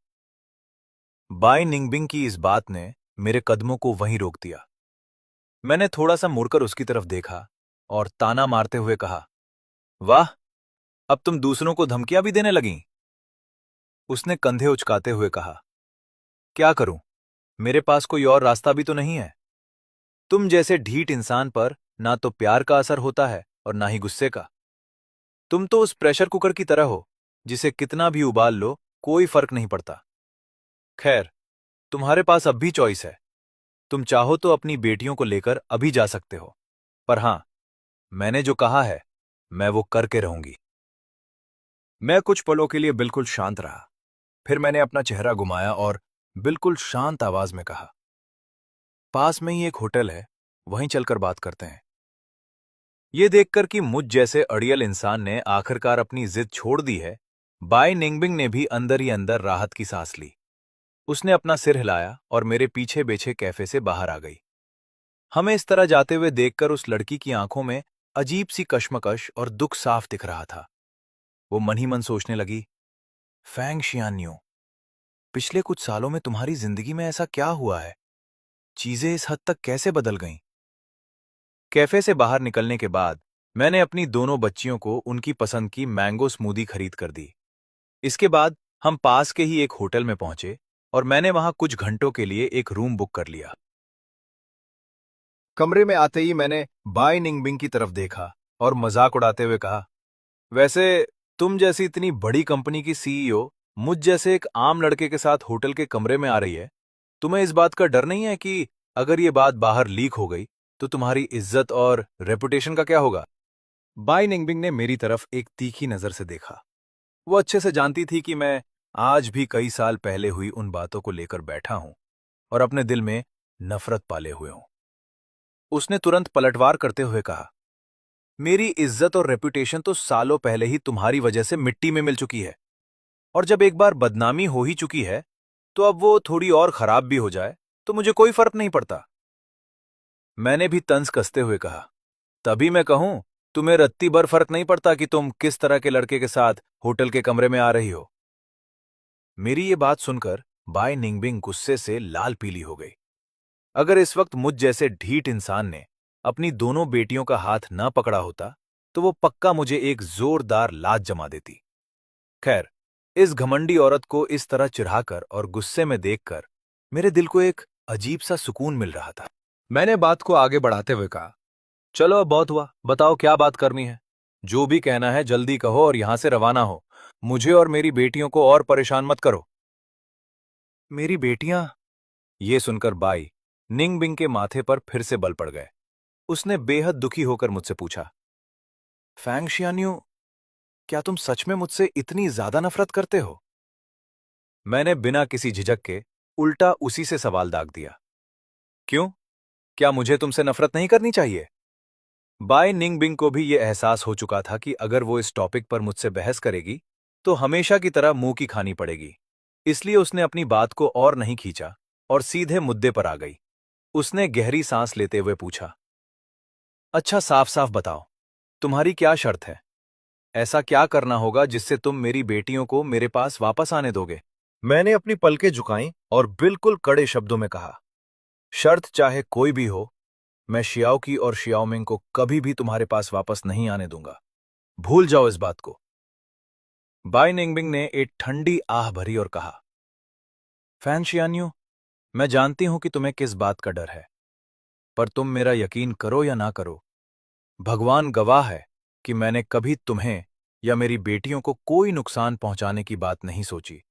बाई निंगबिंग की इस बात ने मेरे कदमों को वहीं रोक दिया। मैंने थोड़ा सा मुड़कर उसकी तरफ देखा और ताना मारते हुए कहा, वाह, अब तुम दूसरों को धमकियां भी देने लगीं। उसने कंधे उचकाते हुए कहा, क्या करूं, मेरे पास कोई और रास्ता भी तो नहीं है। तुम जैसे ढीठ इंसान पर ना तो प्यार का असर होता है और ना ही गुस्से का। तुम तो उस प्रेशर कुकर की तरह हो जिसे कितना भी उबाल लो कोई फर्क नहीं पड़ता। खैर, तुम्हारे पास अब भी चॉइस है। तुम चाहो तो अपनी बेटियों को लेकर अभी जा सकते हो, पर हां, मैंने जो कहा है मैं वो करके रहूंगी। मैं कुछ पलों के लिए बिल्कुल शांत रहा। फिर मैंने अपना चेहरा घुमाया और बिल्कुल शांत आवाज में कहा, पास में ही एक होटल है, वहीं चलकर बात करते हैं। ये देखकर कि मुझ जैसे अड़ियल इंसान ने आखिरकार अपनी जिद छोड़ दी है, बाई निंगबिंग ने भी अंदर ही अंदर राहत की सांस ली। उसने अपना सिर हिलाया और मेरे पीछे बेचे कैफे से बाहर आ गई। हमें इस तरह जाते हुए देखकर उस लड़की की आंखों में अजीब सी कश्मकश और दुख साफ दिख रहा था। वो मन ही मन सोचने लगी, फैंग शियान्यू, पिछले कुछ सालों में तुम्हारी जिंदगी में ऐसा क्या हुआ है? चीजें इस हद तक कैसे बदल गईं? कैफे से बाहर निकलने के बाद मैंने अपनी दोनों बच्चियों को उनकी पसंद की मैंगो स्मूदी खरीद कर दी। इसके बाद हम पास के ही एक होटल में पहुंचे और मैंने वहां कुछ घंटों के लिए एक रूम बुक कर लिया। कमरे में आते ही मैंने बाई निंगबिंग की तरफ देखा और मजाक उड़ाते हुए कहा, वैसे तुम जैसी इतनी बड़ी कंपनी की सीईओ मुझ जैसे एक आम लड़के के साथ होटल के कमरे में आ रही है, तुम्हें इस बात का डर नहीं है कि अगर ये बात बाहर लीक हो गई तो तुम्हारी इज्जत और रेपुटेशन का क्या होगा? बाई निंगबिंग ने मेरी तरफ एक तीखी नजर से देखा। वो अच्छे से जानती थी कि मैं आज भी कई साल पहले हुई उन बातों को लेकर बैठा हूं और अपने दिल में नफरत पाले हुए हूं। उसने तुरंत पलटवार करते हुए कहा, मेरी इज्जत और रेपुटेशन तो सालों पहले ही तुम्हारी वजह से मिट्टी में मिल चुकी है, और जब एक बार बदनामी हो ही चुकी है तो अब वो थोड़ी और खराब भी हो जाए तो मुझे कोई फर्क नहीं पड़ता। मैंने भी तंज कसते हुए कहा, तभी मैं कहूं, तुम्हें रत्ती भर फर्क नहीं पड़ता कि तुम किस तरह के लड़के के साथ होटल के कमरे में आ रही हो। मेरी ये बात सुनकर बाई निंगबिंग गुस्से से लाल पीली हो गई। अगर इस वक्त मुझ जैसे ढीठ इंसान ने अपनी दोनों बेटियों का हाथ न पकड़ा होता तो वो पक्का मुझे एक जोरदार लात जमा देती। खैर, इस घमंडी औरत को इस तरह चिढ़ाकर और गुस्से में देखकर मेरे दिल को एक अजीब सा सुकून मिल रहा था। मैंने बात को आगे बढ़ाते हुए कहा, चलो अब बहुत हुआ, बताओ क्या बात करनी है? जो भी कहना है जल्दी कहो और यहां से रवाना हो। मुझे और मेरी बेटियों को और परेशान मत करो। मेरी बेटियां? ये सुनकर बाई निंगबिंग के माथे पर फिर से बल पड़ गए। उसने बेहद दुखी होकर मुझसे पूछा, फैंग शियान्यू, क्या तुम सच में मुझसे इतनी ज्यादा नफरत करते हो? मैंने बिना किसी झिझक के उल्टा उसी से सवाल दाग दिया, क्यों, क्या मुझे तुमसे नफरत नहीं करनी चाहिए? बाय निंगबिंग को भी यह एहसास हो चुका था कि अगर वो इस टॉपिक पर मुझसे बहस करेगी तो हमेशा की तरह मुंह की खानी पड़ेगी। इसलिए उसने अपनी बात को और नहीं खींचा और सीधे मुद्दे पर आ गई। उसने गहरी सांस लेते हुए पूछा, अच्छा साफ साफ बताओ, तुम्हारी क्या शर्त है? ऐसा क्या करना होगा जिससे तुम मेरी बेटियों को मेरे पास वापस आने दोगे? मैंने अपनी पलकें झुकाईं और बिल्कुल कड़े शब्दों में कहा, शर्त चाहे कोई भी हो, मैं शियाओ की और शियाओमिंग को कभी भी तुम्हारे पास वापस नहीं आने दूंगा। भूल जाओ इस बात को। बाई निंगबिंग ने एक ठंडी आह भरी और कहा, फैन शियान्यू, मैं जानती हूं कि तुम्हें किस बात का डर है, पर तुम मेरा यकीन करो या ना करो, भगवान गवाह है कि मैंने कभी तुम्हें या मेरी बेटियों को कोई नुकसान पहुंचाने की बात नहीं सोची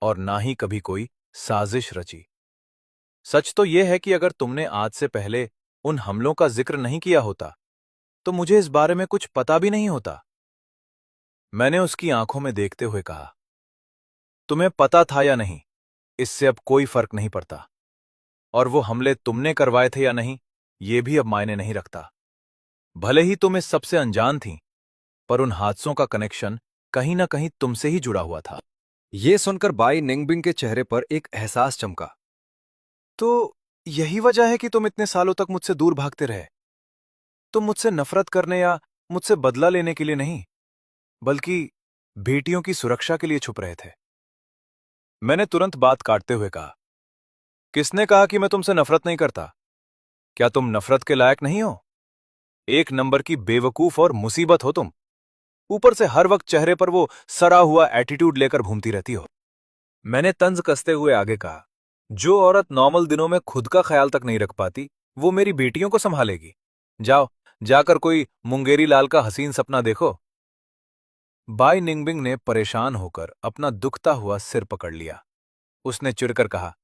और ना ही कभी कोई साजिश रची। सच तो यह है कि अगर तुमने आज से पहले उन हमलों का जिक्र नहीं किया होता तो मुझे इस बारे में कुछ पता भी नहीं होता। मैंने उसकी आंखों में देखते हुए कहा, तुम्हें पता था या नहीं, इससे अब कोई फर्क नहीं पड़ता, और वो हमले तुमने करवाए थे या नहीं, ये भी अब मायने नहीं रखता। भले ही तुम इस सबसे अनजान थीं, पर उन हादसों का कनेक्शन कहीं ना कहीं तुमसे ही जुड़ा हुआ था। ये सुनकर बाई निंगबिंग के चेहरे पर एक एहसास चमका। तो यही वजह है कि तुम इतने सालों तक मुझसे दूर भागते रहे। तुम मुझसे नफरत करने या मुझसे बदला लेने के लिए नहीं, बल्कि बेटियों की सुरक्षा के लिए छुप रहे थे। मैंने तुरंत बात काटते हुए कहा, किसने कहा कि मैं तुमसे नफरत नहीं करता? क्या तुम नफरत के लायक नहीं हो? एक नंबर की बेवकूफ और मुसीबत हो तुम। ऊपर से हर वक्त चेहरे पर वो सड़ा हुआ एटीट्यूड लेकर घूमती रहती हो। मैंने तंज कसते हुए आगे कहा, जो औरत नॉर्मल दिनों में खुद का ख्याल तक नहीं रख पाती, वो मेरी बेटियों को संभालेगी? जाओ, जाकर कोई मुंगेरी लाल का हसीन सपना देखो। बाई निंगबिंग ने परेशान होकर अपना दुखता हुआ सिर पकड़ लिया। उसने चिढ़कर कहा,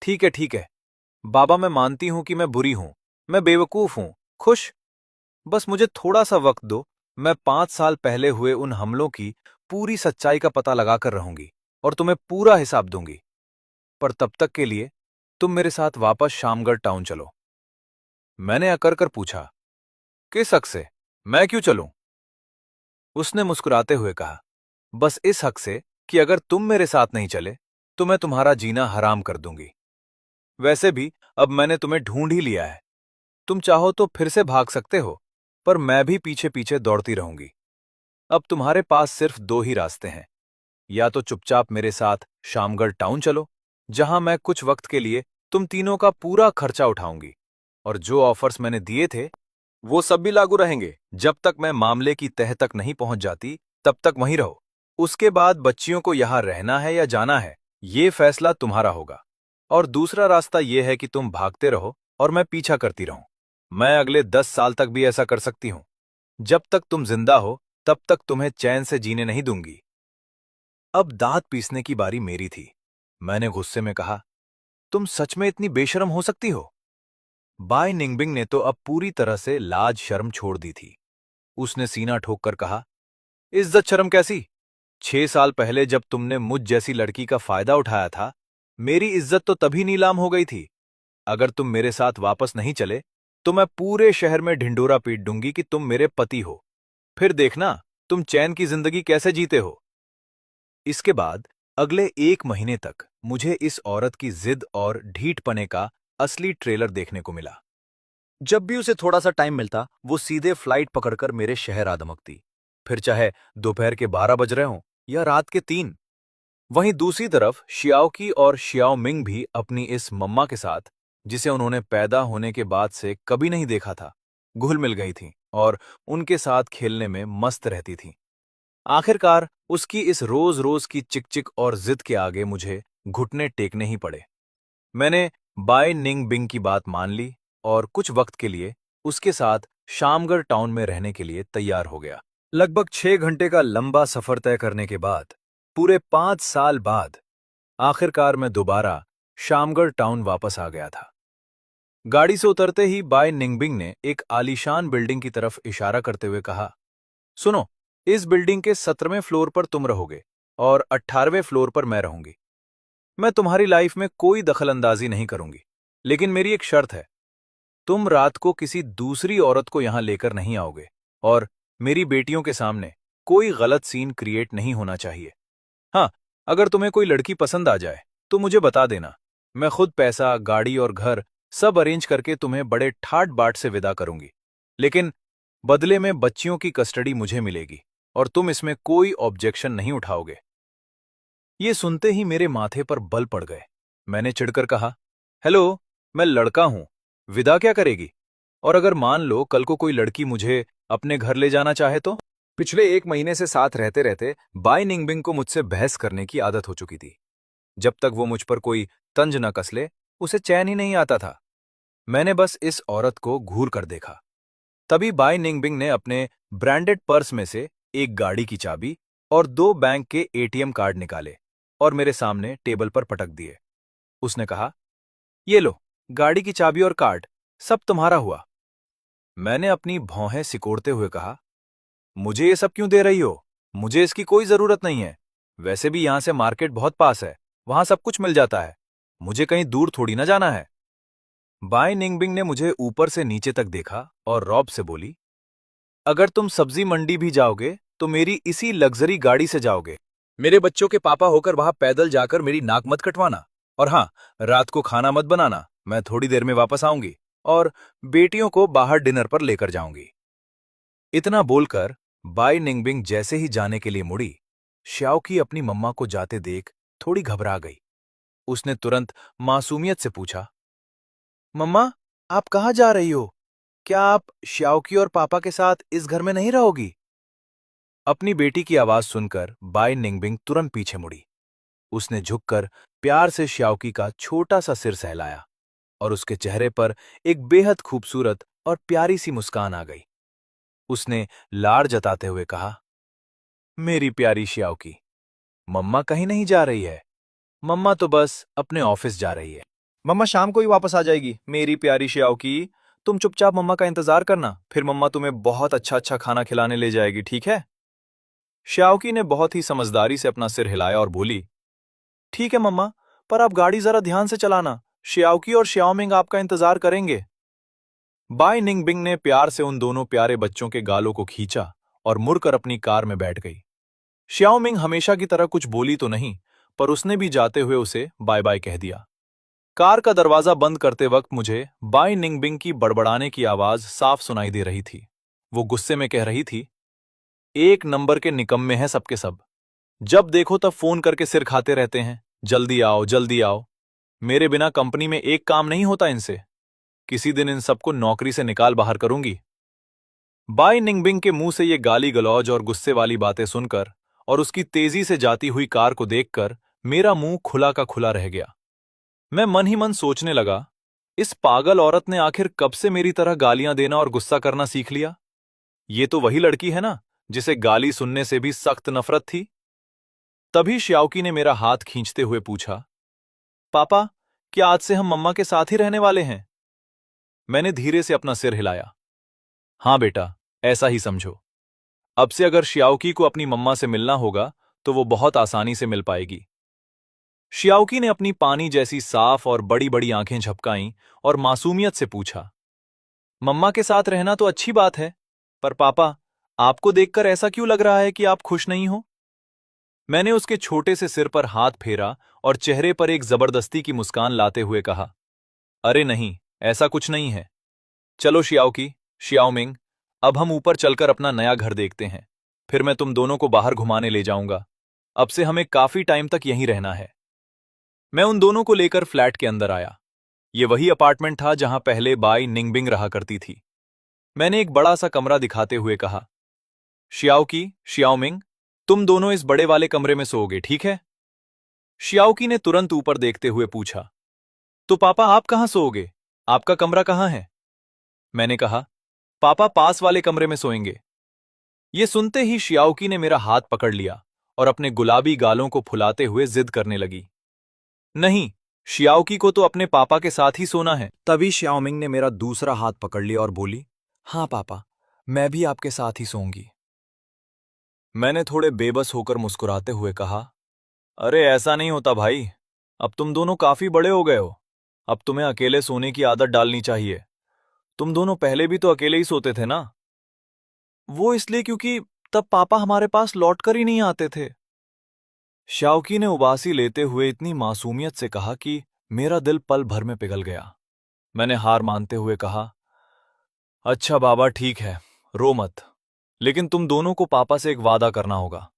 ठीक है, बाबा, मैं मानती हूं कि मैं बुरी हूं, मैं बेवकूफ हूं, खुश। बस मुझे थोड़ा सा वक्त दो, मैं 5 साल पहले हुए उन हमलों की पूरी सच्चाई का पता लगाकर रहूंगी और तुम्हें पूरा हिसाब दूंगी। पर तब तक के लिए तुम मेरे साथ वापस शामगढ़ टाउन चलो। मैंने अकड़ कर पूछा, किस हक से? मैं क्यों चलूं? उसने मुस्कुराते हुए कहा, बस इस हक से कि अगर तुम मेरे साथ नहीं चले तो मैं तुम्हारा जीना हराम कर दूंगी। वैसे भी अब मैंने तुम्हें ढूंढ ही लिया है। तुम चाहो तो फिर से भाग सकते हो, पर मैं भी पीछे पीछे दौड़ती रहूंगी। अब तुम्हारे पास सिर्फ दो ही रास्ते हैं, या तो चुपचाप मेरे साथ शामगढ़ टाउन चलो, जहां मैं कुछ वक्त के लिए तुम तीनों का पूरा खर्चा उठाऊंगी, और जो ऑफर्स मैंने दिए थे वो सब भी लागू रहेंगे। जब तक मैं मामले की तह तक नहीं पहुंच जाती, तब तक वहीं रहो। उसके बाद बच्चियों को यहां रहना है या जाना है, ये फैसला तुम्हारा होगा। और दूसरा रास्ता यह है कि तुम भागते रहो और मैं पीछा करती रहूं। मैं अगले 10 साल तक भी ऐसा कर सकती हूं। जब तक तुम जिंदा हो, तब तक तुम्हें चैन से जीने नहीं दूंगी। अब दांत पीसने की बारी मेरी थी। मैंने गुस्से में कहा, तुम सच में इतनी बेशरम हो सकती हो? बाय निंगबिंग ने तो अब पूरी तरह से लाज शर्म छोड़ दी थी। उसने सीना ठोक कर कहा, इज्जत शर्म कैसी? 6 साल पहले जब तुमने मुझ जैसी लड़की का फायदा उठाया था, मेरी इज्जत तो तभी नीलाम हो गई थी। अगर तुम मेरे साथ वापस नहीं चले, तो मैं पूरे शहर में ढिंडोरा पीट दूंगी कि तुम मेरे पति हो। फिर देखना तुम चैन की जिंदगी कैसे जीते हो। इसके बाद अगले 1 महीने तक मुझे इस औरत की जिद और ढीठपने का असली ट्रेलर देखने को मिला। जब भी उसे थोड़ा सा टाइम मिलता, वो सीधे फ्लाइट पकड़कर मेरे शहर आ धमकती, फिर चाहे दोपहर के 12 बज रहे हों या रात के 3। वहीं दूसरी तरफ शियाओकी और शियाओ मिंग भी अपनी इस मम्मा के साथ, जिसे उन्होंने पैदा होने के बाद से कभी नहीं देखा था, घुल मिल गई थीं और उनके साथ खेलने में मस्त रहती थीं। आखिरकार उसकी इस रोज रोज की चिक-चिक और जिद के आगे मुझे घुटने टेकने ही पड़े। मैंने बाय निंग बिंग की बात मान ली और कुछ वक्त के लिए उसके साथ शामगढ़ टाउन में रहने के लिए तैयार हो गया। लगभग 6 घंटे का लंबा सफर तय करने के बाद, पूरे 5 साल बाद, आखिरकार मैं दोबारा शामगढ़ टाउन वापस आ गया था। गाड़ी से उतरते ही बाय निंगबिंग ने एक आलीशान बिल्डिंग की तरफ इशारा करते हुए कहा, सुनो, इस बिल्डिंग के 17वें फ्लोर पर तुम रहोगे और 18वें फ्लोर पर मैं रहूंगी। मैं तुम्हारी लाइफ में कोई दखलंदाजी नहीं करूंगी, लेकिन मेरी एक शर्त है, तुम रात को किसी दूसरी औरत को यहां लेकर नहीं आओगे और मेरी बेटियों के सामने कोई गलत सीन क्रिएट नहीं होना चाहिए। हाँ, अगर तुम्हें कोई लड़की पसंद आ जाए तो मुझे बता देना। मैं खुद पैसा, गाड़ी और घर सब अरेंज करके तुम्हें बड़े ठाट बाट से विदा करूंगी, लेकिन बदले में बच्चियों की कस्टडी मुझे मिलेगी और तुम इसमें कोई ऑब्जेक्शन नहीं उठाओगे। ये सुनते ही मेरे माथे पर बल पड़ गए। मैंने चिढ़कर कहा, हेलो, मैं लड़का हूं, विदा क्या करेगी? और अगर मान लो कल को कोई लड़की मुझे अपने घर ले जाना चाहे तो? पिछले 1 महीने से साथ रहते रहते बाय निंगबिंग को मुझसे बहस करने की आदत हो चुकी थी। जब तक वो मुझ पर कोई तंज न कस ले, उसे चैन ही नहीं आता था। मैंने बस इस औरत को घूर कर देखा। तभी बाय निंगबिंग ने अपने ब्रांडेड पर्स में से एक गाड़ी की चाबी और 2 बैंक के एटीएम कार्ड निकाले और मेरे सामने टेबल पर पटक दिए। उसने कहा, ये लो, गाड़ी की चाबी और कार्ड, सब तुम्हारा हुआ। मैंने अपनी भौहें सिकोड़ते हुए कहा, मुझे ये सब क्यों दे रही हो? मुझे इसकी कोई जरूरत नहीं है। वैसे भी यहां से मार्केट बहुत पास है, वहां सब कुछ मिल जाता है। मुझे कहीं दूर थोड़ी ना जाना है। बाय निंगबिंग ने मुझे ऊपर से नीचे तक देखा और रौब से बोली, अगर तुम सब्जी मंडी भी जाओगे तो मेरी इसी लग्जरी गाड़ी से जाओगे। मेरे बच्चों के पापा होकर वहां पैदल जाकर मेरी नाक मत कटवाना। और हाँ, रात को खाना मत बनाना, मैं थोड़ी देर में वापस आऊंगी और बेटियों को बाहर डिनर पर लेकर जाऊंगी। इतना बोलकर बाई निंगबिंग जैसे ही जाने के लिए मुड़ी, श्याओकी अपनी मम्मा को जाते देख थोड़ी घबरा गई। उसने तुरंत मासूमियत से पूछा, मम्मा, आप कहाँ जा रही हो? क्या आप श्याओकी और पापा के साथ इस घर में नहीं रहोगी? अपनी बेटी की आवाज सुनकर बाई निंगबिंग तुरंत पीछे मुड़ी। उसने झुककर प्यार से श्याओकी का छोटा सा सिर सहलाया और उसके चेहरे पर एक बेहद खूबसूरत और प्यारी सी मुस्कान आ गई। उसने लाड़ जताते हुए कहा, मेरी प्यारी श्याओकी, मम्मा कहीं नहीं जा रही है। मम्मा तो बस अपने ऑफिस जा रही है। मम्मा शाम को ही वापस आ जाएगी। मेरी प्यारी श्याओकी, तुम चुपचाप मम्मा का इंतजार करना, फिर मम्मा तुम्हें बहुत अच्छा अच्छा खाना खिलाने ले जाएगी, ठीक है? श्याओकी ने बहुत ही समझदारी से अपना सिर हिलाया और बोली, ठीक है मम्मा, पर आप गाड़ी जरा ध्यान से चलाना। श्याओकी और श्याओमिंग आपका इंतजार करेंगे। बाई निंगबिंग ने प्यार से उन दोनों प्यारे बच्चों के गालों को खींचा और मुड़कर अपनी कार में बैठ गई। श्याओमिंग हमेशा की तरह कुछ बोली तो नहीं, पर उसने भी जाते हुए उसे बाय बाय कह दिया। कार का दरवाजा बंद करते वक्त मुझे बाई निंगबिंग की बड़बड़ाने की आवाज साफ सुनाई दे रही थी। वो गुस्से में कह रही थी, एक नंबर के निकम्मे हैं सबके सब। जब देखो तब फोन करके सिर खाते रहते हैं, जल्दी आओ जल्दी आओ। मेरे बिना कंपनी में एक काम नहीं होता इनसे। किसी दिन इन सबको नौकरी से निकाल बाहर करूंगी। बाई निंगबिंग के मुंह से ये गाली गलौज और गुस्से वाली बातें सुनकर और उसकी तेजी से जाती हुई कार को देखकर मेरा मुंह खुला का खुला रह गया। मैं मन ही मन सोचने लगा, इस पागल औरत ने आखिर कब से मेरी तरह गालियां देना और गुस्सा करना सीख लिया? ये तो वही लड़की है ना जिसे गाली सुनने से भी सख्त नफरत थी। तभी श्याओकी ने मेरा हाथ खींचते हुए पूछा, पापा, क्या आज से हम मम्मा के साथ ही रहने वाले हैं? मैंने धीरे से अपना सिर हिलाया। हाँ बेटा, ऐसा ही समझो। अब से अगर श्याओकी को अपनी मम्मा से मिलना होगा तो वो बहुत आसानी से मिल पाएगी। श्याओकी ने अपनी पानी जैसी साफ और बड़ी बड़ी आंखें झपकाईं और मासूमियत से पूछा, मम्मा के साथ रहना तो अच्छी बात है, पर पापा, आपको देखकर ऐसा क्यों लग रहा है कि आप खुश नहीं हो? मैंने उसके छोटे से सिर पर हाथ फेरा और चेहरे पर एक जबरदस्ती की मुस्कान लाते हुए कहा, अरे नहीं, ऐसा कुछ नहीं है। चलो श्याओकी, श्याओमिंग, अब हम ऊपर चलकर अपना नया घर देखते हैं। फिर मैं तुम दोनों को बाहर घुमाने ले जाऊंगा। अब से हमें काफी टाइम तक यहीं रहना है। मैं उन दोनों को लेकर फ्लैट के अंदर आया। ये वही अपार्टमेंट था जहां पहले बाई निंगबिंग रहा करती थी। मैंने एक बड़ा सा कमरा दिखाते हुए कहा, श्याओकी, श्याओमिंग, तुम दोनों इस बड़े वाले कमरे में सोओगे, ठीक है? श्याओकी ने तुरंत ऊपर देखते हुए पूछा, तो पापा आप कहां सोओगे? आपका कमरा कहां है? मैंने कहा, पापा पास वाले कमरे में सोएंगे। ये सुनते ही श्याओकी ने मेरा हाथ पकड़ लिया और अपने गुलाबी गालों को फुलाते हुए जिद करने लगी, नहीं, श्याओकी को तो अपने पापा के साथ ही सोना है। तभी श्याओमिंग ने मेरा दूसरा हाथ पकड़ लिया और बोली, हाँ पापा, मैं भी आपके साथ ही सोऊंगी। मैंने थोड़े बेबस होकर मुस्कुराते हुए कहा, अरे ऐसा नहीं होता भाई, अब तुम दोनों काफी बड़े हो गए हो। अब तुम्हें अकेले सोने की आदत डालनी चाहिए। तुम दोनों पहले भी तो अकेले ही सोते थे ना? वो इसलिए क्योंकि तब पापा हमारे पास लौटकर ही नहीं आते थे। श्याओकी ने उबासी लेते हुए इतनी मासूमियत से कहा कि मेरा दिल पल भर में पिघल गया। मैंने हार मानते हुए कहा, अच्छा बाबा ठीक है, रो मत, लेकिन तुम दोनों को पापा से एक वादा करना होगा।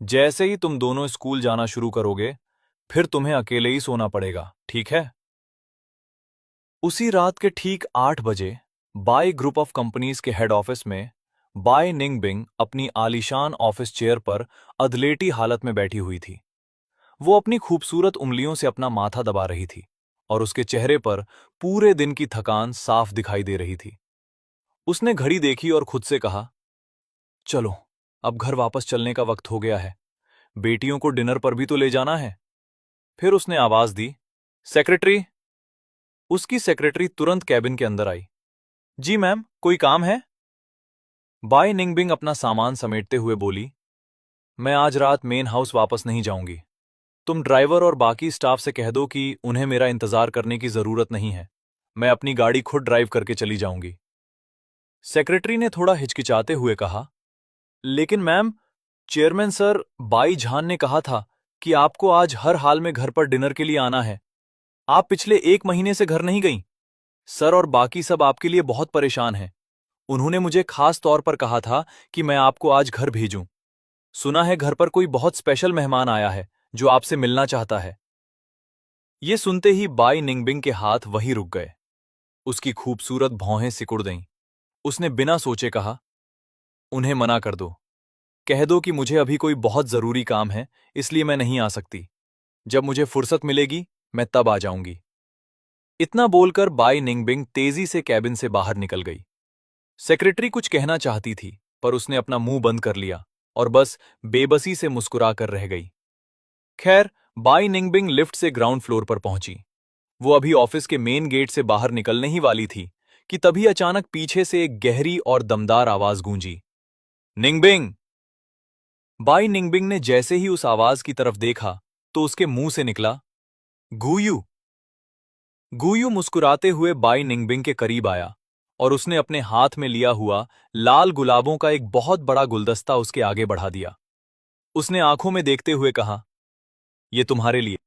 जैसे ही तुम दोनों स्कूल जाना शुरू करोगे, फिर तुम्हें अकेले ही सोना पड़ेगा, ठीक है? उसी रात के ठीक 8 बजे बाई ग्रुप ऑफ कंपनीज के हेड ऑफिस में बाई निंगबिंग अपनी आलीशान ऑफिस चेयर पर अधलेटी हालत में बैठी हुई थी। वो अपनी खूबसूरत उंगलियों से अपना माथा दबा रही थी और उसके चेहरे पर पूरे दिन की थकान साफ दिखाई दे रही थी। उसने घड़ी देखी और खुद से कहा, चलो, अब घर वापस चलने का वक्त हो गया है। बेटियों को डिनर पर भी तो ले जाना है। फिर उसने आवाज दी, सेक्रेटरी। उसकी सेक्रेटरी तुरंत कैबिन के अंदर आई। जी मैम, कोई काम है? बाई निंगबिंग अपना सामान समेटते हुए बोली, मैं आज रात मेन हाउस वापस नहीं जाऊंगी। तुम ड्राइवर और बाकी स्टाफ से कह दो कि उन्हें मेरा इंतजार करने की जरूरत नहीं है। मैं अपनी गाड़ी खुद ड्राइव करके चली जाऊंगी। सेक्रेटरी ने थोड़ा हिचकिचाते हुए कहा, लेकिन मैम, चेयरमैन सर, बाई झान ने कहा था कि आपको आज हर हाल में घर पर डिनर के लिए आना है। आप पिछले 1 महीने से घर नहीं गईं। सर और बाकी सब आपके लिए बहुत परेशान हैं। उन्होंने मुझे खास तौर पर कहा था कि मैं आपको आज घर भेजूं। सुना है घर पर कोई बहुत स्पेशल मेहमान आया है जो आपसे मिलना चाहता है। ये सुनते ही बाई निंगबिंग के हाथ वहीं रुक गए। उसकी खूबसूरत भौहें सिकुड़ गईं। उसने बिना सोचे कहा, उन्हें मना कर दो। कह दो कि मुझे अभी कोई बहुत जरूरी काम है, इसलिए मैं नहीं आ सकती। जब मुझे फुर्सत मिलेगी मैं तब आ जाऊंगी। इतना बोलकर बाई निंगबिंग तेजी से कैबिन से बाहर निकल गई। सेक्रेटरी कुछ कहना चाहती थी, पर उसने अपना मुंह बंद कर लिया और बस बेबसी से मुस्कुराकर रह गई। खैर, बाई निंगबिंग लिफ्ट से ग्राउंड फ्लोर पर पहुंची। वो अभी ऑफिस के मेन गेट से बाहर निकलने ही वाली थी कि तभी अचानक पीछे से एक गहरी और दमदार आवाज गूंजी, निंगबिंग। बाई निंगबिंग ने जैसे ही उस आवाज की तरफ देखा तो उसके मुंह से निकला, गुयू। गुयू मुस्कुराते हुए बाई निंगबिंग के करीब आया और उसने अपने हाथ में लिया हुआ लाल गुलाबों का एक बहुत बड़ा गुलदस्ता उसके आगे बढ़ा दिया। उसने आंखों में देखते हुए कहा, ये तुम्हारे लिए।